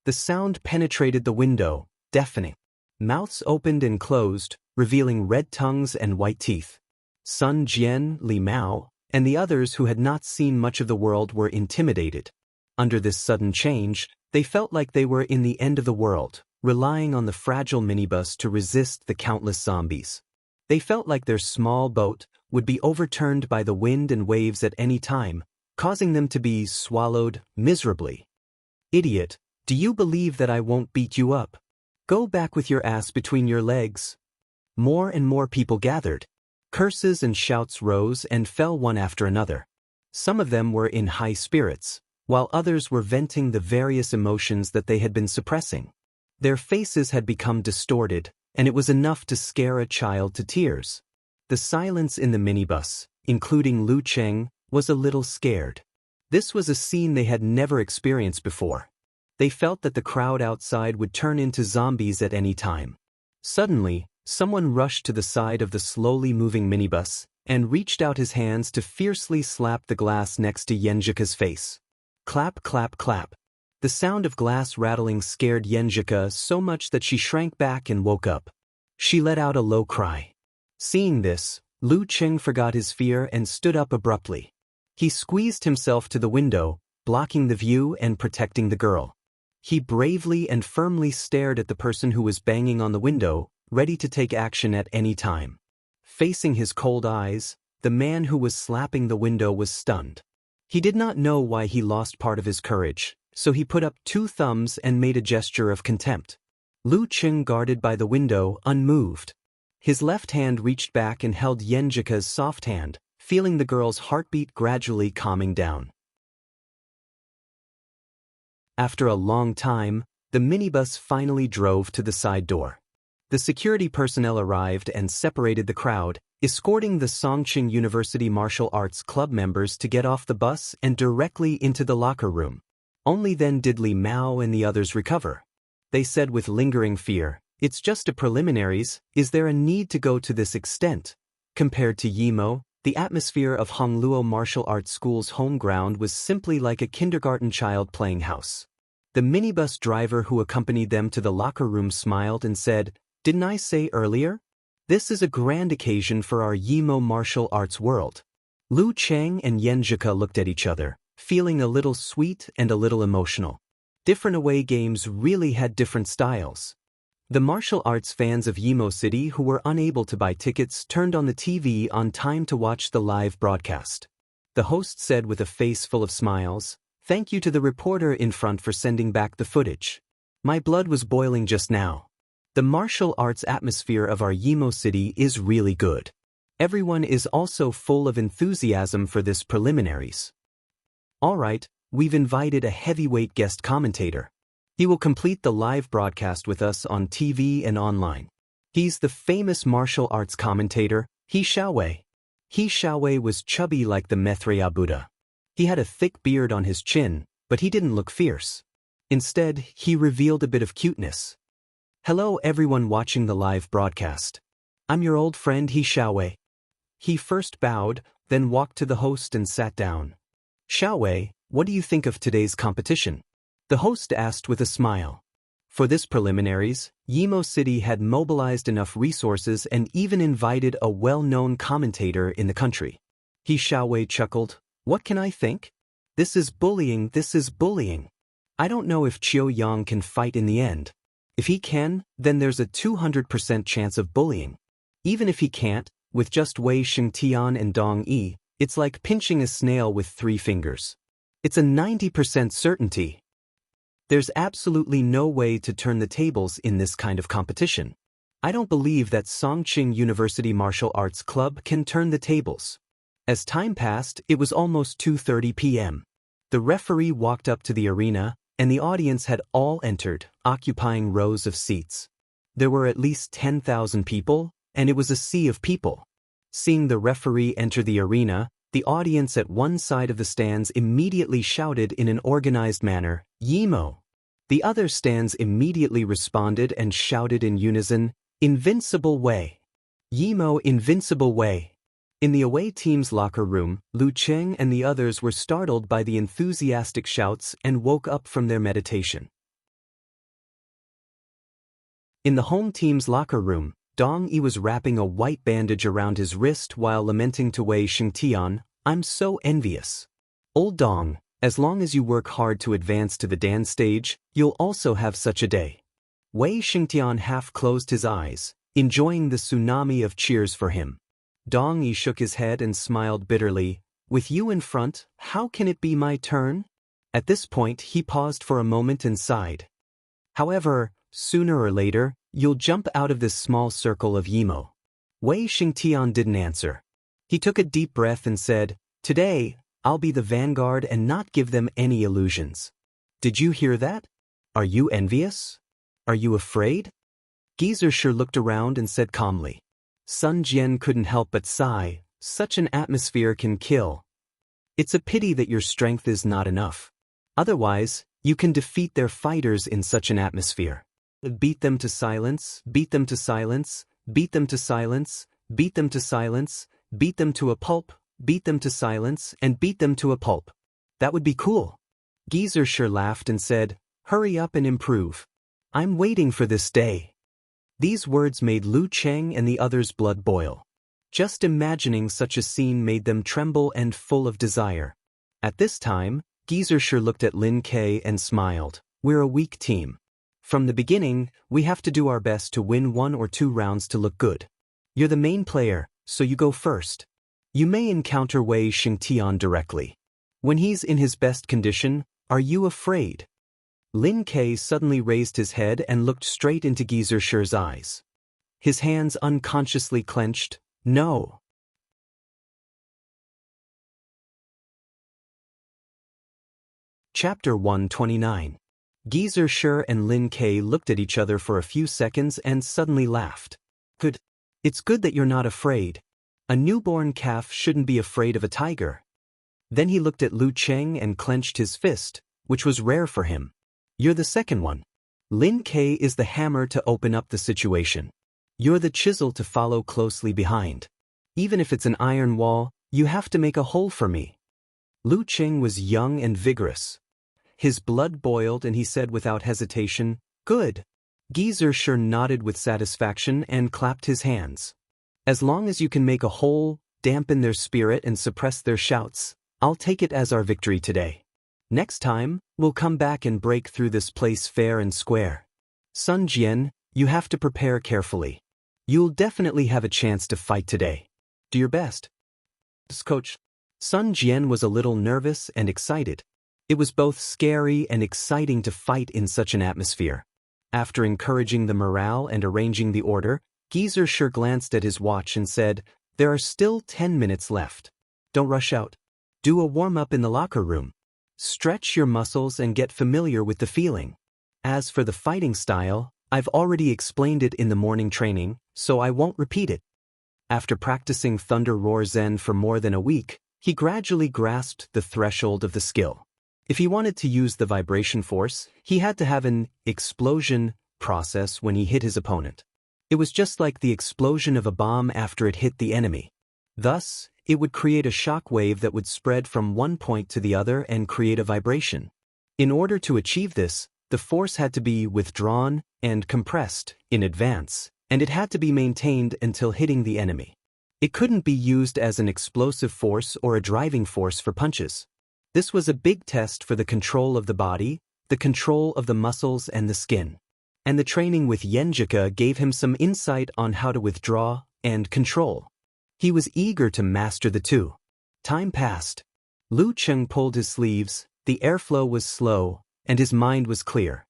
The sound penetrated the window, deafening. Mouths opened and closed, revealing red tongues and white teeth. Sun Jian, Li Mao, and the others who had not seen much of the world were intimidated. Under this sudden change, they felt like they were in the end of the world, relying on the fragile minibus to resist the countless zombies. They felt like their small boat would be overturned by the wind and waves at any time, causing them to be swallowed miserably. "Idiot, do you believe that I won't beat you up? Go back with your ass between your legs." More and more people gathered. Curses and shouts rose and fell one after another. Some of them were in high spirits, while others were venting the various emotions that they had been suppressing. Their faces had become distorted, and it was enough to scare a child to tears. The silence in the minibus, including Lu Cheng, was a little scared. This was a scene they had never experienced before. They felt that the crowd outside would turn into zombies at any time. Suddenly, someone rushed to the side of the slowly moving minibus and reached out his hands to fiercely slap the glass next to Yenjika's face. Clap, clap, clap. The sound of glass rattling scared Yenjika so much that she shrank back and woke up. She let out a low cry. Seeing this, Lu Cheng forgot his fear and stood up abruptly. He squeezed himself to the window, blocking the view and protecting the girl. He bravely and firmly stared at the person who was banging on the window, ready to take action at any time. Facing his cold eyes, the man who was slapping the window was stunned. He did not know why he lost part of his courage, so he put up two thumbs and made a gesture of contempt. Lu Cheng guarded by the window, unmoved. His left hand reached back and held Yenjika's soft hand, feeling the girl's heartbeat gradually calming down. After a long time, the minibus finally drove to the side door. The security personnel arrived and separated the crowd, escorting the Songqing University Martial Arts Club members to get off the bus and directly into the locker room. Only then did Li Mao and the others recover. They said with lingering fear, "It's just a preliminaries, is there a need to go to this extent?" Compared to Yimo, the atmosphere of Hongluo Martial Arts School's home ground was simply like a kindergarten child playing house. The minibus driver who accompanied them to the locker room smiled and said, "Didn't I say earlier? This is a grand occasion for our Yimo martial arts world." Lu Cheng and Yenjika looked at each other, feeling a little sweet and a little emotional. Different away games really had different styles. The martial arts fans of Yimo City who were unable to buy tickets turned on the TV on time to watch the live broadcast. The host said with a face full of smiles, "Thank you to the reporter in front for sending back the footage. My blood was boiling just now. The martial arts atmosphere of our Yimo City is really good. Everyone is also full of enthusiasm for this preliminaries. All right, we've invited a heavyweight guest commentator. He will complete the live broadcast with us on TV and online. He's the famous martial arts commentator, He Xiaowei." He Xiaowei was chubby like the Maitreya Buddha. He had a thick beard on his chin, but he didn't look fierce. Instead, he revealed a bit of cuteness. "Hello everyone watching the live broadcast. I'm your old friend He Xiaowei." He first bowed, then walked to the host and sat down. "Xiaowei, what do you think of today's competition?" The host asked with a smile. For this preliminaries, Yimo City had mobilized enough resources and even invited a well-known commentator in the country. He Xiaowei chuckled, "What can I think? This is bullying, this is bullying. I don't know if Qiu Yang can fight in the end. If he can, then there's a 200% chance of bullying. Even if he can't, with just Wei Xingtian and Dong Yi, it's like pinching a snail with 3 fingers. It's a 90% certainty. There's absolutely no way to turn the tables in this kind of competition. I don't believe that Songqing University Martial Arts Club can turn the tables." As time passed, it was almost 2:30 p.m. The referee walked up to the arena, and the audience had all entered, occupying rows of seats. There were at least 10,000 people, and it was a sea of people. Seeing the referee enter the arena, the audience at one side of the stands immediately shouted in an organized manner, "Yimo!" The other stands immediately responded and shouted in unison, "Invincible Wei! Yimo Invincible Wei!" In the away team's locker room, Lu Cheng and the others were startled by the enthusiastic shouts and woke up from their meditation. In the home team's locker room, Dong Yi was wrapping a white bandage around his wrist while lamenting to Wei Xingtian, "I'm so envious. Old Dong, as long as you work hard to advance to the Dan stage, you'll also have such a day." Wei Xingtian half closed his eyes, enjoying the tsunami of cheers for him. Dong Yi shook his head and smiled bitterly, "With you in front, how can it be my turn?" At this point he paused for a moment and sighed. "However, sooner or later, you'll jump out of this small circle of Yimo." Wei Xingtian didn't answer. He took a deep breath and said, "Today, I'll be the vanguard and not give them any illusions." Did you hear that? Are you envious? Are you afraid? Geyser looked around and said calmly. Sun Jian couldn't help but sigh, "Such an atmosphere can kill. It's a pity that your strength is not enough. Otherwise, you can defeat their fighters in such an atmosphere. Beat them to silence, beat them to silence, beat them to silence, beat them to silence, beat them to a pulp, beat them to silence, and beat them to a pulp. That would be cool." Geyser laughed and said, "Hurry up and improve. I'm waiting for this day." These words made Lu Cheng and the others' blood boil. Just imagining such a scene made them tremble and full of desire. At this time, Geyser looked at Lin Kei and smiled, "We're a weak team. From the beginning, we have to do our best to win 1 or 2 rounds to look good. You're the main player, so you go first. You may encounter Wei Xingtian directly. When he's in his best condition, are you afraid?" Lin Kei suddenly raised his head and looked straight into Gizershir's eyes. His hands unconsciously clenched. No. Chapter 129. Gizershir and Lin Kei looked at each other for a few seconds and suddenly laughed. Good. It's good that you're not afraid. A newborn calf shouldn't be afraid of a tiger. Then he looked at Lu Cheng and clenched his fist, which was rare for him. You're the second one. Lin Kei is the hammer to open up the situation. You're the chisel to follow closely behind. Even if it's an iron wall, you have to make a hole for me. Lu Cheng was young and vigorous. His blood boiled and he said without hesitation, Good. Gizershir nodded with satisfaction and clapped his hands. As long as you can make a hole, dampen their spirit and suppress their shouts, I'll take it as our victory today. Next time, we'll come back and break through this place fair and square. Sun Jian, you have to prepare carefully. You'll definitely have a chance to fight today. Do your best. Coach. Sun Jian was a little nervous and excited. It was both scary and exciting to fight in such an atmosphere. After encouraging the morale and arranging the order, Gizershir glanced at his watch and said, There are still 10 minutes left. Don't rush out. Do a warm-up in the locker room. Stretch your muscles and get familiar with the feeling. As for the fighting style, I've already explained it in the morning training, so I won't repeat it. After practicing Thunder Roar Zen for more than a week, he gradually grasped the threshold of the skill. If he wanted to use the vibration force, he had to have an explosion process when he hit his opponent. It was just like the explosion of a bomb after it hit the enemy. Thus, it would create a shock wave that would spread from one point to the other and create a vibration. In order to achieve this, the force had to be withdrawn and compressed in advance, and it had to be maintained until hitting the enemy. It couldn't be used as an explosive force or a driving force for punches. This was a big test for the control of the body, the control of the muscles and the skin. And the training with Yenjika gave him some insight on how to withdraw and control. He was eager to master the two. Time passed. Lu Cheng pulled his sleeves, the airflow was slow, and his mind was clear.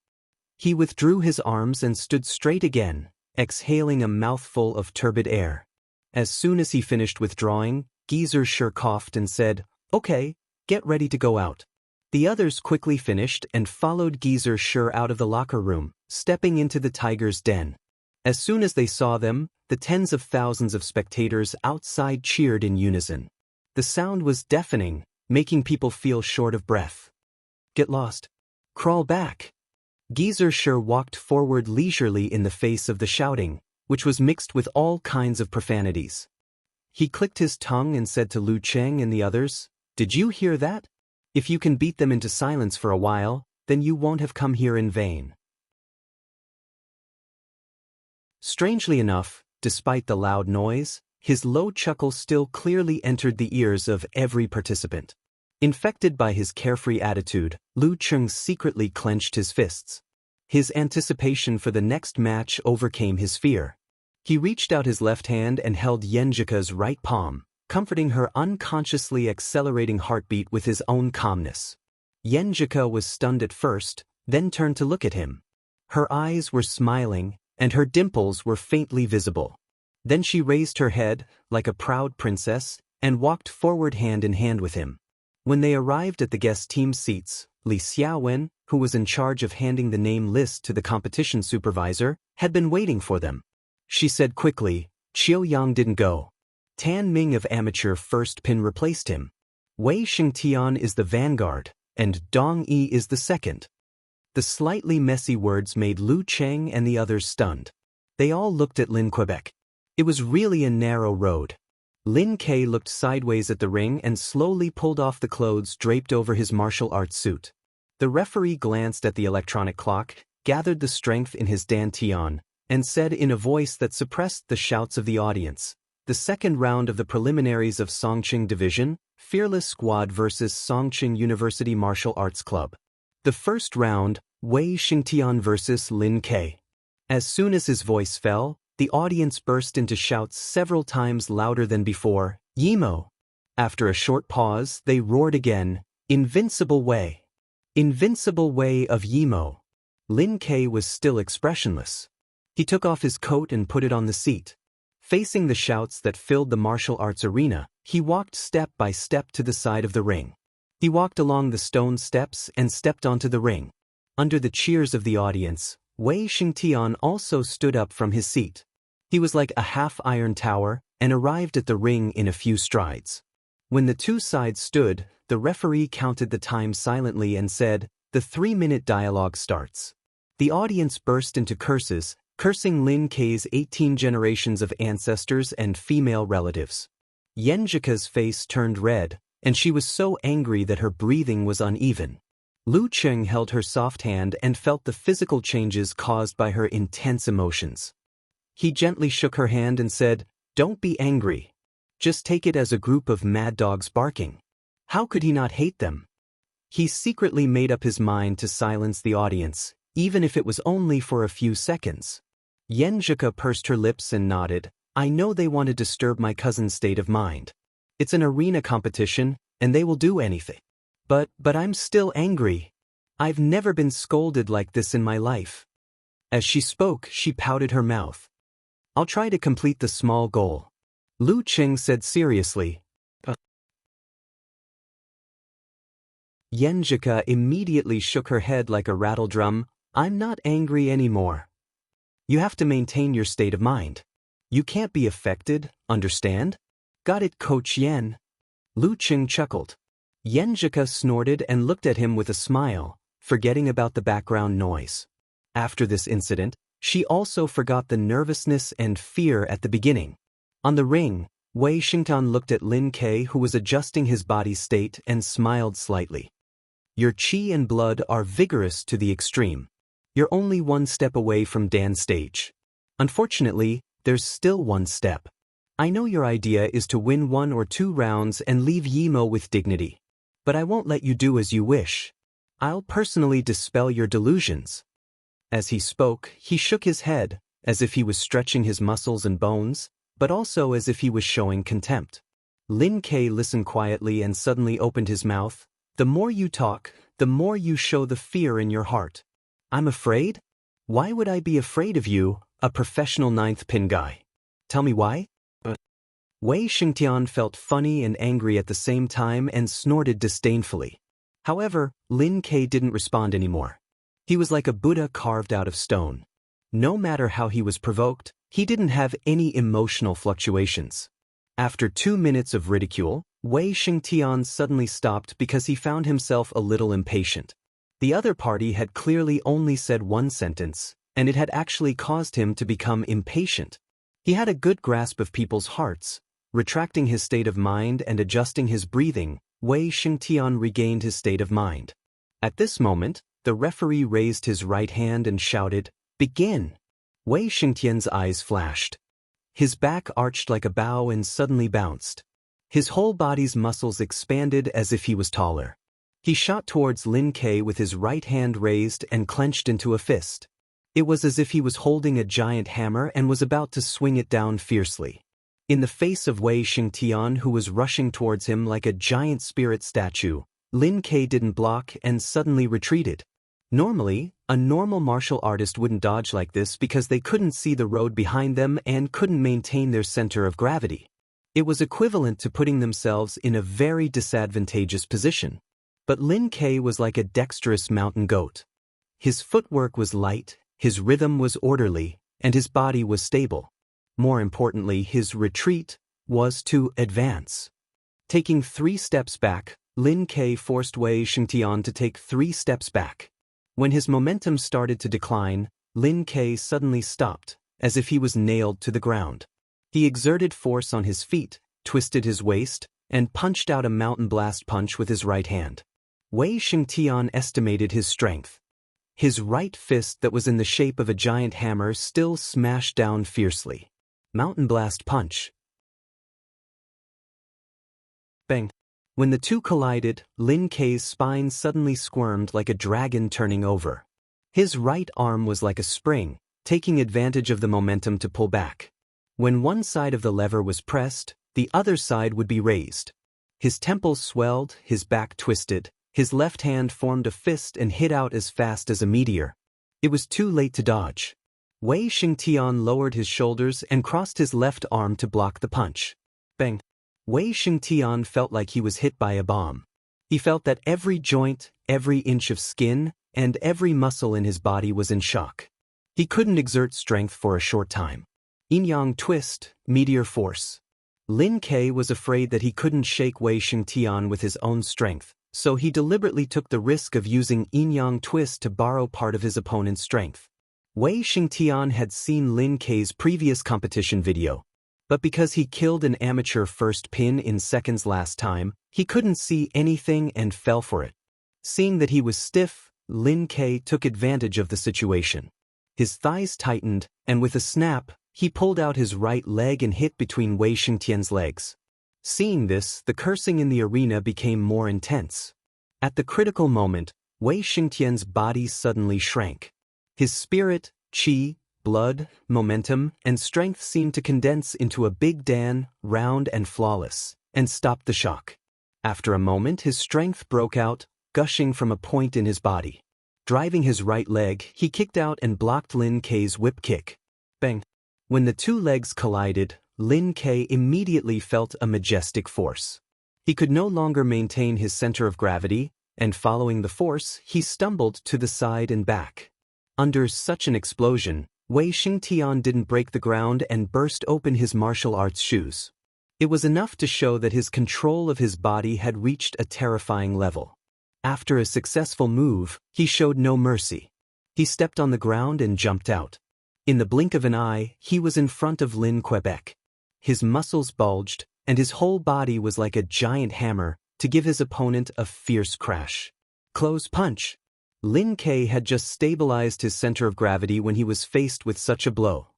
He withdrew his arms and stood straight again, exhaling a mouthful of turbid air. As soon as he finished withdrawing, Gizershir coughed and said, Okay, get ready to go out. The others quickly finished and followed Gizershir out of the locker room, stepping into the tiger's den. As soon as they saw them, the tens of thousands of spectators outside cheered in unison. The sound was deafening, making people feel short of breath. Get lost. Crawl back. Gizershir walked forward leisurely in the face of the shouting, which was mixed with all kinds of profanities. He clicked his tongue and said to Lu Cheng and the others, Did you hear that? If you can beat them into silence for a while, then you won't have come here in vain. Strangely enough, despite the loud noise, his low chuckle still clearly entered the ears of every participant. Infected by his carefree attitude, Lu Cheng secretly clenched his fists. His anticipation for the next match overcame his fear. He reached out his left hand and held Yenjika's right palm, comforting her unconsciously accelerating heartbeat with his own calmness. Yenjika was stunned at first, then turned to look at him. Her eyes were smiling, and her dimples were faintly visible. Then she raised her head, like a proud princess, and walked forward hand in hand with him. When they arrived at the guest team seats, Li Xiaowen, who was in charge of handing the name list to the competition supervisor, had been waiting for them. She said quickly, Qiu Yang didn't go. Tan Ming of amateur first pin replaced him. Wei Xingtian is the vanguard, and Dong Yi is the second. The slightly messy words made Lu Cheng and the others stunned. They all looked at Lin Quebec. It was really a narrow road. Lin Kei looked sideways at the ring and slowly pulled off the clothes draped over his martial arts suit. The referee glanced at the electronic clock, gathered the strength in his dantian, and said in a voice that suppressed the shouts of the audience, The second round of the preliminaries of Songqing Division, Fearless Squad vs. Songqing University Martial Arts Club. The first round, Wei Xingtian vs. Lin Kei. As soon as his voice fell, the audience burst into shouts several times louder than before, Yimo. After a short pause, they roared again, Invincible Wei. Invincible way of Yimo. Lin Kei was still expressionless. He took off his coat and put it on the seat. Facing the shouts that filled the martial arts arena, he walked step by step to the side of the ring. He walked along the stone steps and stepped onto the ring. Under the cheers of the audience, Wei Xingtian also stood up from his seat. He was like a half-iron tower and arrived at the ring in a few strides. When the two sides stood, the referee counted the time silently and said, "The 3-minute dialogue starts." The audience burst into curses, cursing Lin Kei's 18 generations of ancestors and female relatives. Yenjika's face turned red, and she was so angry that her breathing was uneven. Lu Cheng held her soft hand and felt the physical changes caused by her intense emotions. He gently shook her hand and said, "Don't be angry. Just take it as a group of mad dogs barking." How could he not hate them? He secretly made up his mind to silence the audience, even if it was only for a few seconds. Yenjika pursed her lips and nodded. "I know they want to disturb my cousin's state of mind. It's an arena competition, and they will do anything. But I'm still angry. I've never been scolded like this in my life." As she spoke, she pouted her mouth. "I'll try to complete the small goal," Lu Cheng said seriously. Yenjika immediately shook her head like a rattledrum. "I'm not angry anymore. You have to maintain your state of mind. You can't be affected, understand? Got it, Coach Yen?" Lu Cheng chuckled. Yenjika snorted and looked at him with a smile, forgetting about the background noise. After this incident, she also forgot the nervousness and fear at the beginning. On the ring, Wei Xingtian looked at Lin Kei, who was adjusting his body state, and smiled slightly. "Your chi and blood are vigorous to the extreme. You're only one step away from Dan's stage. Unfortunately, there's still one step. I know your idea is to win 1 or 2 rounds and leave Yimo with dignity. But I won't let you do as you wish. I'll personally dispel your delusions." As he spoke, he shook his head, as if he was stretching his muscles and bones, but also as if he was showing contempt. Lin Kei listened quietly and suddenly opened his mouth. "The more you talk, the more you show the fear in your heart." "I'm afraid? Why would I be afraid of you, a professional 9th pin guy? Tell me why?" Wei Xingtian felt funny and angry at the same time and snorted disdainfully. However, Lin Kei didn't respond anymore. He was like a Buddha carved out of stone. No matter how he was provoked, he didn't have any emotional fluctuations. After 2 minutes of ridicule, Wei Xingtian suddenly stopped because he found himself a little impatient. The other party had clearly only said one sentence, and it had actually caused him to become impatient. He had a good grasp of people's hearts. Retracting his state of mind and adjusting his breathing, Wei Xingtian regained his state of mind. At this moment, the referee raised his right hand and shouted, "Begin!" Wei Xingtian's eyes flashed. His back arched like a bow and suddenly bounced. His whole body's muscles expanded as if he was taller. He shot towards Lin Kei with his right hand raised and clenched into a fist. It was as if he was holding a giant hammer and was about to swing it down fiercely. In the face of Wei Xingtian, who was rushing towards him like a giant spirit statue, Lin Kei didn't block and suddenly retreated. Normally, a normal martial artist wouldn't dodge like this because they couldn't see the road behind them and couldn't maintain their center of gravity. It was equivalent to putting themselves in a very disadvantageous position. But Lin Kei was like a dexterous mountain goat. His footwork was light, his rhythm was orderly, and his body was stable. More importantly, his retreat was to advance. Taking 3 steps back, Lin Kei forced Wei Xingtian to take 3 steps back. When his momentum started to decline, Lin Kei suddenly stopped, as if he was nailed to the ground. He exerted force on his feet, twisted his waist, and punched out a mountain blast punch with his right hand. Wei Xingtian estimated his strength. His right fist that was in the shape of a giant hammer still smashed down fiercely. Mountain blast punch. Bang. When the two collided, Lin Kei's spine suddenly squirmed like a dragon turning over. His right arm was like a spring, taking advantage of the momentum to pull back. When one side of the lever was pressed, the other side would be raised. His temples swelled, his back twisted, His left hand formed a fist and hit out as fast as a meteor. It was too late to dodge. Wei Xingtian lowered his shoulders and crossed his left arm to block the punch. Bang! Wei Xingtian felt like he was hit by a bomb. He felt that every joint, every inch of skin, and every muscle in his body was in shock. He couldn't exert strength for a short time. Yin-yang twist, meteor force. Lin Ke was afraid that he couldn't shake Wei Xingtian with his own strength, so he deliberately took the risk of using yin-yang twist to borrow part of his opponent's strength. Wei Xingtian had seen Lin Ke's previous competition video, but because he killed an amateur first pin in seconds last time, he couldn't see anything and fell for it. Seeing that he was stiff, Lin Ke took advantage of the situation. His thighs tightened, and with a snap, he pulled out his right leg and hit between Wei Xingtian's legs. Seeing this, the cursing in the arena became more intense. At the critical moment, Wei Xingtian's body suddenly shrank. His spirit, qi, blood, momentum, and strength seemed to condense into a big Dan, round and flawless, and stopped the shock. After a moment, his strength broke out, gushing from a point in his body. Driving his right leg, he kicked out and blocked Lin Ke's whip kick. Bang! When the two legs collided, Lin Ke immediately felt a majestic force. He could no longer maintain his center of gravity, and following the force, he stumbled to the side and back. Under such an explosion, Wei Xingtian didn't break the ground and burst open his martial arts shoes. It was enough to show that his control of his body had reached a terrifying level. After a successful move, he showed no mercy. He stepped on the ground and jumped out. In the blink of an eye, he was in front of Lin Quebec. His muscles bulged, and his whole body was like a giant hammer to give his opponent a fierce crash. Close punch. Lin Ke had just stabilized his center of gravity when he was faced with such a blow.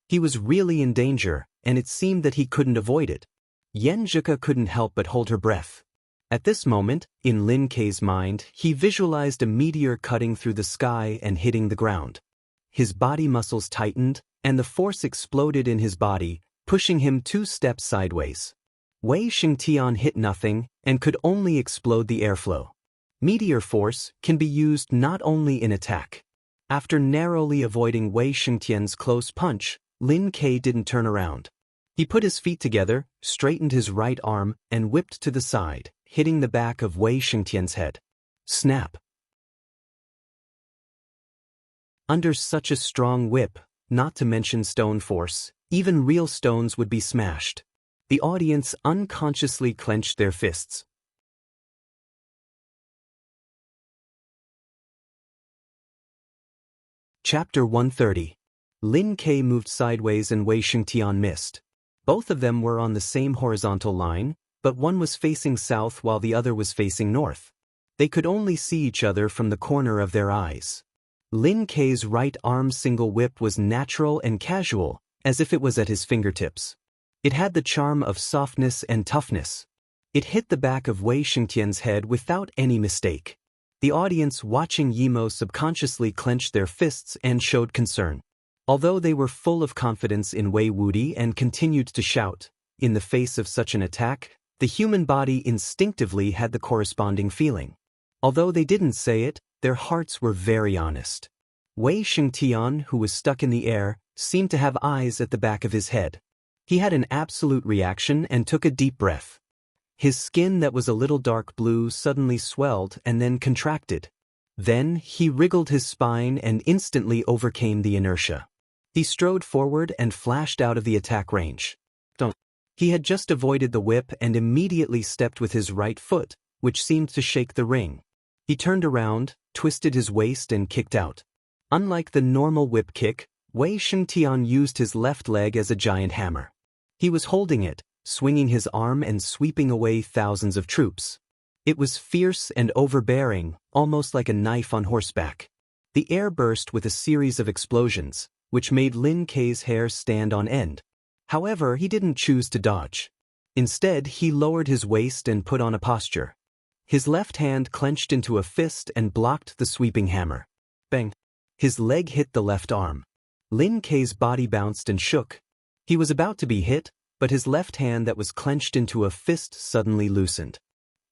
He was really in danger, and it seemed that he couldn't avoid it. Yan Zhika couldn't help but hold her breath. At this moment, in Lin Ke's mind, he visualized a meteor cutting through the sky and hitting the ground. His body muscles tightened, and the force exploded in his body, pushing him 2 steps sideways. Wei Xingtian hit nothing and could only explode the airflow. Meteor force can be used not only in attack. After narrowly avoiding Wei Xingtian's close punch, Lin Ke didn't turn around. He put his feet together, straightened his right arm, and whipped to the side, hitting the back of Wei Xingtian's head. Snap! Under such a strong whip, not to mention stone force, even real stones would be smashed. The audience unconsciously clenched their fists. Chapter 130. Lin Ke moved sideways and Wei Xingtian missed. Both of them were on the same horizontal line, but one was facing south while the other was facing north. They could only see each other from the corner of their eyes. Lin Ke's right arm single whip was natural and casual, as if it was at his fingertips. It had the charm of softness and toughness. It hit the back of Wei Xingtian's head without any mistake. The audience watching Yimo subconsciously clenched their fists and showed concern. Although they were full of confidence in Wei Wuди and continued to shout, in the face of such an attack, the human body instinctively had the corresponding feeling. Although they didn't say it, their hearts were very honest. Wei Xingtian, who was stuck in the air, seemed to have eyes at the back of his head. He had an absolute reaction and took a deep breath. His skin that was a little dark blue suddenly swelled and then contracted. Then he wriggled his spine and instantly overcame the inertia. He strode forward and flashed out of the attack range. He had just avoided the whip and immediately stepped with his right foot, which seemed to shake the ring. He turned around, twisted his waist and kicked out. Unlike the normal whip kick, Wei Xingtian used his left leg as a giant hammer. He was holding it, swinging his arm and sweeping away thousands of troops. It was fierce and overbearing, almost like a knife on horseback. The air burst with a series of explosions, which made Lin Ke's hair stand on end. However, he didn't choose to dodge. Instead, he lowered his waist and put on a posture. His left hand clenched into a fist and blocked the sweeping hammer. Bang! His leg hit the left arm. Lin Ke's body bounced and shook. He was about to be hit, but his left hand that was clenched into a fist suddenly loosened.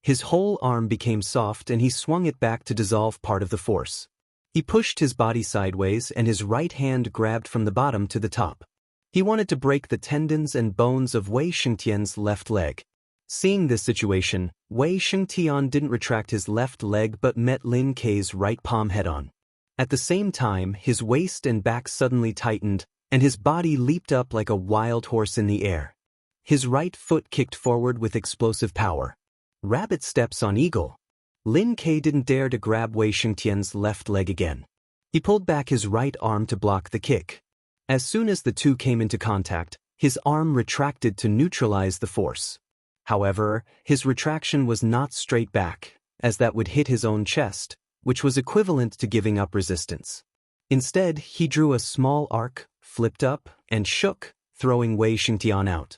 His whole arm became soft and he swung it back to dissolve part of the force. He pushed his body sideways and his right hand grabbed from the bottom to the top. He wanted to break the tendons and bones of Wei Shengtian's left leg. Seeing this situation, Wei Shengtian didn't retract his left leg but met Lin Kei's right palm head-on. At the same time, his waist and back suddenly tightened, and his body leaped up like a wild horse in the air. His right foot kicked forward with explosive power. Rabbit steps on eagle. Lin Kei didn't dare to grab Wei Shengtian's left leg again. He pulled back his right arm to block the kick. As soon as the two came into contact, his arm retracted to neutralize the force. However, his retraction was not straight back, as that would hit his own chest, which was equivalent to giving up resistance. Instead, he drew a small arc, flipped up, and shook, throwing Wei Shengtian out.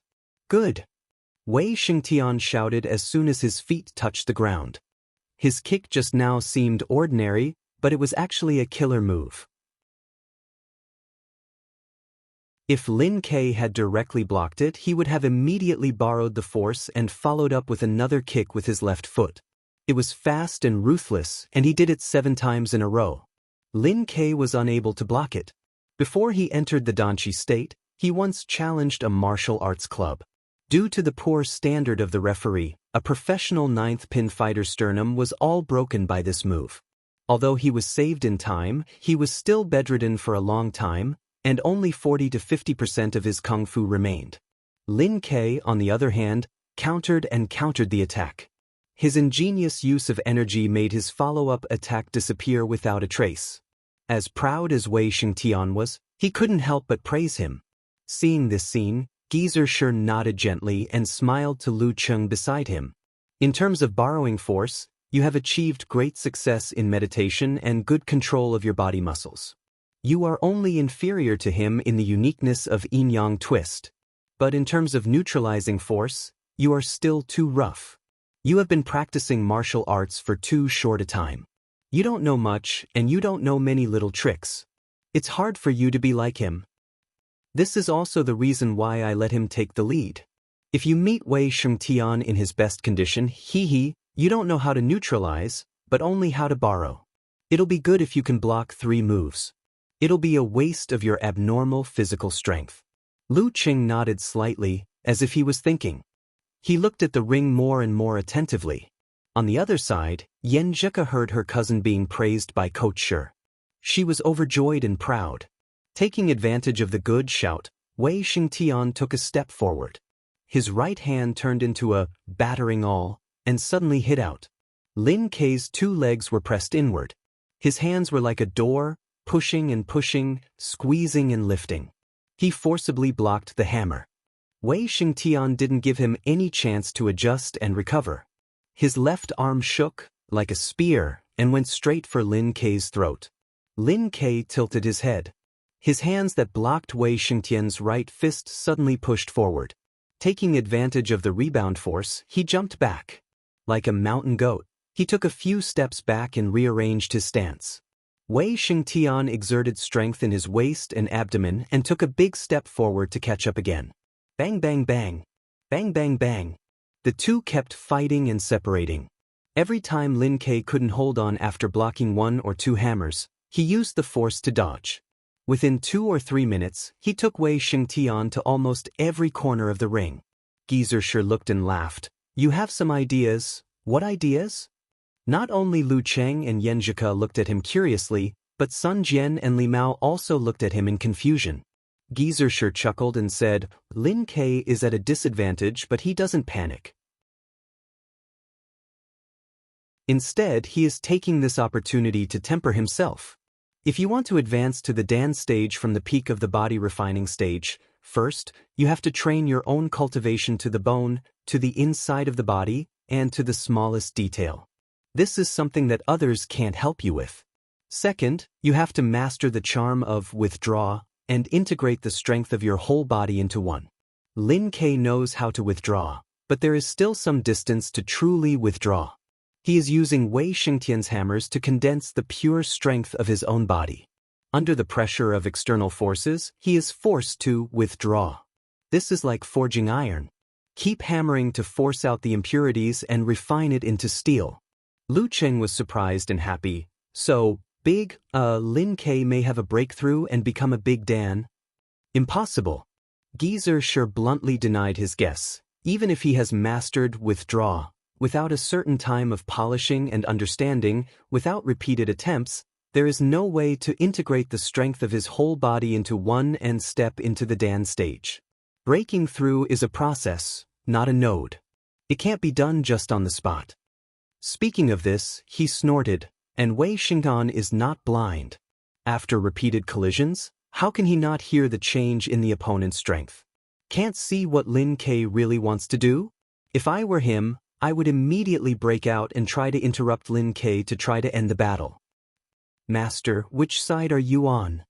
Good! Wei Shengtian shouted as soon as his feet touched the ground. His kick just now seemed ordinary, but it was actually a killer move. If Lin Kei had directly blocked it, he would have immediately borrowed the force and followed up with another kick with his left foot. It was fast and ruthless, and he did it 7 times in a row. Lin Kei was unable to block it. Before he entered the Danchi state, he once challenged a martial arts club. Due to the poor standard of the referee, a professional 9th pin fighter's sternum was all broken by this move. Although he was saved in time, he was still bedridden for a long time, and only 40 to 50% of his kung fu remained. Lin Kei, on the other hand, countered the attack. His ingenious use of energy made his follow-up attack disappear without a trace. As proud as Wei Shengtian was, he couldn't help but praise him. Seeing this scene, Gizur nodded gently and smiled to Lu Cheng beside him. In terms of borrowing force, you have achieved great success in meditation and good control of your body muscles. You are only inferior to him in the uniqueness of yin-yang twist. But in terms of neutralizing force, you are still too rough. You have been practicing martial arts for too short a time. You don't know much, and you don't know many little tricks. It's hard for you to be like him. This is also the reason why I let him take the lead. If you meet Wei Shengtian in his best condition, you don't know how to neutralize, but only how to borrow. It'll be good if you can block 3 moves. It'll be a waste of your abnormal physical strength. Lu Cheng nodded slightly, as if he was thinking. He looked at the ring more and more attentively. On the other side, Yan Zhika heard her cousin being praised by Coach Shi. She was overjoyed and proud. Taking advantage of the good shout, Wei Shengtian took a step forward. His right hand turned into a battering awl and suddenly hit out. Lin Kei's 2 legs were pressed inward. His hands were like a door, pushing and pushing, squeezing and lifting. He forcibly blocked the hammer. Wei Shengtian didn't give him any chance to adjust and recover. His left arm shook, like a spear, and went straight for Lin Kei's throat. Lin Kei tilted his head. His hands that blocked Wei Shengtian's right fist suddenly pushed forward. Taking advantage of the rebound force, he jumped back. Like a mountain goat, he took a few steps back and rearranged his stance. Wei Shengtian exerted strength in his waist and abdomen and took a big step forward to catch up again. Bang bang bang. Bang bang bang. The two kept fighting and separating. Every time Lin Kei couldn't hold on after blocking 1 or 2 hammers, he used the force to dodge. Within 2 or 3 minutes, he took Wei Shengtian to almost every corner of the ring. Gizur looked and laughed. You have some ideas. What ideas? Not only Lu Cheng and Yan Zhika looked at him curiously, but Sun Jian and Li Mao also looked at him in confusion. Gizur chuckled and said, Lin Kei is at a disadvantage, but he doesn't panic. Instead, he is taking this opportunity to temper himself. If you want to advance to the Dan stage from the peak of the body refining stage, first, you have to train your own cultivation to the bone, to the inside of the body, and to the smallest detail. This is something that others can't help you with. Second, you have to master the charm of withdraw and integrate the strength of your whole body into one. Lin Kei knows how to withdraw, but there is still some distance to truly withdraw. He is using Wei Shengtian's hammers to condense the pure strength of his own body. Under the pressure of external forces, he is forced to withdraw. This is like forging iron. Keep hammering to force out the impurities and refine it into steel. Lu Cheng was surprised and happy. So, big, Lin Ke may have a breakthrough and become a big Dan? Impossible. Geezer sure bluntly denied his guess. Even if he has mastered withdraw, without a certain time of polishing and understanding, without repeated attempts, there is no way to integrate the strength of his whole body into one and step into the Dan stage. Breaking through is a process, not a node. It can't be done just on the spot. Speaking of this, he snorted, and Wei Xingtan is not blind. After repeated collisions, how can he not hear the change in the opponent's strength? Can't see what Lin Ke really wants to do? If I were him, I would immediately break out and try to interrupt Lin Ke to try to end the battle. Master, which side are you on?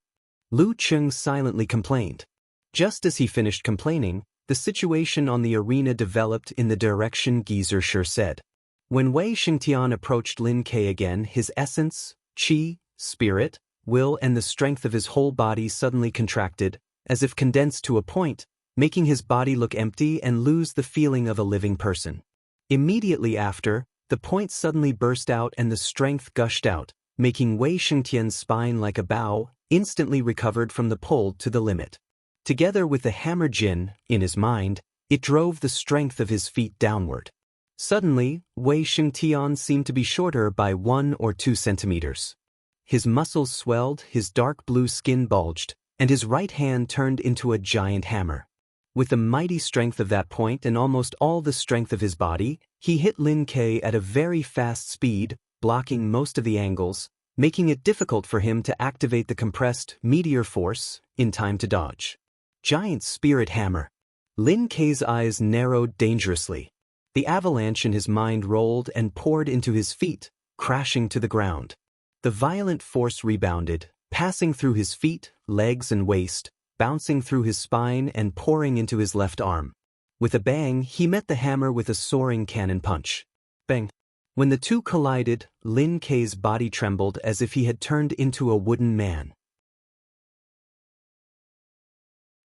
Lu Cheng silently complained. Just as he finished complaining, the situation on the arena developed in the direction Geezer sure said. When Wei Xingtian approached Lin Ke again, his essence, qi, spirit, will and the strength of his whole body suddenly contracted, as if condensed to a point, making his body look empty and lose the feeling of a living person. Immediately after, the point suddenly burst out and the strength gushed out, making Wei Xingtian's spine like a bow, instantly recovered from the pull to the limit. Together with the hammer jin, in his mind, it drove the strength of his feet downward. Suddenly, Wei Xingtian seemed to be shorter by 1 or 2 centimeters. His muscles swelled, his dark blue skin bulged, and his right hand turned into a giant hammer. With the mighty strength of that point and almost all the strength of his body, he hit Lin Ke at a very fast speed, blocking most of the angles, making it difficult for him to activate the compressed meteor force in time to dodge. Giant spirit hammer. Lin Ke's eyes narrowed dangerously. The avalanche in his mind rolled and poured into his feet, crashing to the ground. The violent force rebounded, passing through his feet, legs and waist, bouncing through his spine and pouring into his left arm. With a bang, he met the hammer with a soaring cannon punch. Bang! When the two collided, Lin Ke's body trembled as if he had turned into a wooden man.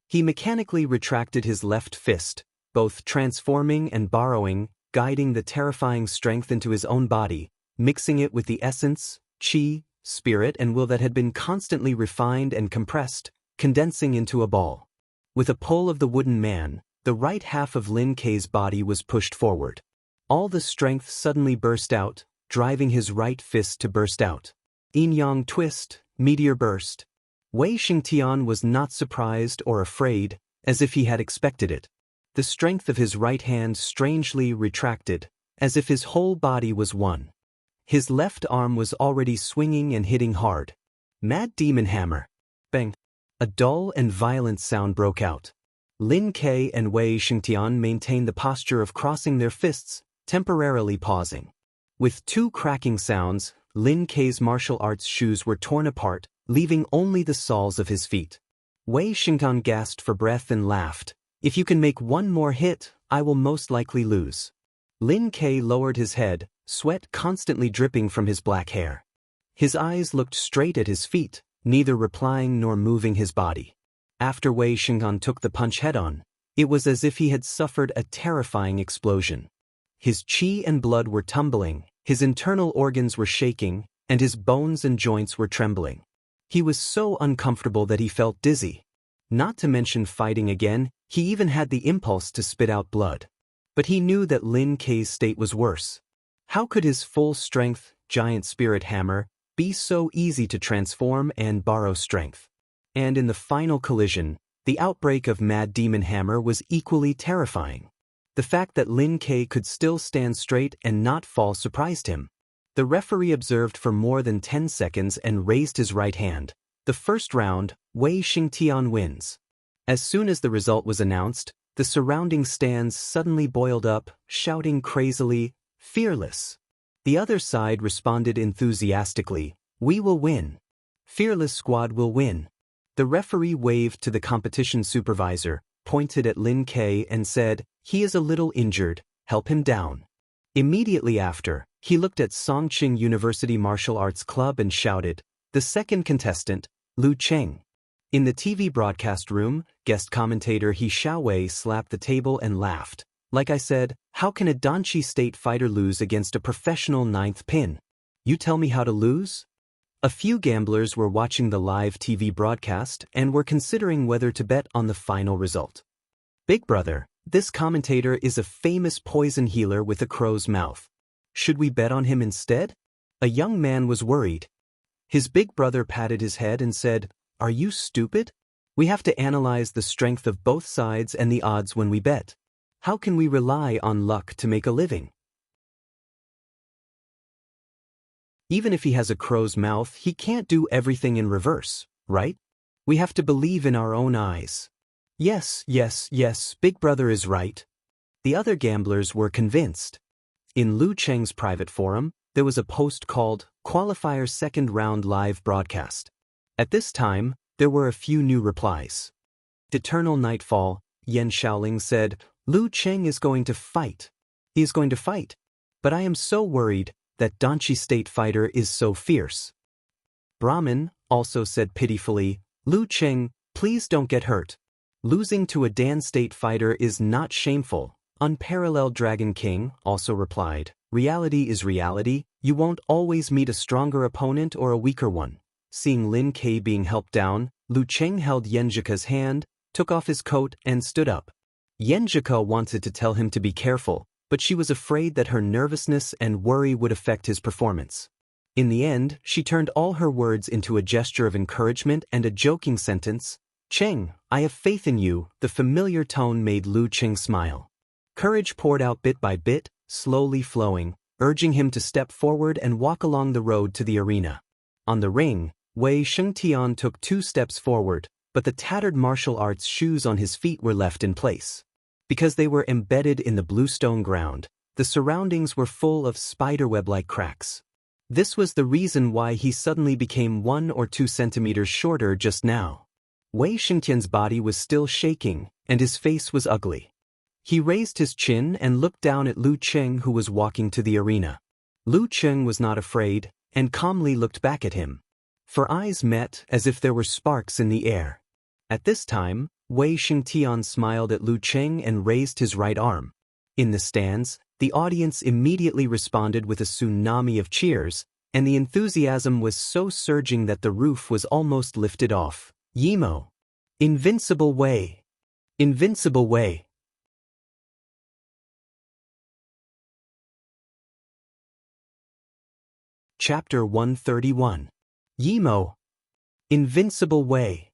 He mechanically retracted his left fist, both transforming and borrowing, guiding the terrifying strength into his own body, mixing it with the essence, qi, spirit and will that had been constantly refined and compressed, condensing into a ball. With a pull of the wooden man, the right half of Lin Ke's body was pushed forward. All the strength suddenly burst out, driving his right fist to burst out. Yin-yang twist, meteor burst. Wei Xingtian was not surprised or afraid, as if he had expected it. The strength of his right hand strangely retracted, as if his whole body was one. His left arm was already swinging and hitting hard. Mad Demon Hammer. Bang! A dull and violent sound broke out. Lin Ke and Wei Xingtian maintained the posture of crossing their fists, temporarily pausing. With 2 cracking sounds, Lin Ke's martial arts shoes were torn apart, leaving only the soles of his feet. Wei Xingtian gasped for breath and laughed. If you can make one more hit, I will most likely lose. Lin Ke lowered his head, sweat constantly dripping from his black hair. His eyes looked straight at his feet, neither replying nor moving his body. After Wei Xingtian took the punch head-on, it was as if he had suffered a terrifying explosion. His qi and blood were tumbling, his internal organs were shaking, and his bones and joints were trembling. He was so uncomfortable that he felt dizzy. Not to mention fighting again, he even had the impulse to spit out blood. But he knew that Lin Ke's state was worse. How could his full-strength, giant spirit hammer be so easy to transform and borrow strength? And in the final collision, the outbreak of Mad Demon Hammer was equally terrifying. The fact that Lin Ke could still stand straight and not fall surprised him. The referee observed for more than 10 seconds and raised his right hand. The first round, Wei Xingtian wins. As soon as the result was announced, the surrounding stands suddenly boiled up, shouting crazily, "Fearless!" The other side responded enthusiastically, "We will win. Fearless Squad will win." The referee waved to the competition supervisor, pointed at Lin Ke and said, "He is a little injured, help him down." Immediately after, he looked at Songqing University Martial Arts Club and shouted, "The second contestant, Lu Cheng." In the TV broadcast room, guest commentator He Xiaowei slapped the table and laughed. Like I said, how can a Danchi State fighter lose against a professional ninth pin? You tell me how to lose? A few gamblers were watching the live TV broadcast and were considering whether to bet on the final result. Big brother, this commentator is a famous poison healer with a crow's mouth. Should we bet on him instead? A young man was worried. His big brother patted his head and said, "Are you stupid? We have to analyze the strength of both sides and the odds when we bet. How can we rely on luck to make a living? Even if he has a crow's mouth, he can't do everything in reverse, right? We have to believe in our own eyes." Yes, Big brother is right. The other gamblers were convinced. In Lu Cheng's private forum, there was a post called Qualifier Second Round Live Broadcast. At this time, there were a few new replies. Eternal Nightfall, Yan Shaoling said, "Lu Cheng is going to fight. He is going to fight. But I am so worried, that Danchi State fighter is so fierce." Brahmin also said pitifully, "Lu Cheng, please don't get hurt. Losing to a Dan State fighter is not shameful." Unparalleled Dragon King also replied, "Reality is reality, you won't always meet a stronger opponent or a weaker one." Seeing Lin Ke being helped down, Lu Cheng held Yenjika's hand, took off his coat and stood up. Yenjika wanted to tell him to be careful, but she was afraid that her nervousness and worry would affect his performance. In the end, she turned all her words into a gesture of encouragement and a joking sentence, "Cheng, I have faith in you." The familiar tone made Lu Cheng smile. Courage poured out bit by bit, slowly flowing, urging him to step forward and walk along the road to the arena. On the ring, Wei Shengtian took 2 steps forward, but the tattered martial arts shoes on his feet were left in place. Because they were embedded in the bluestone ground, the surroundings were full of spiderweb-like cracks. This was the reason why he suddenly became 1 or 2 centimeters shorter just now. Wei Shengtian's body was still shaking, and his face was ugly. He raised his chin and looked down at Lu Cheng, who was walking to the arena. Lu Cheng was not afraid, and calmly looked back at him. For eyes met as if there were sparks in the air. At this time, Wei Shengtian smiled at Lu Cheng and raised his right arm. In the stands, the audience immediately responded with a tsunami of cheers, and the enthusiasm was so surging that the roof was almost lifted off. Yimo. Invincible Wei. Invincible Wei. Chapter 131. Yimo. Invincible Wei.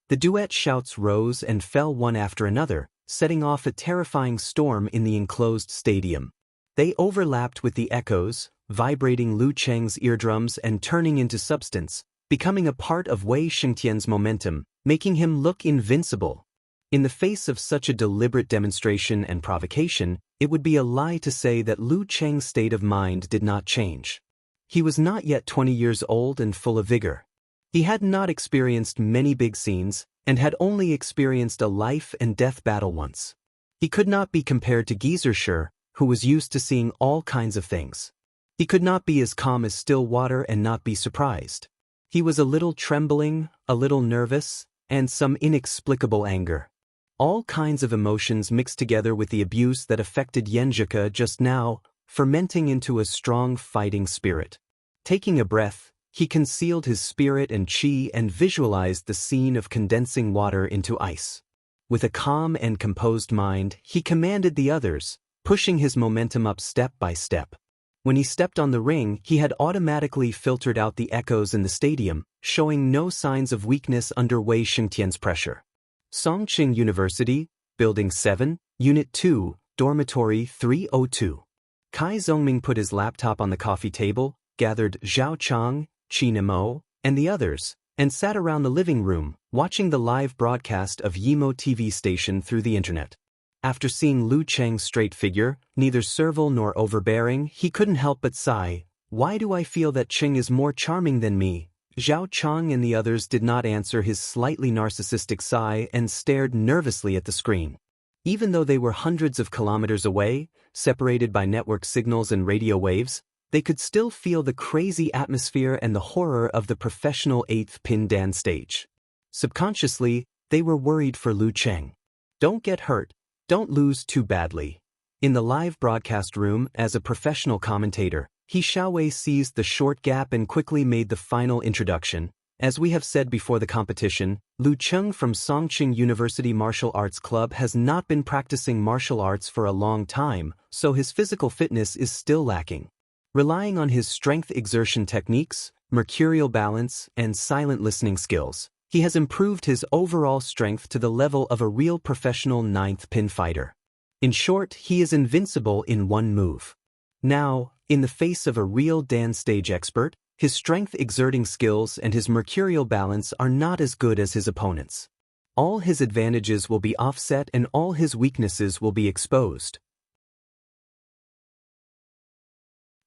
The duet shouts rose and fell one after another, setting off a terrifying storm in the enclosed stadium. They overlapped with the echoes, vibrating Lu Cheng's eardrums and turning into substance, becoming a part of Wei Shengtian's momentum, making him look invincible. In the face of such a deliberate demonstration and provocation, it would be a lie to say that Lu Cheng's state of mind did not change. He was not yet 20 years old and full of vigor. He had not experienced many big scenes, and had only experienced a life and death battle once. He could not be compared to Geyser, who was used to seeing all kinds of things. He could not be as calm as still water and not be surprised. He was a little trembling, a little nervous, and some inexplicable anger. All kinds of emotions mixed together with the abuse that affected Yenjika just now, fermenting into a strong fighting spirit. Taking a breath, he concealed his spirit and chi and visualized the scene of condensing water into ice. With a calm and composed mind, he commanded the others, pushing his momentum up step by step. When he stepped on the ring, he had automatically filtered out the echoes in the stadium, showing no signs of weakness under Wei Shengtian's pressure. Songqing University, Building 7, Unit 2, Dormitory 302. Kai Zhongming put his laptop on the coffee table, gathered Zhao Chang, Qin Mo, and the others, and sat around the living room, watching the live broadcast of Yimo TV station through the internet. After seeing Lu Cheng's straight figure, neither servile nor overbearing, he couldn't help but sigh. Why do I feel that Cheng is more charming than me? Zhao Chang and the others did not answer his slightly narcissistic sigh and stared nervously at the screen. Even though they were hundreds of kilometers away, separated by network signals and radio waves, they could still feel the crazy atmosphere and the horror of the professional 8th pin dan stage. Subconsciously, they were worried for Lu Cheng. Don't get hurt, don't lose too badly. In the live broadcast room, as a professional commentator, He Xiaowei seized the short gap and quickly made the final introduction. As we have said before the competition, Lu Cheng from Songqing University Martial Arts Club has not been practicing martial arts for a long time, so his physical fitness is still lacking. Relying on his strength exertion techniques, mercurial balance, and silent listening skills, he has improved his overall strength to the level of a real professional ninth pin fighter. In short, he is invincible in one move. Now, in the face of a real dance stage expert, his strength-exerting skills and his mercurial balance are not as good as his opponents. All his advantages will be offset and all his weaknesses will be exposed.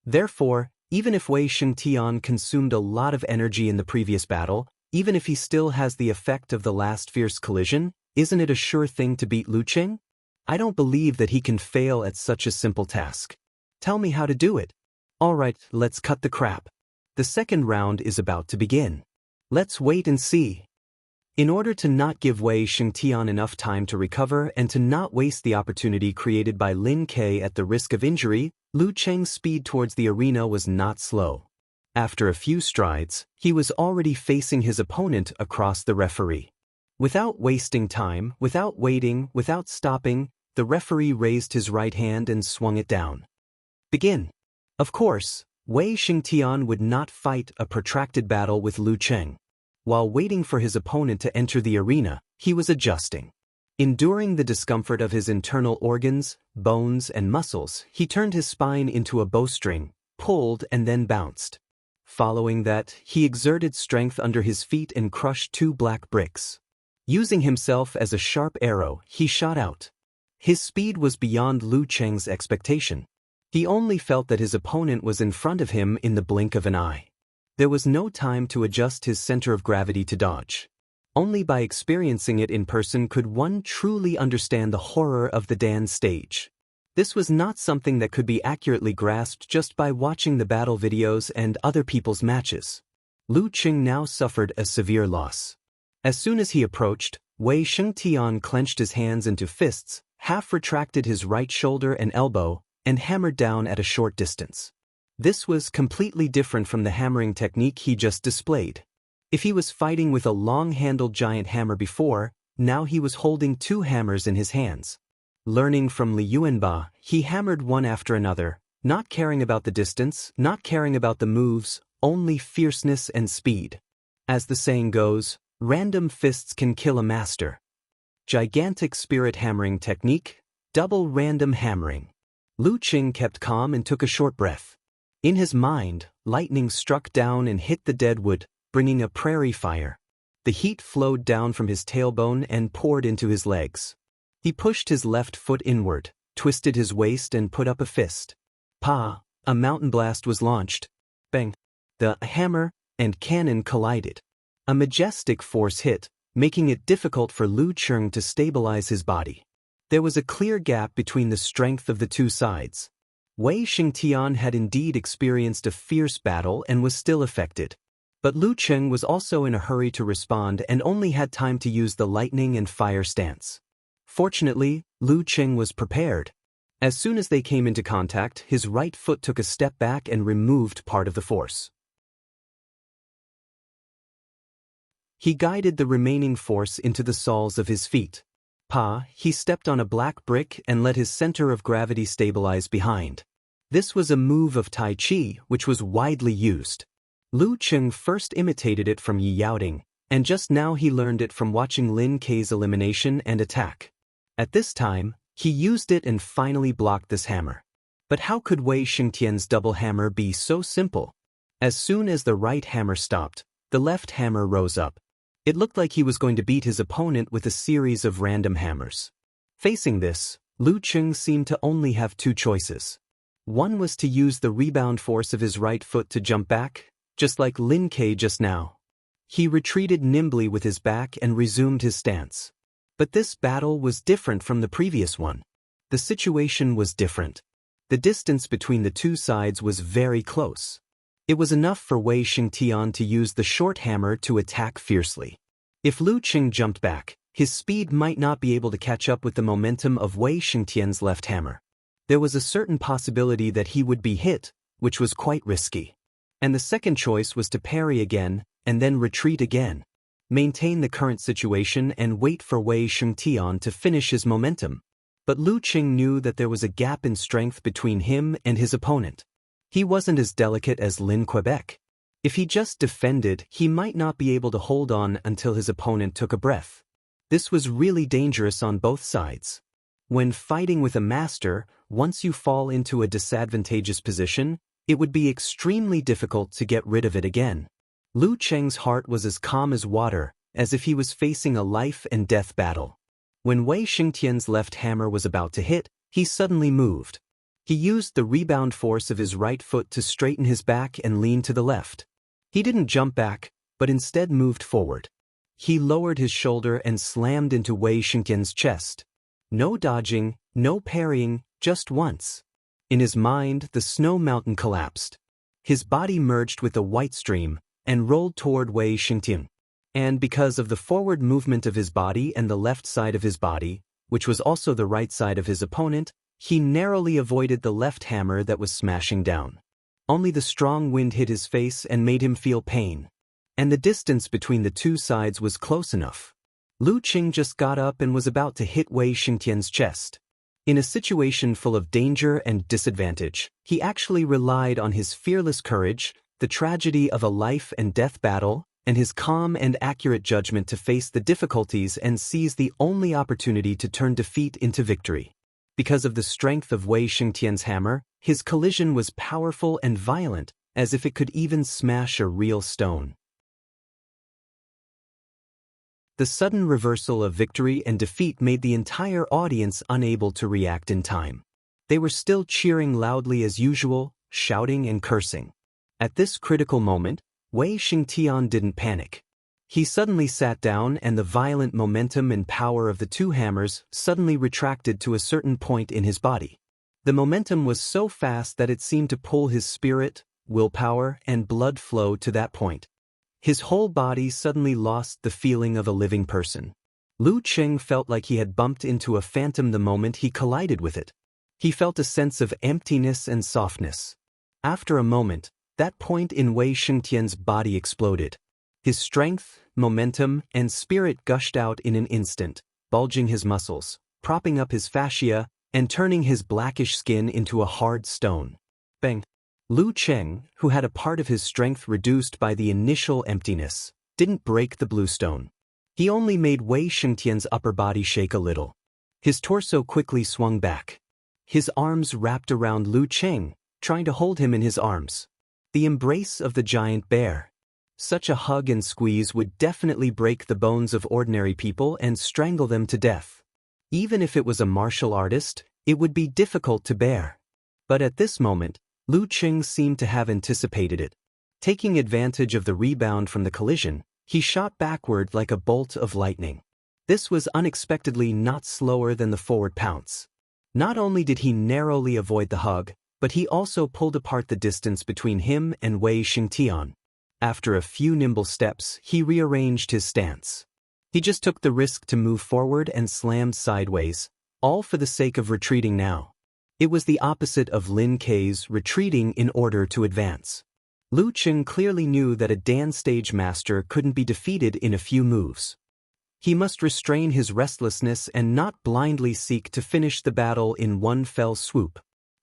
Therefore, even if Wei Shengtian consumed a lot of energy in the previous battle, even if he still has the effect of the last fierce collision, isn't it a sure thing to beat Lu Cheng? I don't believe that he can fail at such a simple task. Tell me how to do it. Alright, let's cut the crap. The second round is about to begin. Let's wait and see. In order to not give Wei Shengtian enough time to recover and to not waste the opportunity created by Lin Ke at the risk of injury, Lu Cheng's speed towards the arena was not slow. After a few strides, he was already facing his opponent across the referee. Without wasting time, without waiting, without stopping, the referee raised his right hand and swung it down. Begin. Of course, Wei Shengtian would not fight a protracted battle with Lu Cheng. While waiting for his opponent to enter the arena, he was adjusting. Enduring the discomfort of his internal organs, bones, and muscles, he turned his spine into a bowstring, pulled and then bounced. Following that, he exerted strength under his feet and crushed 2 black bricks. Using himself as a sharp arrow, he shot out. His speed was beyond Lu Cheng's expectation. He only felt that his opponent was in front of him in the blink of an eye. There was no time to adjust his center of gravity to dodge. Only by experiencing it in person could one truly understand the horror of the dance stage. This was not something that could be accurately grasped just by watching the battle videos and other people's matches. Lu Cheng now suffered a severe loss. As soon as he approached, Wei Shengtian clenched his hands into fists, half retracted his right shoulder and elbow, and hammered down at a short distance. This was completely different from the hammering technique he just displayed. If he was fighting with a long-handled giant hammer before, now he was holding 2 hammers in his hands. Learning from Li Yuanba, he hammered one after another, not caring about the distance, not caring about the moves, only fierceness and speed. As the saying goes, random fists can kill a master. Gigantic spirit hammering technique, double random hammering. Lu Cheng kept calm and took a short breath. In his mind, lightning struck down and hit the dead wood, bringing a prairie fire. The heat flowed down from his tailbone and poured into his legs. He pushed his left foot inward, twisted his waist and put up a fist. Pa! A mountain blast was launched. Bang! The hammer and cannon collided. A majestic force hit, making it difficult for Lu Cheng to stabilize his body. There was a clear gap between the strength of the 2 sides. Wei Shengtian had indeed experienced a fierce battle and was still affected. But Lu Cheng was also in a hurry to respond and only had time to use the lightning and fire stance. Fortunately, Lu Cheng was prepared. As soon as they came into contact, his right foot took a step back and removed part of the force. He guided the remaining force into the soles of his feet. He stepped on a black brick and let his center of gravity stabilize behind. This was a move of Tai Chi which was widely used. Lu Cheng first imitated it from Yi Yaoding, and just now he learned it from watching Lin Ke's elimination and attack. At this time, he used it and finally blocked this hammer. But how could Wei Shengtian's double hammer be so simple? As soon as the right hammer stopped, the left hammer rose up. It looked like he was going to beat his opponent with a series of random hammers. Facing this, Lu Cheng seemed to only have 2 choices. One was to use the rebound force of his right foot to jump back, just like Lin Ke just now. He retreated nimbly with his back and resumed his stance. But this battle was different from the previous one. The situation was different. The distance between the 2 sides was very close. It was enough for Wei Shengtian to use the short hammer to attack fiercely. If Lu Cheng jumped back, his speed might not be able to catch up with the momentum of Wei Shengtian's left hammer. There was a certain possibility that he would be hit, which was quite risky. And the second choice was to parry again, and then retreat again. Maintain the current situation and wait for Wei Shengtian to finish his momentum. But Lu Qing knew that there was a gap in strength between him and his opponent. He wasn't as delicate as Lin Quebec. If he just defended, he might not be able to hold on until his opponent took a breath. This was really dangerous on both sides. When fighting with a master, once you fall into a disadvantageous position, it would be extremely difficult to get rid of it again. Lu Cheng's heart was as calm as water, as if he was facing a life-and-death battle. When Wei Xingtian's left hammer was about to hit, he suddenly moved. He used the rebound force of his right foot to straighten his back and lean to the left. He didn't jump back, but instead moved forward. He lowered his shoulder and slammed into Wei Xingtian's chest. No dodging, no parrying, just once. In his mind, the snow mountain collapsed. His body merged with the white stream and rolled toward Wei Xingtian. And because of the forward movement of his body and the left side of his body, which was also the right side of his opponent, he narrowly avoided the left hammer that was smashing down. Only the strong wind hit his face and made him feel pain. And the distance between the two sides was close enough. Lu Qing just got up and was about to hit Wei Xingtian's chest. In a situation full of danger and disadvantage, he actually relied on his fearless courage, the tragedy of a life-and-death battle, and his calm and accurate judgment to face the difficulties and seize the only opportunity to turn defeat into victory. Because of the strength of Wei Xingtian's hammer, his collision was powerful and violent, as if it could even smash a real stone. The sudden reversal of victory and defeat made the entire audience unable to react in time. They were still cheering loudly as usual, shouting and cursing. At this critical moment, Wei Xingtian didn't panic. He suddenly sat down and the violent momentum and power of the two hammers suddenly retracted to a certain point in his body. The momentum was so fast that it seemed to pull his spirit, willpower, and blood flow to that point. His whole body suddenly lost the feeling of a living person. Lu Qing felt like he had bumped into a phantom the moment he collided with it. He felt a sense of emptiness and softness. After a moment, that point in Wei Xingtian's body exploded. His strength, momentum, and spirit gushed out in an instant, bulging his muscles, propping up his fascia, and turning his blackish skin into a hard stone. Bang! Lu Qing, who had a part of his strength reduced by the initial emptiness, didn't break the blue stone. He only made Wei Xingtian's upper body shake a little. His torso quickly swung back. His arms wrapped around Lu Qing, trying to hold him in his arms. The embrace of the giant bear. Such a hug and squeeze would definitely break the bones of ordinary people and strangle them to death. Even if it was a martial artist, it would be difficult to bear. But at this moment, Lu Qing seemed to have anticipated it. Taking advantage of the rebound from the collision, he shot backward like a bolt of lightning. This was unexpectedly not slower than the forward pounce. Not only did he narrowly avoid the hug, but he also pulled apart the distance between him and Wei Xingtian. After a few nimble steps, he rearranged his stance. He just took the risk to move forward and slammed sideways, all for the sake of retreating now. It was the opposite of Lin Kei's retreating in order to advance. Lu Qing clearly knew that a dance stage master couldn't be defeated in a few moves. He must restrain his restlessness and not blindly seek to finish the battle in one fell swoop.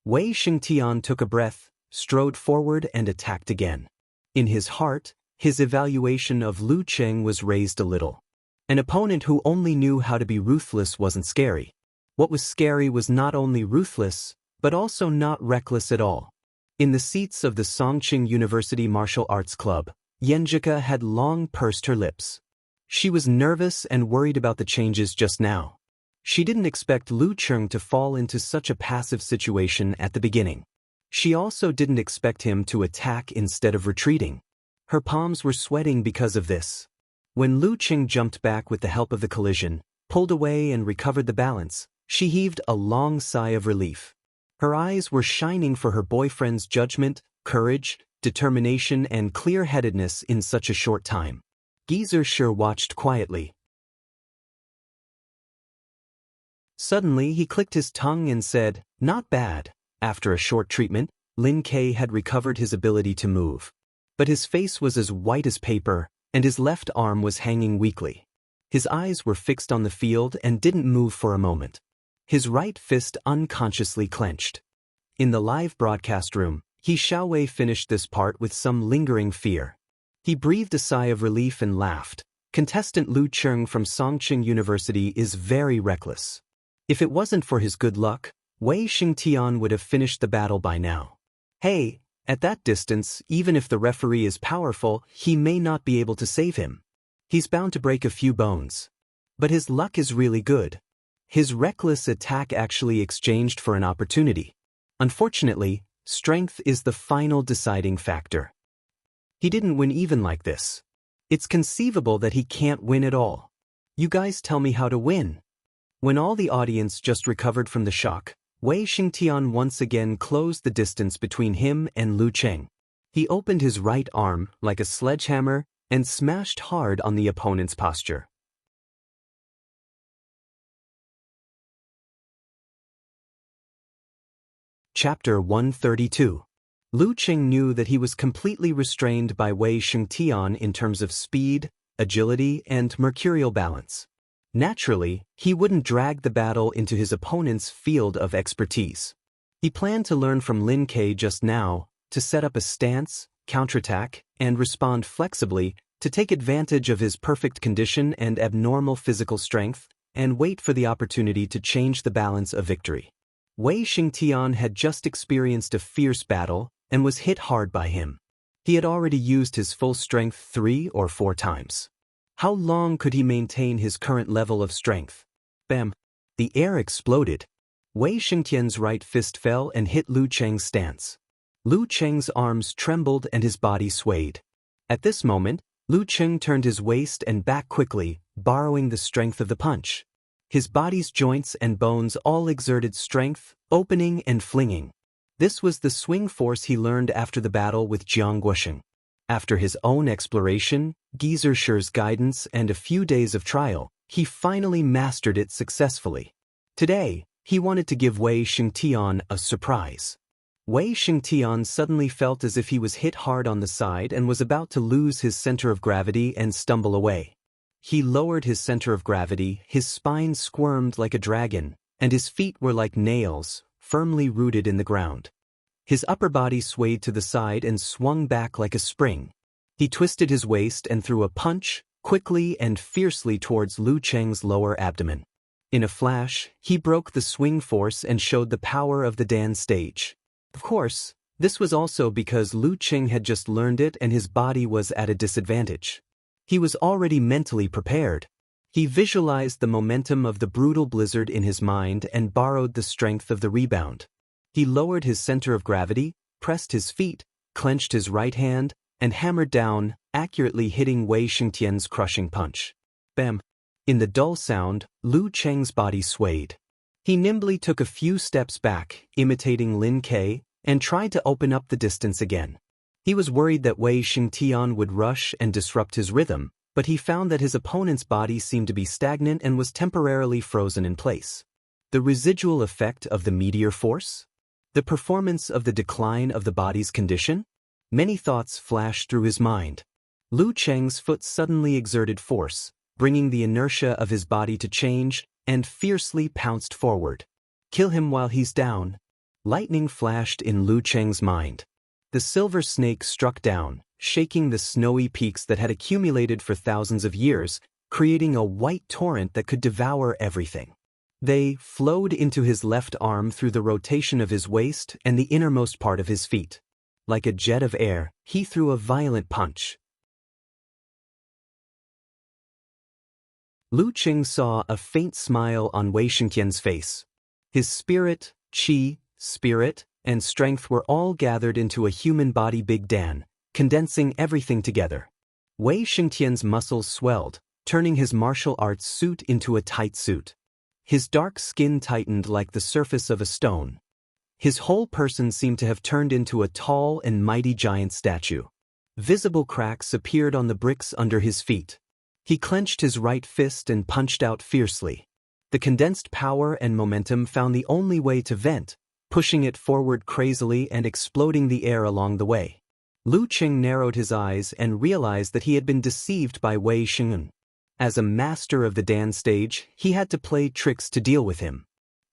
Wei Xingtian took a breath, strode forward and attacked again. In his heart, his evaluation of Lu Qing was raised a little. An opponent who only knew how to be ruthless wasn't scary. What was scary was not only ruthless, but also not reckless at all. In the seats of the Songqing University Martial Arts Club, Yanjika had long pursed her lips. She was nervous and worried about the changes just now. She didn't expect Lu Qing to fall into such a passive situation at the beginning. She also didn't expect him to attack instead of retreating. Her palms were sweating because of this. When Lu Qing jumped back with the help of the collision, pulled away and recovered the balance, she heaved a long sigh of relief. Her eyes were shining for her boyfriend's judgment, courage, determination, and clear-headedness in such a short time. Geezer sure watched quietly. Suddenly he clicked his tongue and said, "Not bad." After a short treatment, Lin Kei had recovered his ability to move. But his face was as white as paper, and his left arm was hanging weakly. His eyes were fixed on the field and didn't move for a moment. His right fist unconsciously clenched. In the live broadcast room, He Xiaowei finished this part with some lingering fear. He breathed a sigh of relief and laughed. Contestant Lu Cheng from Songqing University is very reckless. If it wasn't for his good luck, Wei Xingtian would have finished the battle by now. Hey, at that distance, even if the referee is powerful, he may not be able to save him. He's bound to break a few bones. But his luck is really good. His reckless attack actually exchanged for an opportunity. Unfortunately, strength is the final deciding factor. He didn't win even like this. It's conceivable that he can't win at all. You guys tell me how to win. When all the audience just recovered from the shock, Wei Xingtian once again closed the distance between him and Lu Cheng. He opened his right arm like a sledgehammer and smashed hard on the opponent's posture. Chapter 132. Lu Cheng knew that he was completely restrained by Wei Xingtian in terms of speed, agility, and mercurial balance. Naturally, he wouldn't drag the battle into his opponent's field of expertise. He planned to learn from Lin Kei just now, to set up a stance, counterattack, and respond flexibly, to take advantage of his perfect condition and abnormal physical strength, and wait for the opportunity to change the balance of victory. Wei Xingtian had just experienced a fierce battle and was hit hard by him. He had already used his full strength 3 or 4 times. How long could he maintain his current level of strength? Bam! The air exploded. Wei Xingtian's right fist fell and hit Lu Cheng's stance. Lu Cheng's arms trembled and his body swayed. At this moment, Lu Cheng turned his waist and back quickly, borrowing the strength of the punch. His body's joints and bones all exerted strength, opening and flinging. This was the swing force he learned after the battle with Jiang Guosheng. After his own exploration, Gieserscher's guidance, and a few days of trial, he finally mastered it successfully. Today, he wanted to give Wei Xingtian a surprise. Wei Xingtian suddenly felt as if he was hit hard on the side and was about to lose his center of gravity and stumble away. He lowered his center of gravity, his spine squirmed like a dragon, and his feet were like nails, firmly rooted in the ground. His upper body swayed to the side and swung back like a spring. He twisted his waist and threw a punch, quickly and fiercely towards Lu Cheng's lower abdomen. In a flash, he broke the swing force and showed the power of the Dan stage. Of course, this was also because Lu Cheng had just learned it and his body was at a disadvantage. He was already mentally prepared. He visualized the momentum of the brutal blizzard in his mind and borrowed the strength of the rebound. He lowered his center of gravity, pressed his feet, clenched his right hand, and hammered down, accurately hitting Wei Xingtian's crushing punch. Bam! In the dull sound, Lu Cheng's body swayed. He nimbly took a few steps back, imitating Lin Kei, and tried to open up the distance again. He was worried that Wei Xingtian would rush and disrupt his rhythm, but he found that his opponent's body seemed to be stagnant and was temporarily frozen in place. The residual effect of the meteor force? The performance of the decline of the body's condition? Many thoughts flashed through his mind. Lu Cheng's foot suddenly exerted force, bringing the inertia of his body to change, and fiercely pounced forward. Kill him while he's down. Lightning flashed in Lu Cheng's mind. The silver snake struck down, shaking the snowy peaks that had accumulated for thousands of years, creating a white torrent that could devour everything. They flowed into his left arm through the rotation of his waist and the innermost part of his feet. Like a jet of air, he threw a violent punch. Lu Cheng saw a faint smile on Wei Xingtian's face. His spirit, qi, spirit, and strength were all gathered into a human body Big Dan, condensing everything together. Wei Xingtian's muscles swelled, turning his martial arts suit into a tight suit. His dark skin tightened like the surface of a stone. His whole person seemed to have turned into a tall and mighty giant statue. Visible cracks appeared on the bricks under his feet. He clenched his right fist and punched out fiercely. The condensed power and momentum found the only way to vent, pushing it forward crazily and exploding the air along the way. Lu Qing narrowed his eyes and realized that he had been deceived by Wei Xingyun. As a master of the dance stage, he had to play tricks to deal with him.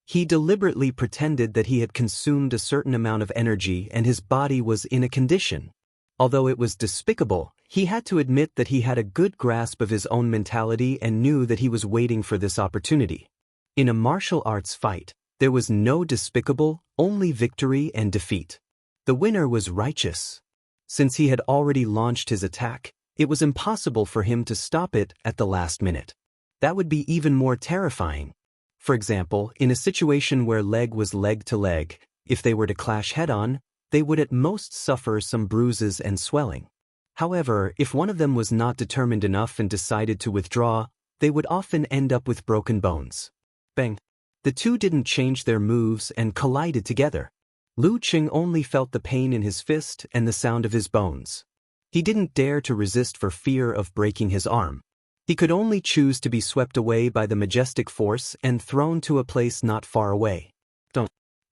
He deliberately pretended that he had consumed a certain amount of energy and his body was in a condition. Although it was despicable, he had to admit that he had a good grasp of his own mentality and knew that he was waiting for this opportunity. In a martial arts fight, there was no despicable, only victory and defeat. The winner was righteous. Since he had already launched his attack, it was impossible for him to stop it at the last minute. That would be even more terrifying. For example, in a situation where leg was leg to leg, if they were to clash head-on, they would at most suffer some bruises and swelling. However, if one of them was not determined enough and decided to withdraw, they would often end up with broken bones. Bang! The two didn't change their moves and collided together. Lu Qing only felt the pain in his fist and the sound of his bones. He didn't dare to resist for fear of breaking his arm. He could only choose to be swept away by the majestic force and thrown to a place not far away.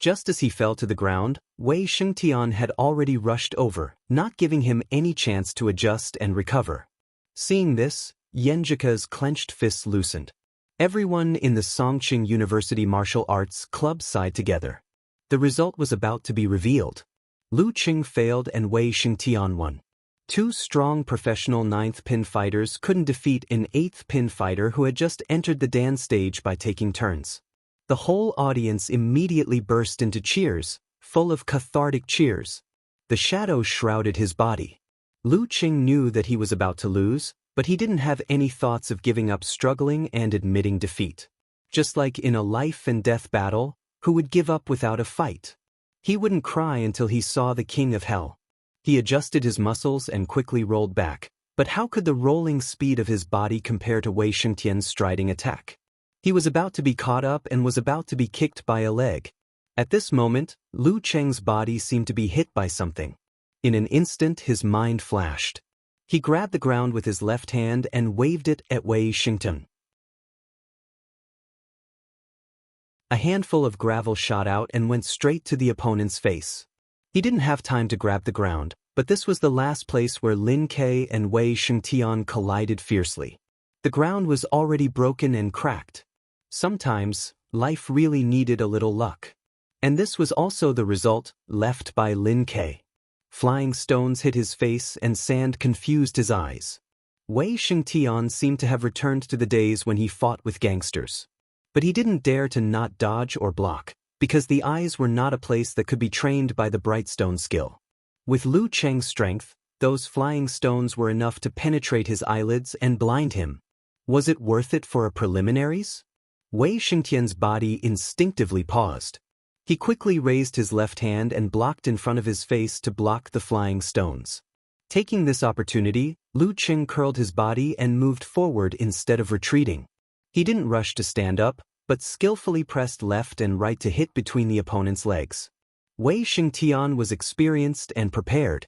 Just as he fell to the ground, Wei Xingtian had already rushed over, not giving him any chance to adjust and recover. Seeing this, Yanjika's clenched fists loosened. Everyone in the Songqing University Martial Arts Club sighed together. The result was about to be revealed. Lu Qing failed and Wei Xingtian won. Two strong professional 9th pin fighters couldn't defeat an 8th pin fighter who had just entered the dance stage by taking turns. The whole audience immediately burst into cheers, full of cathartic cheers. The shadows shrouded his body. Lu Qing knew that he was about to lose, but he didn't have any thoughts of giving up struggling and admitting defeat. Just like in a life-and-death battle, who would give up without a fight? He wouldn't cry until he saw the king of hell. He adjusted his muscles and quickly rolled back, but how could the rolling speed of his body compare to Wei Xingtian's striding attack? He was about to be caught up and was about to be kicked by a leg. At this moment, Lu Qing's body seemed to be hit by something. In an instant his mind flashed. He grabbed the ground with his left hand and waved it at Wei Xingtian. A handful of gravel shot out and went straight to the opponent's face. He didn't have time to grab the ground, but this was the last place where Lin Ke and Wei Xingtian collided fiercely. The ground was already broken and cracked. Sometimes, life really needed a little luck. And this was also the result, left by Lin Ke. Flying stones hit his face and sand confused his eyes. Wei Xingtian seemed to have returned to the days when he fought with gangsters. But he didn't dare to not dodge or block, because the eyes were not a place that could be trained by the Brightstone skill. With Lu Qing's strength, those flying stones were enough to penetrate his eyelids and blind him. Was it worth it for a preliminaries? Wei Xingtian's body instinctively paused. He quickly raised his left hand and blocked in front of his face to block the flying stones. Taking this opportunity, Lu Qing curled his body and moved forward instead of retreating. He didn't rush to stand up, but skillfully pressed left and right to hit between the opponent's legs. Wei Xingtian was experienced and prepared.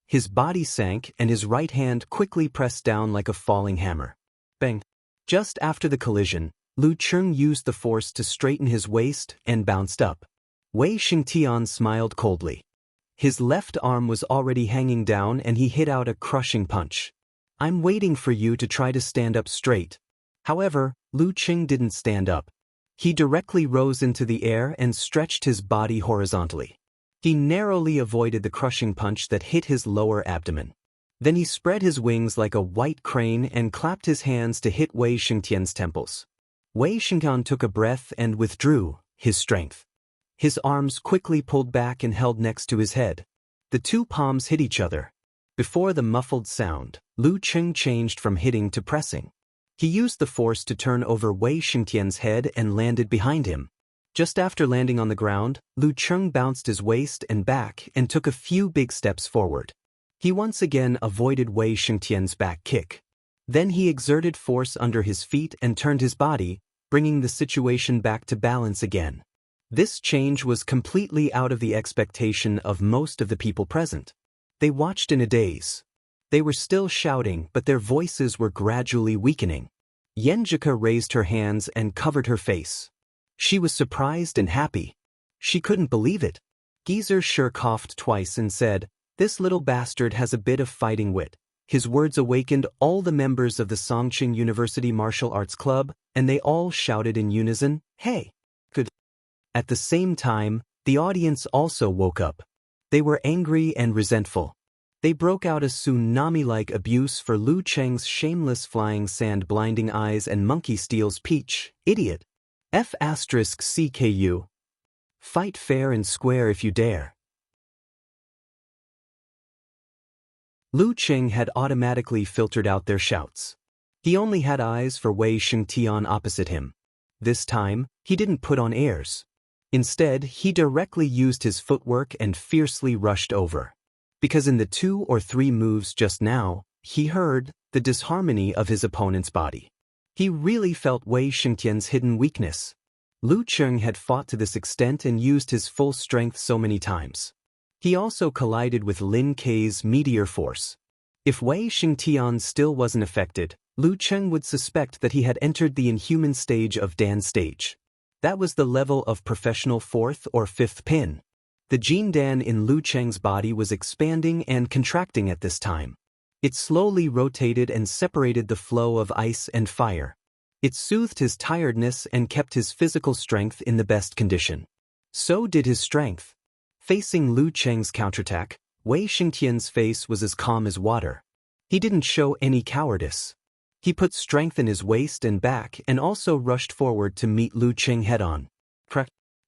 His body sank and his right hand quickly pressed down like a falling hammer. Bang! Just after the collision, Lu Qing used the force to straighten his waist and bounced up. Wei Xingtian smiled coldly. His left arm was already hanging down and he hit out a crushing punch. "I'm waiting for you to try to stand up straight." However, Lu Qing didn't stand up. He directly rose into the air and stretched his body horizontally. He narrowly avoided the crushing punch that hit his lower abdomen. Then he spread his wings like a white crane and clapped his hands to hit Wei Xingtian's temples. Wei Xingtian took a breath and withdrew his strength. His arms quickly pulled back and held next to his head. The two palms hit each other. Before the muffled sound, Lu Qing changed from hitting to pressing. He used the force to turn over Wei Xingtian's head and landed behind him. Just after landing on the ground, Lu Qing bounced his waist and back and took a few big steps forward. He once again avoided Wei Xingtian's back kick. Then he exerted force under his feet and turned his body, bringing the situation back to balance again. This change was completely out of the expectation of most of the people present. They watched in a daze. They were still shouting, but their voices were gradually weakening. Yenjika raised her hands and covered her face. She was surprised and happy. She couldn't believe it. Geezer sure coughed twice and said, "This little bastard has a bit of fighting wit." His words awakened all the members of the Songqing University Martial Arts Club, and they all shouted in unison, "Hey! Good." At the same time, the audience also woke up. They were angry and resentful. They broke out a tsunami-like abuse for Lu Cheng's shameless flying sand blinding eyes and monkey steals peach, idiot. F***CKU. Fight fair and square if you dare. Lu Cheng had automatically filtered out their shouts. He only had eyes for Wei Shengtian opposite him. This time, he didn't put on airs. Instead, he directly used his footwork and fiercely rushed over. Because in the 2 or 3 moves just now, he heard the disharmony of his opponent's body. He really felt Wei Shengtian's hidden weakness. Lu Cheng had fought to this extent and used his full strength so many times. He also collided with Lin Kei's meteor force. If Wei Shengtian still wasn't affected, Lu Cheng would suspect that he had entered the inhuman stage of Dan's stage. That was the level of professional 4th or 5th pin. The Jin Dan in Lu Cheng's body was expanding and contracting at this time. It slowly rotated and separated the flow of ice and fire. It soothed his tiredness and kept his physical strength in the best condition. So did his strength. Facing Lu Cheng's counterattack, Wei Shengtian's face was as calm as water. He didn't show any cowardice. He put strength in his waist and back and also rushed forward to meet Lu Cheng head-on.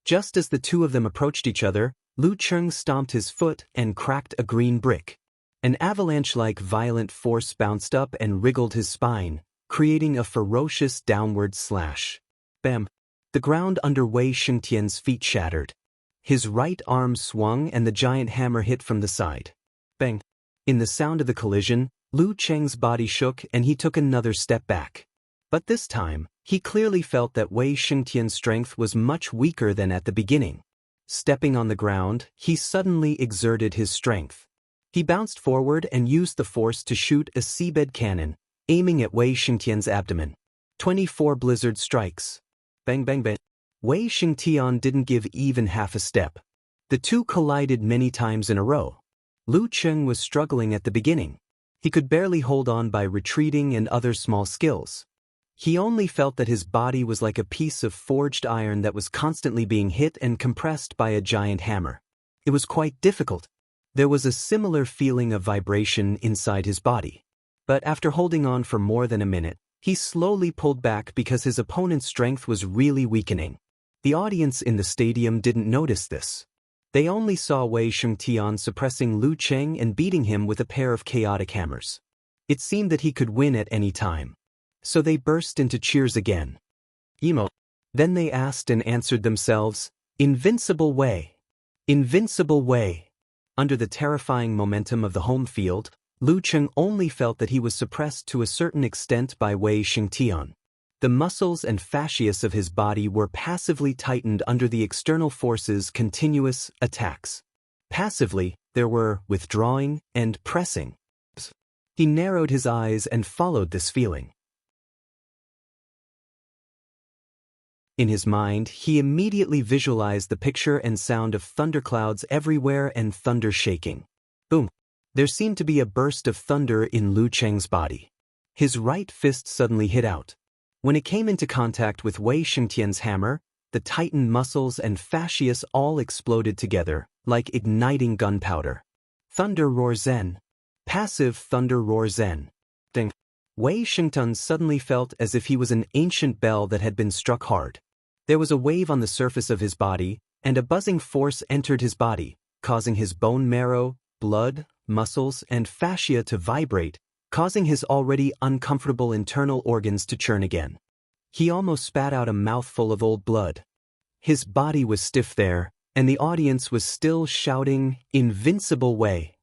Just as the two of them approached each other, Lu Cheng stomped his foot and cracked a green brick. An avalanche-like violent force bounced up and wriggled his spine, creating a ferocious downward slash. Bam! The ground under Wei Shengtian's feet shattered. His right arm swung and the giant hammer hit from the side. Bang! In the sound of the collision, Lu Cheng's body shook and he took another step back. But this time, he clearly felt that Wei Shengtian's strength was much weaker than at the beginning. Stepping on the ground, he suddenly exerted his strength. He bounced forward and used the force to shoot a seabed cannon, aiming at Wei Shengtian's abdomen. 24 blizzard strikes. Bang bang bang. Wei Shengtian didn't give even half a step. The two collided many times in a row. Lu Cheng was struggling at the beginning. He could barely hold on by retreating and other small skills. He only felt that his body was like a piece of forged iron that was constantly being hit and compressed by a giant hammer. It was quite difficult. There was a similar feeling of vibration inside his body. But after holding on for more than a minute, he slowly pulled back because his opponent's strength was really weakening. The audience in the stadium didn't notice this. They only saw Wei Shengtian suppressing Lu Cheng and beating him with a pair of chaotic hammers. It seemed that he could win at any time. So they burst into cheers again. Emo. Then they asked and answered themselves, "Invincible Wei! Invincible Wei!" Under the terrifying momentum of the home field, Lu Cheng only felt that he was suppressed to a certain extent by Wei Shengtian. The muscles and fascias of his body were passively tightened under the external force's continuous attacks. Passively, there were withdrawing and pressing. He narrowed his eyes and followed this feeling. In his mind, he immediately visualized the picture and sound of thunderclouds everywhere and thunder shaking. Boom! There seemed to be a burst of thunder in Lu Cheng's body. His right fist suddenly hit out. When it came into contact with Wei Shengtian's hammer, the tightened muscles and fascias all exploded together, like igniting gunpowder. Thunder Roar Zen. Passive Thunder Roar Zen. Ding! Wei Shengtian suddenly felt as if he was an ancient bell that had been struck hard. There was a wave on the surface of his body, and a buzzing force entered his body, causing his bone marrow, blood, muscles, and fascia to vibrate, causing his already uncomfortable internal organs to churn again. He almost spat out a mouthful of old blood. His body was stiff there, and the audience was still shouting, "Invincible Wei!"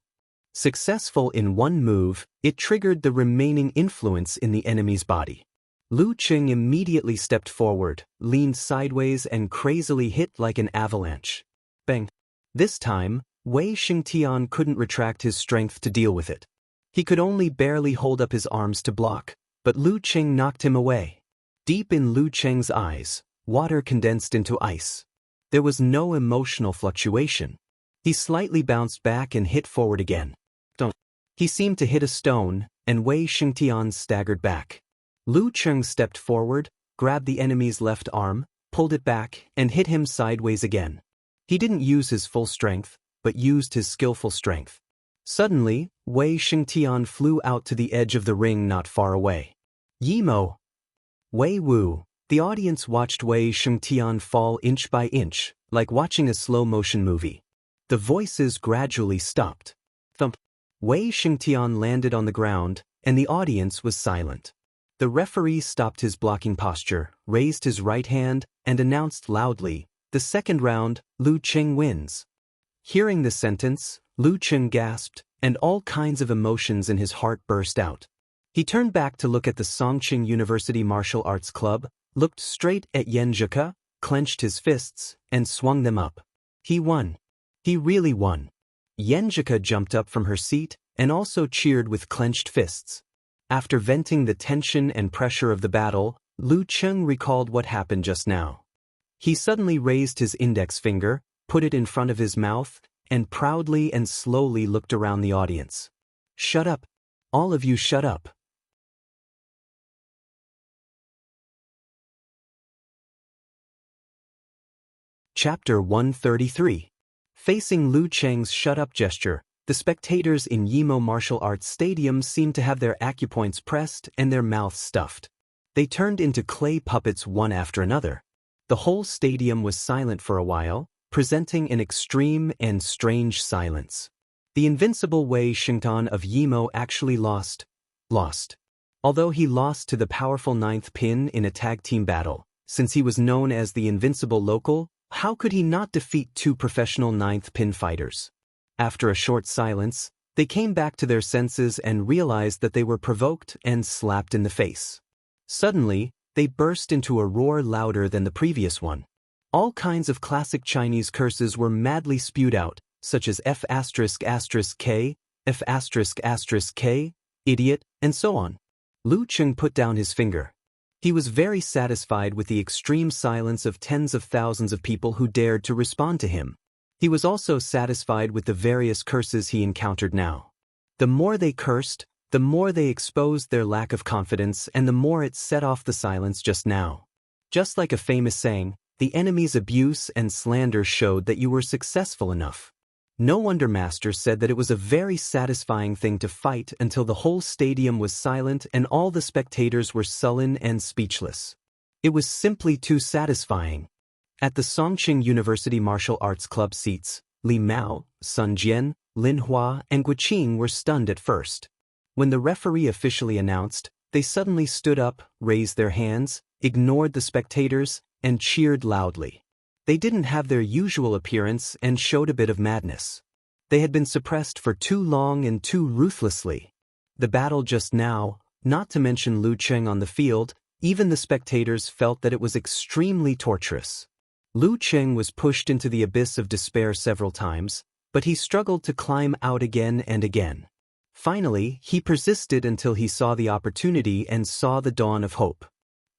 Successful in one move, it triggered the remaining influence in the enemy's body. Lu Cheng immediately stepped forward, leaned sideways and crazily hit like an avalanche. Bang! This time, Wei Shengtian couldn't retract his strength to deal with it. He could only barely hold up his arms to block, but Lu Qing knocked him away. Deep in Lu Qing's eyes, water condensed into ice. There was no emotional fluctuation. He slightly bounced back and hit forward again. Don't. He seemed to hit a stone, and Wei Xingtian staggered back. Lu Qing stepped forward, grabbed the enemy's left arm, pulled it back, and hit him sideways again. He didn't use his full strength, but used his skillful strength. Suddenly, Wei Xingtian flew out to the edge of the ring not far away. Yimo! Wei Wu! The audience watched Wei Xingtian fall inch by inch, like watching a slow-motion movie. The voices gradually stopped. Thump! Wei Xingtian landed on the ground, and the audience was silent. The referee stopped his blocking posture, raised his right hand, and announced loudly, "The second round, Lu Qing wins." Hearing the sentence, Lu Qing gasped, and all kinds of emotions in his heart burst out. He turned back to look at the Songqing University Martial Arts Club, looked straight at Yenjika, clenched his fists, and swung them up. He won. He really won. Yenjika jumped up from her seat and also cheered with clenched fists. After venting the tension and pressure of the battle, Lu Qing recalled what happened just now. He suddenly raised his index finger, put it in front of his mouth, and proudly and slowly looked around the audience. "Shut up. All of you shut up." Chapter 133. Facing Lu Qing's shut-up gesture, the spectators in Yimo Martial Arts Stadium seemed to have their acupoints pressed and their mouths stuffed. They turned into clay puppets one after another. The whole stadium was silent for a while, presenting an extreme and strange silence. The invincible Wei Xingtian of Yimo actually lost. Although he lost to the powerful ninth pin in a tag team battle, since he was known as the invincible local, how could he not defeat two professional ninth pin fighters? After a short silence, they came back to their senses and realized that they were provoked and slapped in the face. Suddenly, they burst into a roar louder than the previous one. All kinds of classic Chinese curses were madly spewed out, such as F***K, F***K, idiot, and so on. Lu Qing put down his finger. He was very satisfied with the extreme silence of tens of thousands of people who dared to respond to him. He was also satisfied with the various curses he encountered now. The more they cursed, the more they exposed their lack of confidence, and the more it set off the silence just now. Just like a famous saying, the enemy's abuse and slander showed that you were successful enough. No wonder Master said that it was a very satisfying thing to fight until the whole stadium was silent and all the spectators were sullen and speechless. It was simply too satisfying. At the Songqing University Martial Arts Club seats, Li Mao, Sun Jian, Lin Hua, and Guqing were stunned at first. When the referee officially announced, they suddenly stood up, raised their hands, ignored the spectators, and cheered loudly. They didn't have their usual appearance and showed a bit of madness. They had been suppressed for too long and too ruthlessly. The battle just now, not to mention Lu Qing on the field, even the spectators felt that it was extremely torturous. Lu Qing was pushed into the abyss of despair several times, but he struggled to climb out again and again. Finally, he persisted until he saw the opportunity and saw the dawn of hope.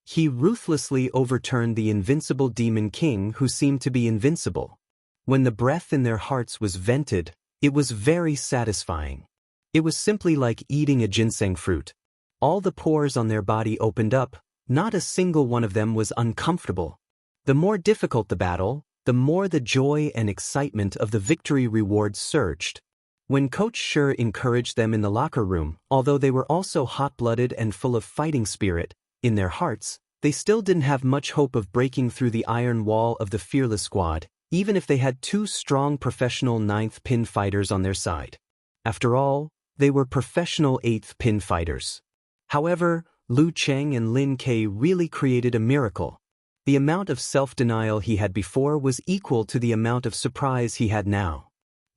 He ruthlessly overturned the invincible demon king who seemed to be invincible. When the breath in their hearts was vented, it was very satisfying. It was simply like eating a ginseng fruit. All the pores on their body opened up, not a single one of them was uncomfortable. The more difficult the battle, the more the joy and excitement of the victory rewards surged. When Coach Shi encouraged them in the locker room, although they were also hot-blooded and full of fighting spirit, in their hearts, they still didn't have much hope of breaking through the iron wall of the fearless squad, even if they had two strong professional ninth pin fighters on their side. After all, they were professional eighth pin fighters. However, Lu Qing and Lin Ke really created a miracle. The amount of self-denial he had before was equal to the amount of surprise he had now.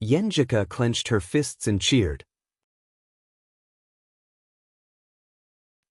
Yenjika clenched her fists and cheered.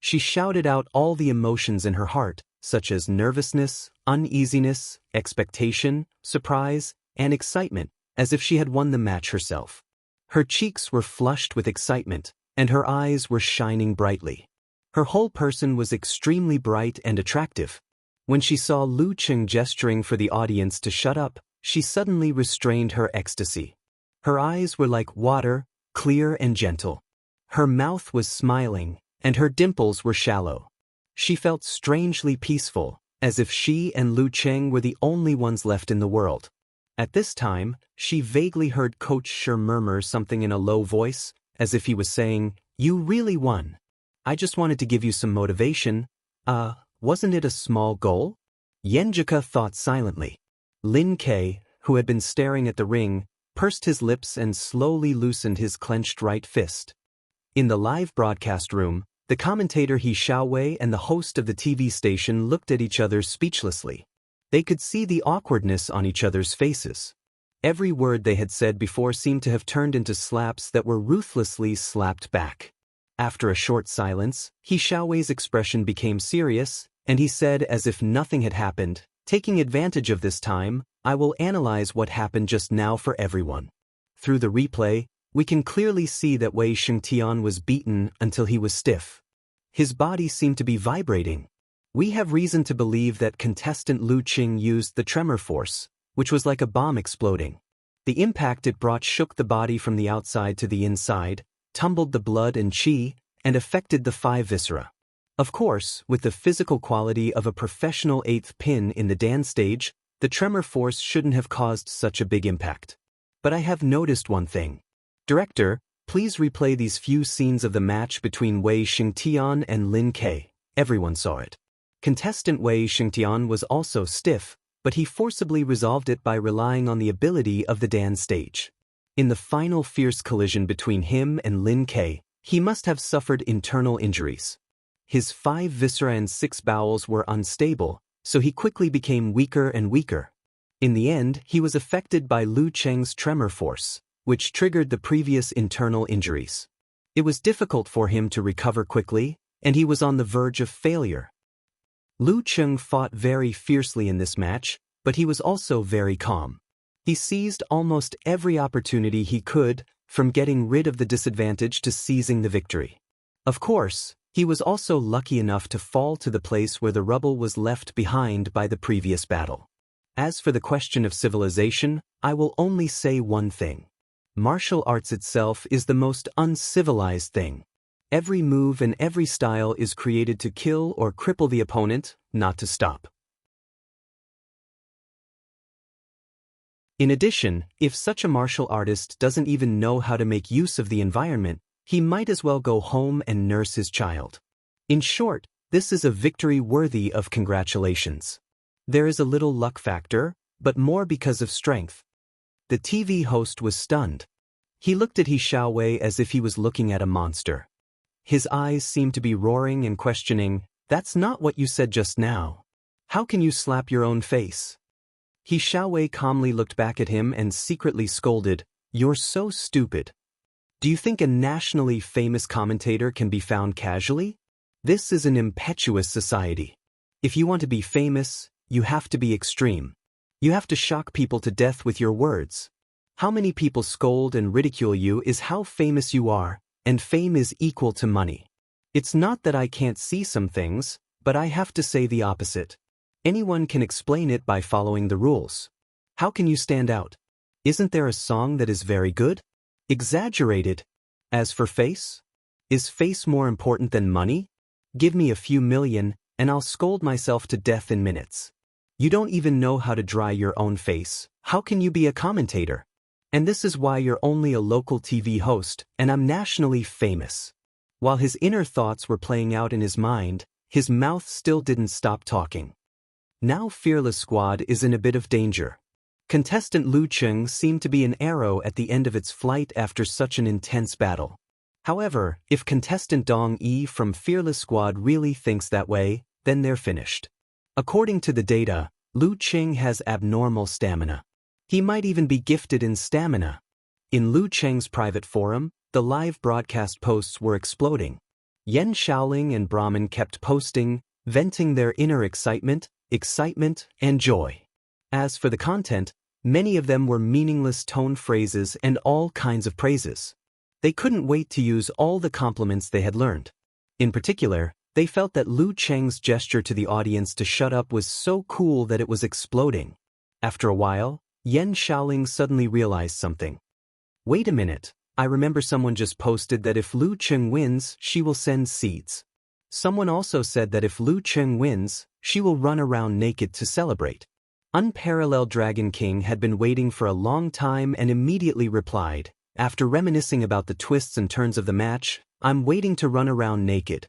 She shouted out all the emotions in her heart, such as nervousness, uneasiness, expectation, surprise, and excitement, as if she had won the match herself. Her cheeks were flushed with excitement, and her eyes were shining brightly. Her whole person was extremely bright and attractive. When she saw Lu Cheng gesturing for the audience to shut up, she suddenly restrained her ecstasy. Her eyes were like water, clear and gentle. Her mouth was smiling, and her dimples were shallow. She felt strangely peaceful, as if she and Lu Cheng were the only ones left in the world. At this time, she vaguely heard Coach Shi murmur something in a low voice, as if he was saying, "You really won. I just wanted to give you some motivation. Wasn't it a small goal?" Yenjika thought silently. Lin Kei, who had been staring at the ring, pursed his lips and slowly loosened his clenched right fist. In the live broadcast room, the commentator He Xiaowei and the host of the TV station looked at each other speechlessly. They could see the awkwardness on each other's faces. Every word they had said before seemed to have turned into slaps that were ruthlessly slapped back. After a short silence, He Xiaowei's expression became serious, and he said as if nothing had happened, "Taking advantage of this time, I will analyze what happened just now for everyone." Through the replay, we can clearly see that Wei Shengtian was beaten until he was stiff. His body seemed to be vibrating. We have reason to believe that contestant Lu Qing used the tremor force, which was like a bomb exploding. The impact it brought shook the body from the outside to the inside, tumbled the blood and qi, and affected the 5 viscera. Of course, with the physical quality of a professional 8th pin in the Dan stage, the tremor force shouldn't have caused such a big impact. But I have noticed one thing. Director, please replay these few scenes of the match between Wei Shengtian and Lin Kei. Everyone saw it. Contestant Wei Shengtian was also stiff, but he forcibly resolved it by relying on the ability of the Dan stage. In the final fierce collision between him and Lin Kei, he must have suffered internal injuries. His 5 viscera and 6 bowels were unstable, so he quickly became weaker and weaker. In the end, he was affected by Lu Cheng's tremor force, which triggered the previous internal injuries. It was difficult for him to recover quickly, and he was on the verge of failure. Lu Cheng fought very fiercely in this match, but he was also very calm. He seized almost every opportunity he could, from getting rid of the disadvantage to seizing the victory. Of course, he was also lucky enough to fall to the place where the rubble was left behind by the previous battle. As for the question of civilization, I will only say one thing. Martial arts itself is the most uncivilized thing. Every move and every style is created to kill or cripple the opponent, not to stop. In addition, if such a martial artist doesn't even know how to make use of the environment, he might as well go home and nurse his child. In short, this is a victory worthy of congratulations. There is a little luck factor, but more because of strength. The TV host was stunned. He looked at He Xiaowei as if he was looking at a monster. His eyes seemed to be roaring and questioning, "That's not what you said just now. How can you slap your own face?" He Xiaowei calmly looked back at him and secretly scolded, "You're so stupid. Do you think a nationally famous commentator can be found casually? This is an impetuous society. If you want to be famous, you have to be extreme. You have to shock people to death with your words. How many people scold and ridicule you is how famous you are, and fame is equal to money. It's not that I can't see some things, but I have to say the opposite. Anyone can explain it by following the rules. How can you stand out? Isn't there a song that is very good? Exaggerated. As for face? Is face more important than money? Give me a few million, and I'll scold myself to death in minutes. You don't even know how to dry your own face. How can you be a commentator? And this is why you're only a local TV host, and I'm nationally famous." While his inner thoughts were playing out in his mind, his mouth still didn't stop talking. Now Fearless Squad is in a bit of danger. Contestant Lu Cheng seemed to be an arrow at the end of its flight after such an intense battle. However, if contestant Dong Yi from Fearless Squad really thinks that way, then they're finished. According to the data, Lu Cheng has abnormal stamina. He might even be gifted in stamina. In Lu Cheng's private forum, the live broadcast posts were exploding. Yan Shaoling and Brahman kept posting, venting their inner excitement, and joy. As for the content, many of them were meaningless tone phrases and all kinds of praises. They couldn't wait to use all the compliments they had learned. In particular, They felt that Lu Cheng's gesture to the audience to shut up was so cool that it was exploding. After a while, Yan Shaoling suddenly realized something. Wait a minute, I remember someone just posted that if Lu Cheng wins, she will send seeds. Someone also said that if Lu Cheng wins, she will run around naked to celebrate. Unparalleled Dragon King had been waiting for a long time and immediately replied, after reminiscing about the twists and turns of the match, I'm waiting to run around naked.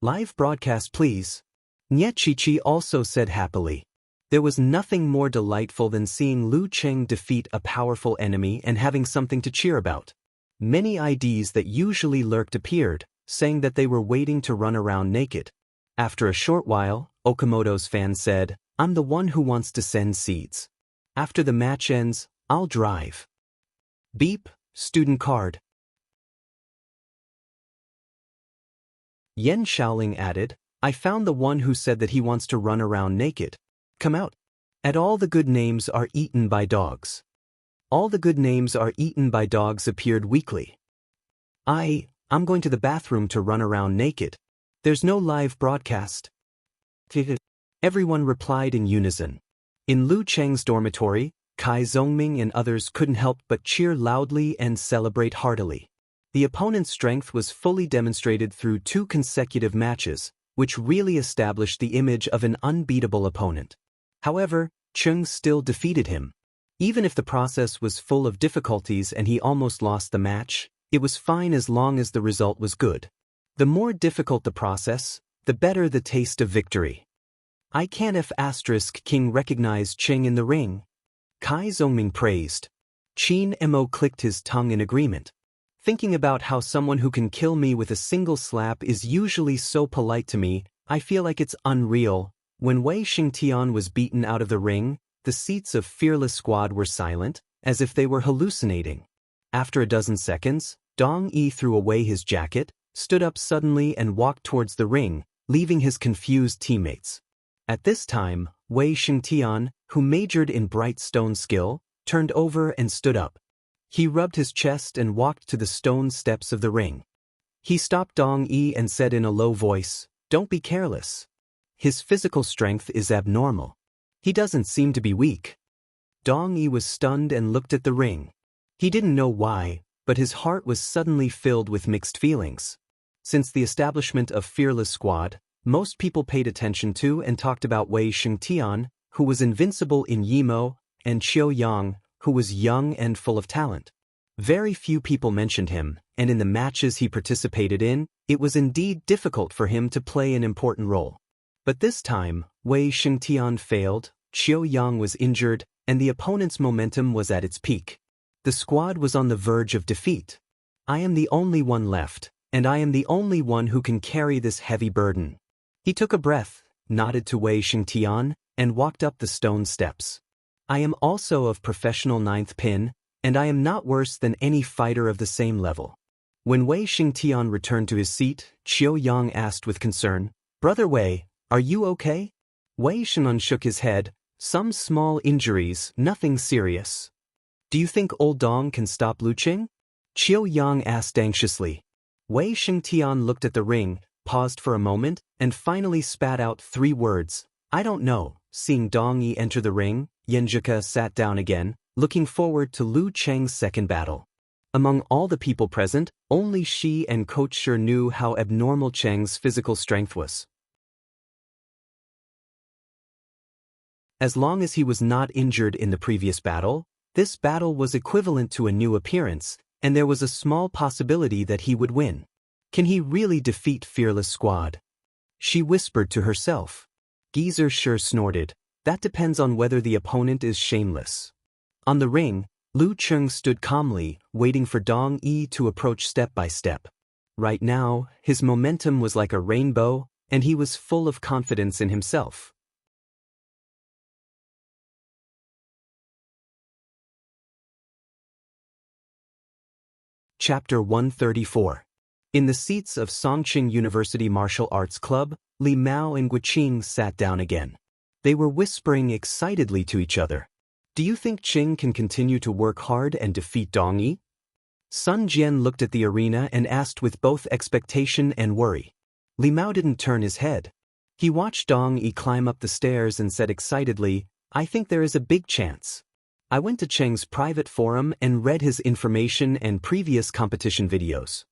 Live broadcast please. Nye Chi also said happily. There was nothing more delightful than seeing Lu Cheng defeat a powerful enemy and having something to cheer about. Many IDs that usually lurked appeared, saying that they were waiting to run around naked. After a short while, Okamoto's fan said, I'm the one who wants to send seeds. After the match ends, I'll drive. Beep, student card. Yan Shaoling added, I found the one who said that he wants to run around naked. Come out. And all the good names are eaten by dogs. All the good names are eaten by dogs appeared weakly. I'm going to the bathroom to run around naked. There's no live broadcast. Everyone replied in unison. In Lu Cheng's dormitory, Kai Zhongming and others couldn't help but cheer loudly and celebrate heartily. The opponent's strength was fully demonstrated through 2 consecutive matches, which really established the image of an unbeatable opponent. However, Cheng still defeated him. Even if the process was full of difficulties and he almost lost the match, it was fine as long as the result was good. The more difficult the process, the better the taste of victory. I can't if King recognized Cheng in the ring. Kai Zhongming praised. Qin Mo clicked his tongue in agreement. Thinking about how someone who can kill me with a single slap is usually so polite to me, I feel like it's unreal. When Wei Xingtian was beaten out of the ring, the seats of Fearless Squad were silent, as if they were hallucinating. After a dozen seconds, Dong Yi threw away his jacket, stood up suddenly and walked towards the ring, leaving his confused teammates. At this time, Wei Xingtian, who majored in bright stone skill, turned over and stood up. He rubbed his chest and walked to the stone steps of the ring. He stopped Dong Yi and said in a low voice, Don't be careless. His physical strength is abnormal. He doesn't seem to be weak. Dong Yi was stunned and looked at the ring. He didn't know why, but his heart was suddenly filled with mixed feelings. Since the establishment of Fearless Squad, most people paid attention to and talked about Wei Xingtian, who was invincible in Yimo, and Qiu Yang, who was young and full of talent. Very few people mentioned him, and in the matches he participated in, it was indeed difficult for him to play an important role. But this time, Wei Xingtian failed, Qiu Yang was injured, and the opponent's momentum was at its peak. The squad was on the verge of defeat. I am the only one left, and I am the only one who can carry this heavy burden. He took a breath, nodded to Wei Xingtian, and walked up the stone steps. I am also of professional 9th pin, and I am not worse than any fighter of the same level. When Wei Xingtian returned to his seat, Qiu Yang asked with concern, Brother Wei, are you okay? Wei Xinan shook his head, some small injuries, nothing serious. Do you think old Dong can stop Lu Cheng? Qiu Yang asked anxiously. Wei Xingtian looked at the ring, paused for a moment, and finally spat out 3 words, I don't know. Seeing Dong Yi enter the ring, Yanjika sat down again, looking forward to Lu Cheng's second battle. Among all the people present, only she and Coach Shi knew how abnormal Cheng's physical strength was. As long as he was not injured in the previous battle, this battle was equivalent to a new appearance, and there was a small possibility that he would win. Can he really defeat Fearless Squad? She whispered to herself. Geezer sure snorted. That depends on whether the opponent is shameless. On the ring, Lu Cheng stood calmly, waiting for Dong Yi to approach step by step. Right now, his momentum was like a rainbow, and he was full of confidence in himself. Chapter 134. In the seats of Songqing University Martial Arts Club, Li Mao and Guiqing sat down again. They were whispering excitedly to each other. Do you think Qing can continue to work hard and defeat Dong Yi? Sun Jian looked at the arena and asked with both expectation and worry. Li Mao didn't turn his head. He watched Dong Yi climb up the stairs and said excitedly, "I think there is a big chance." I went to Cheng's private forum and read his information and previous competition videos.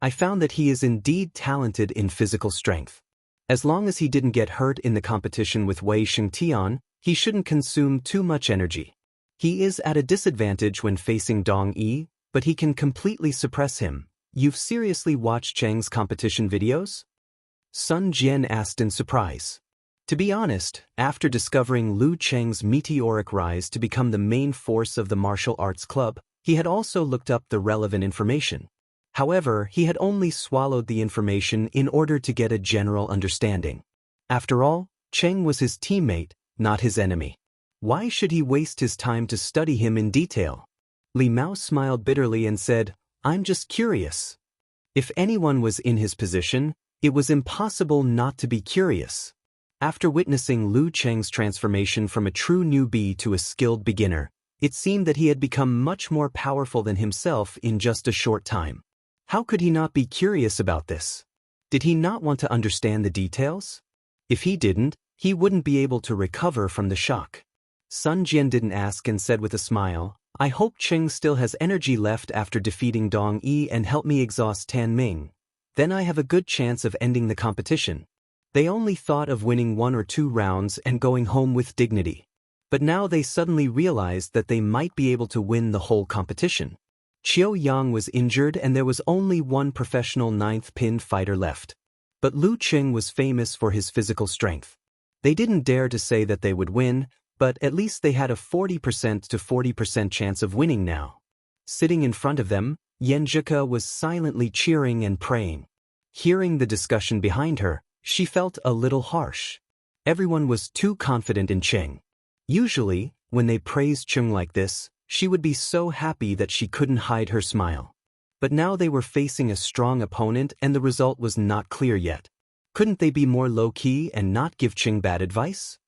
I found that he is indeed talented in physical strength. As long as he didn't get hurt in the competition with Wei Xingtian, he shouldn't consume too much energy. He is at a disadvantage when facing Dong Yi, but he can completely suppress him. You've seriously watched Cheng's competition videos? Sun Jian asked in surprise. To be honest, after discovering Lu Cheng's meteoric rise to become the main force of the martial arts club, he had also looked up the relevant information. However, he had only swallowed the information in order to get a general understanding. After all, Cheng was his teammate, not his enemy. Why should he waste his time to study him in detail? Li Mao smiled bitterly and said, "I'm just curious." If anyone was in his position, it was impossible not to be curious. After witnessing Lu Cheng's transformation from a true newbie to a skilled beginner, it seemed that he had become much more powerful than himself in just a short time. How could he not be curious about this? Did he not want to understand the details? If he didn't, he wouldn't be able to recover from the shock. Sun Jian didn't ask and said with a smile, "I hope Cheng still has energy left after defeating Dong Yi and help me exhaust Tan Ming. Then I have a good chance of ending the competition." They only thought of winning 1 or 2 rounds and going home with dignity. But now they suddenly realized that they might be able to win the whole competition. Qiu Yang was injured and there was only one professional 9th pin fighter left. But Lu Cheng was famous for his physical strength. They didn't dare to say that they would win, but at least they had a 40% to 40% chance of winning now. Sitting in front of them, Yan Zhike was silently cheering and praying. Hearing the discussion behind her, she felt a little harsh. Everyone was too confident in Cheng. Usually, when they praised Cheng like this, she would be so happy that she couldn't hide her smile. But now they were facing a strong opponent and the result was not clear yet. Couldn't they be more low-key and not give Cheng bad advice?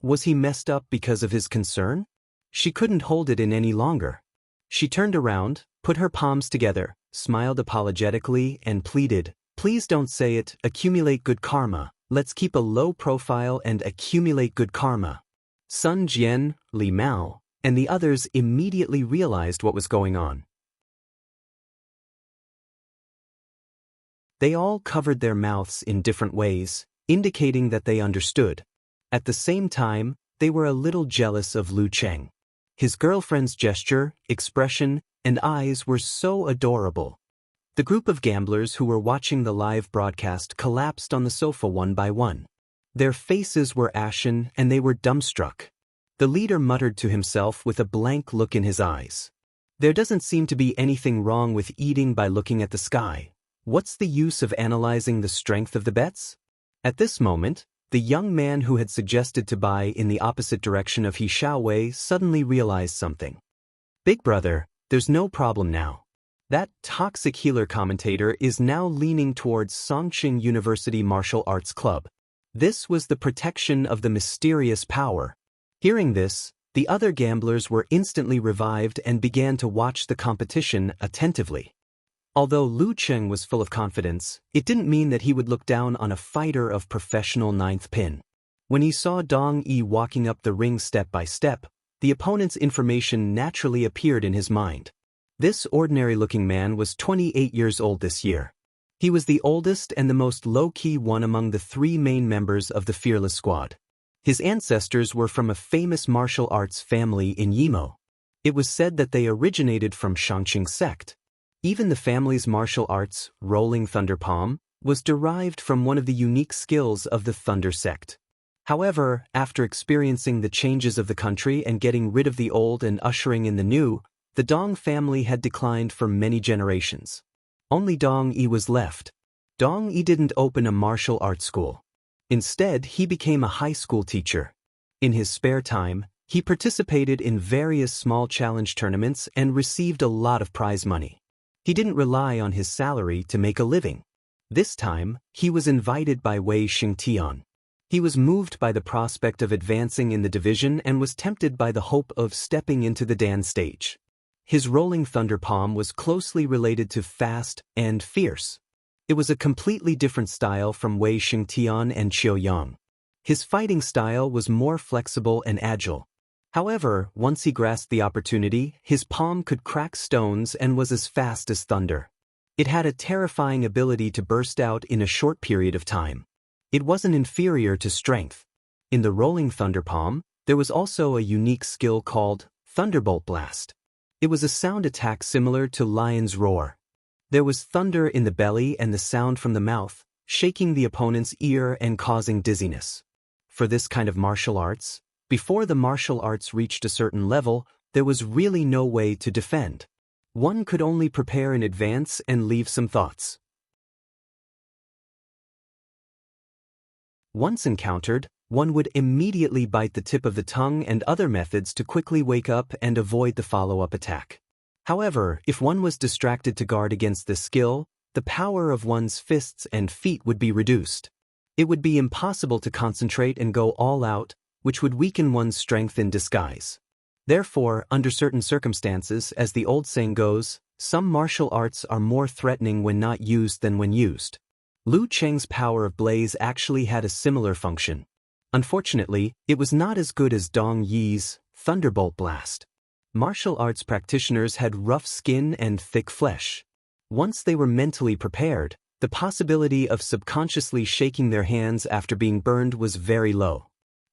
Was he messed up because of his concern? She couldn't hold it in any longer. She turned around, put her palms together, smiled apologetically, and pleaded, "Please don't say it, accumulate good karma. Let's keep a low profile and accumulate good karma." Sun Jian, Li Mao, and the others immediately realized what was going on. They all covered their mouths in different ways, indicating that they understood. At the same time, they were a little jealous of Lu Cheng. His girlfriend's gesture, expression, and eyes were so adorable. The group of gamblers who were watching the live broadcast collapsed on the sofa one by one. Their faces were ashen and they were dumbstruck. The leader muttered to himself with a blank look in his eyes. "There doesn't seem to be anything wrong with eating by looking at the sky. What's the use of analyzing the strength of the bets?" At this moment, the young man who had suggested to buy in the opposite direction of He Xiaowei suddenly realized something. "Big brother, there's no problem now. That toxic healer commentator is now leaning towards Songqing University Martial Arts Club. This was the protection of the mysterious power." Hearing this, the other gamblers were instantly revived and began to watch the competition attentively. Although Lu Cheng was full of confidence, it didn't mean that he would look down on a fighter of professional 9th pin. When he saw Dong Yi walking up the ring step by step, the opponent's information naturally appeared in his mind. This ordinary-looking man was 28 years old this year. He was the oldest and the most low-key one among the 3 main members of the Fearless Squad. His ancestors were from a famous martial arts family in Yimo. It was said that they originated from Shangqing sect. Even the family's martial arts, Rolling Thunder Palm, was derived from one of the unique skills of the Thunder sect. However, after experiencing the changes of the country and getting rid of the old and ushering in the new, the Dong family had declined for many generations. Only Dong Yi was left. Dong Yi didn't open a martial arts school. Instead, he became a high school teacher. In his spare time, he participated in various small challenge tournaments and received a lot of prize money. He didn't rely on his salary to make a living. This time, he was invited by Wei Xingtian. He was moved by the prospect of advancing in the division and was tempted by the hope of stepping into the Dan stage. His Rolling Thunder Palm was closely related to fast and fierce. It was a completely different style from Wei Xingtian and Qiu Yang. His fighting style was more flexible and agile. However, once he grasped the opportunity, his palm could crack stones and was as fast as thunder. It had a terrifying ability to burst out in a short period of time. It wasn't inferior to strength. In the rolling thunder palm, there was also a unique skill called Thunderbolt Blast. It was a sound attack similar to lion's roar. There was thunder in the belly and the sound from the mouth, shaking the opponent's ear and causing dizziness. For this kind of martial arts, before the martial arts reached a certain level, there was really no way to defend. One could only prepare in advance and leave some thoughts. Once encountered, one would immediately bite the tip of the tongue and other methods to quickly wake up and avoid the follow-up attack. However, if one was distracted to guard against this skill, the power of one's fists and feet would be reduced. It would be impossible to concentrate and go all out, which would weaken one's strength in disguise. Therefore, under certain circumstances, as the old saying goes, some martial arts are more threatening when not used than when used. Lu Cheng's power of blaze actually had a similar function. Unfortunately, it was not as good as Dong Yi's Thunderbolt Blast. Martial arts practitioners had rough skin and thick flesh. Once they were mentally prepared, the possibility of subconsciously shaking their hands after being burned was very low.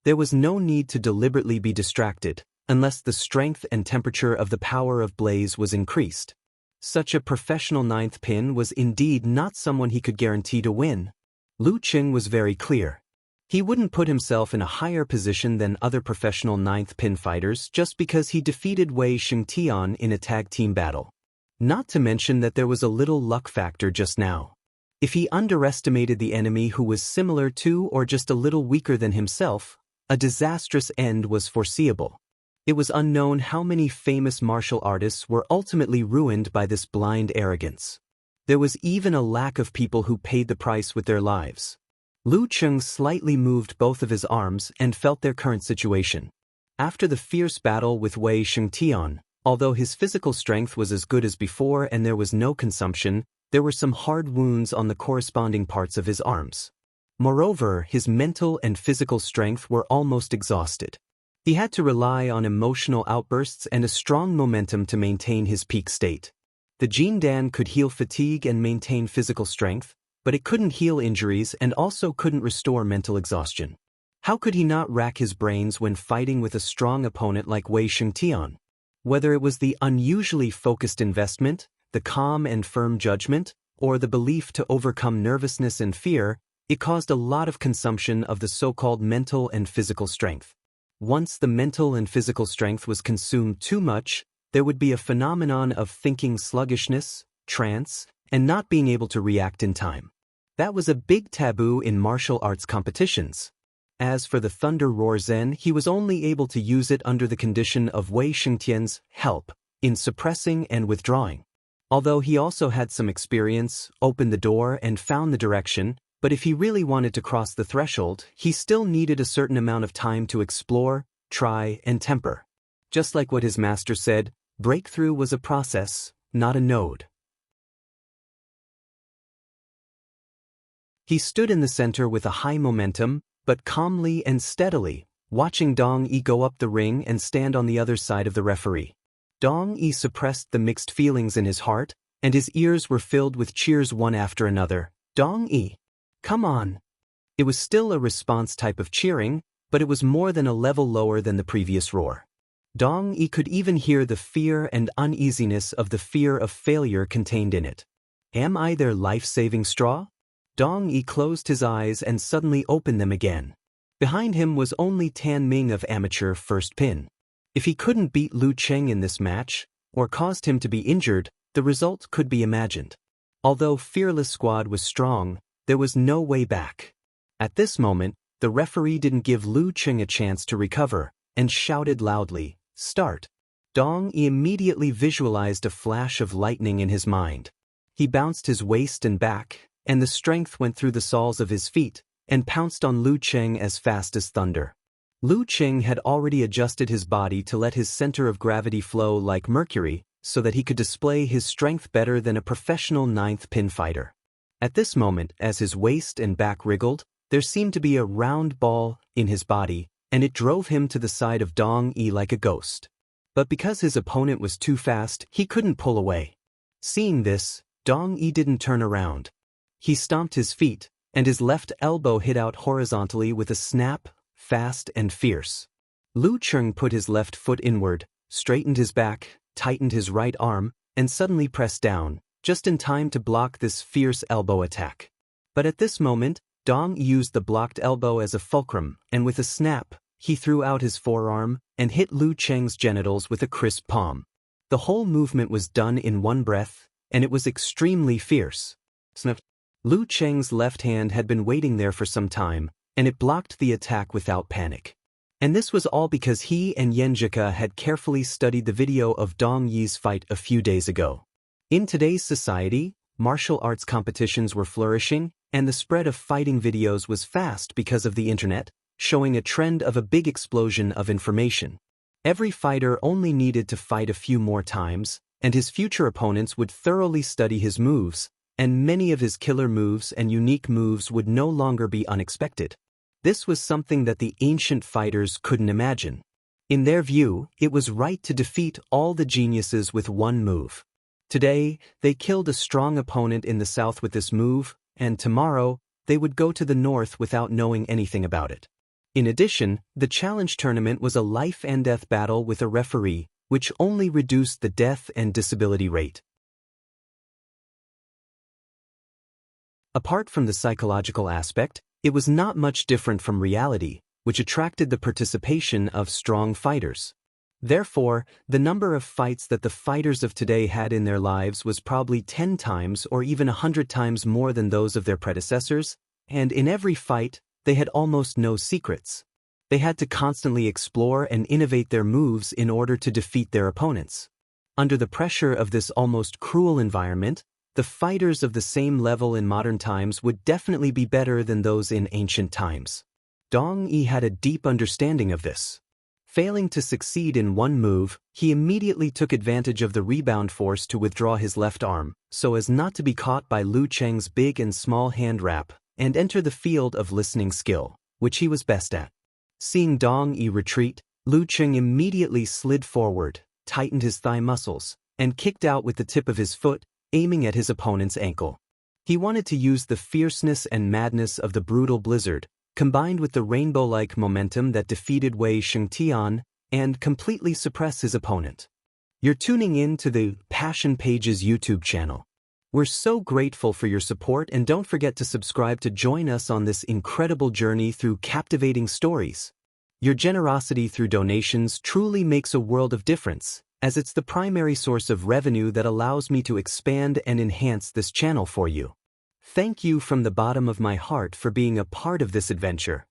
There was no need to deliberately be distracted, unless the strength and temperature of the power of blaze was increased. Such a professional ninth pin was indeed not someone he could guarantee to win. Lu Cheng was very clear. He wouldn't put himself in a higher position than other professional ninth pin fighters just because he defeated Wei Xingtian in a tag team battle. Not to mention that there was a little luck factor just now. If he underestimated the enemy who was similar to or just a little weaker than himself, a disastrous end was foreseeable. It was unknown how many famous martial artists were ultimately ruined by this blind arrogance. There was even a lack of people who paid the price with their lives. Lu Cheng slightly moved both of his arms and felt their current situation. After the fierce battle with Wei Xingtian, although his physical strength was as good as before and there was no consumption, there were some hard wounds on the corresponding parts of his arms. Moreover, his mental and physical strength were almost exhausted. He had to rely on emotional outbursts and a strong momentum to maintain his peak state. The Jin Dan could heal fatigue and maintain physical strength, but it couldn't heal injuries and also couldn't restore mental exhaustion. How could he not rack his brains when fighting with a strong opponent like Wei Xingtian? Whether it was the unusually focused investment, the calm and firm judgment, or the belief to overcome nervousness and fear, it caused a lot of consumption of the so-called mental and physical strength. Once the mental and physical strength was consumed too much, there would be a phenomenon of thinking sluggishness, trance, and not being able to react in time. That was a big taboo in martial arts competitions. As for the Thunder Roar Zen, he was only able to use it under the condition of Wei Xingtian's help in suppressing and withdrawing. Although he also had some experience, opened the door and found the direction, but if he really wanted to cross the threshold, he still needed a certain amount of time to explore, try, and temper. Just like what his master said, breakthrough was a process, not a node. He stood in the center with a high momentum, but calmly and steadily, watching Dong Yi go up the ring and stand on the other side of the referee. Dong Yi suppressed the mixed feelings in his heart, and his ears were filled with cheers one after another. Dong Yi, come on! It was still a response type of cheering, but it was more than a level lower than the previous roar. Dong Yi could even hear the fear and uneasiness of the fear of failure contained in it. Am I their life-saving straw? Dong Yi closed his eyes and suddenly opened them again. Behind him was only Tan Ming of amateur first pin. If he couldn't beat Lu Cheng in this match, or caused him to be injured, the result could be imagined. Although Fearless Squad was strong, there was no way back. At this moment, the referee didn't give Lu Cheng a chance to recover, and shouted loudly, "Start." Dong Yi immediately visualized a flash of lightning in his mind. He bounced his waist and back, and the strength went through the soles of his feet, and pounced on Lu Cheng as fast as thunder. Lu Cheng had already adjusted his body to let his center of gravity flow like mercury, so that he could display his strength better than a professional ninth pin fighter. At this moment, as his waist and back wriggled, there seemed to be a round ball in his body, and it drove him to the side of Dong Yi like a ghost. But because his opponent was too fast, he couldn't pull away. Seeing this, Dong Yi didn't turn around. He stomped his feet, and his left elbow hit out horizontally with a snap, fast and fierce. Lu Cheng put his left foot inward, straightened his back, tightened his right arm, and suddenly pressed down, just in time to block this fierce elbow attack. But at this moment, Dong used the blocked elbow as a fulcrum, and with a snap, he threw out his forearm and hit Lu Cheng's genitals with a crisp palm. The whole movement was done in one breath, and it was extremely fierce. Snap. Lu Cheng's left hand had been waiting there for some time, and it blocked the attack without panic. And this was all because he and Yenjika had carefully studied the video of Dong Yi's fight a few days ago. In today's society, martial arts competitions were flourishing, and the spread of fighting videos was fast because of the internet, showing a trend of a big explosion of information. Every fighter only needed to fight a few more times, and his future opponents would thoroughly study his moves, and many of his killer moves and unique moves would no longer be unexpected. This was something that the ancient fighters couldn't imagine. In their view, it was right to defeat all the geniuses with one move. Today, they killed a strong opponent in the south with this move, and tomorrow, they would go to the north without knowing anything about it. In addition, the challenge tournament was a life-and-death battle with a referee, which only reduced the death and disability rate. Apart from the psychological aspect, it was not much different from reality, which attracted the participation of strong fighters. Therefore, the number of fights that the fighters of today had in their lives was probably 10 times or even 100 times more than those of their predecessors, and in every fight, they had almost no secrets. They had to constantly explore and innovate their moves in order to defeat their opponents. Under the pressure of this almost cruel environment, the fighters of the same level in modern times would definitely be better than those in ancient times. Dong Yi had a deep understanding of this. Failing to succeed in one move, he immediately took advantage of the rebound force to withdraw his left arm, so as not to be caught by Lu Cheng's big and small hand wrap, and enter the field of listening skill, which he was best at. Seeing Dong Yi retreat, Lu Cheng immediately slid forward, tightened his thigh muscles, and kicked out with the tip of his foot, aiming at his opponent's ankle. He wanted to use the fierceness and madness of the brutal blizzard, combined with the rainbow-like momentum that defeated Wei Shengtian, and completely suppress his opponent. You're tuning in to the Passion Pages YouTube channel. We're so grateful for your support, and don't forget to subscribe to join us on this incredible journey through captivating stories. Your generosity through donations truly makes a world of difference, as it's the primary source of revenue that allows me to expand and enhance this channel for you. Thank you from the bottom of my heart for being a part of this adventure.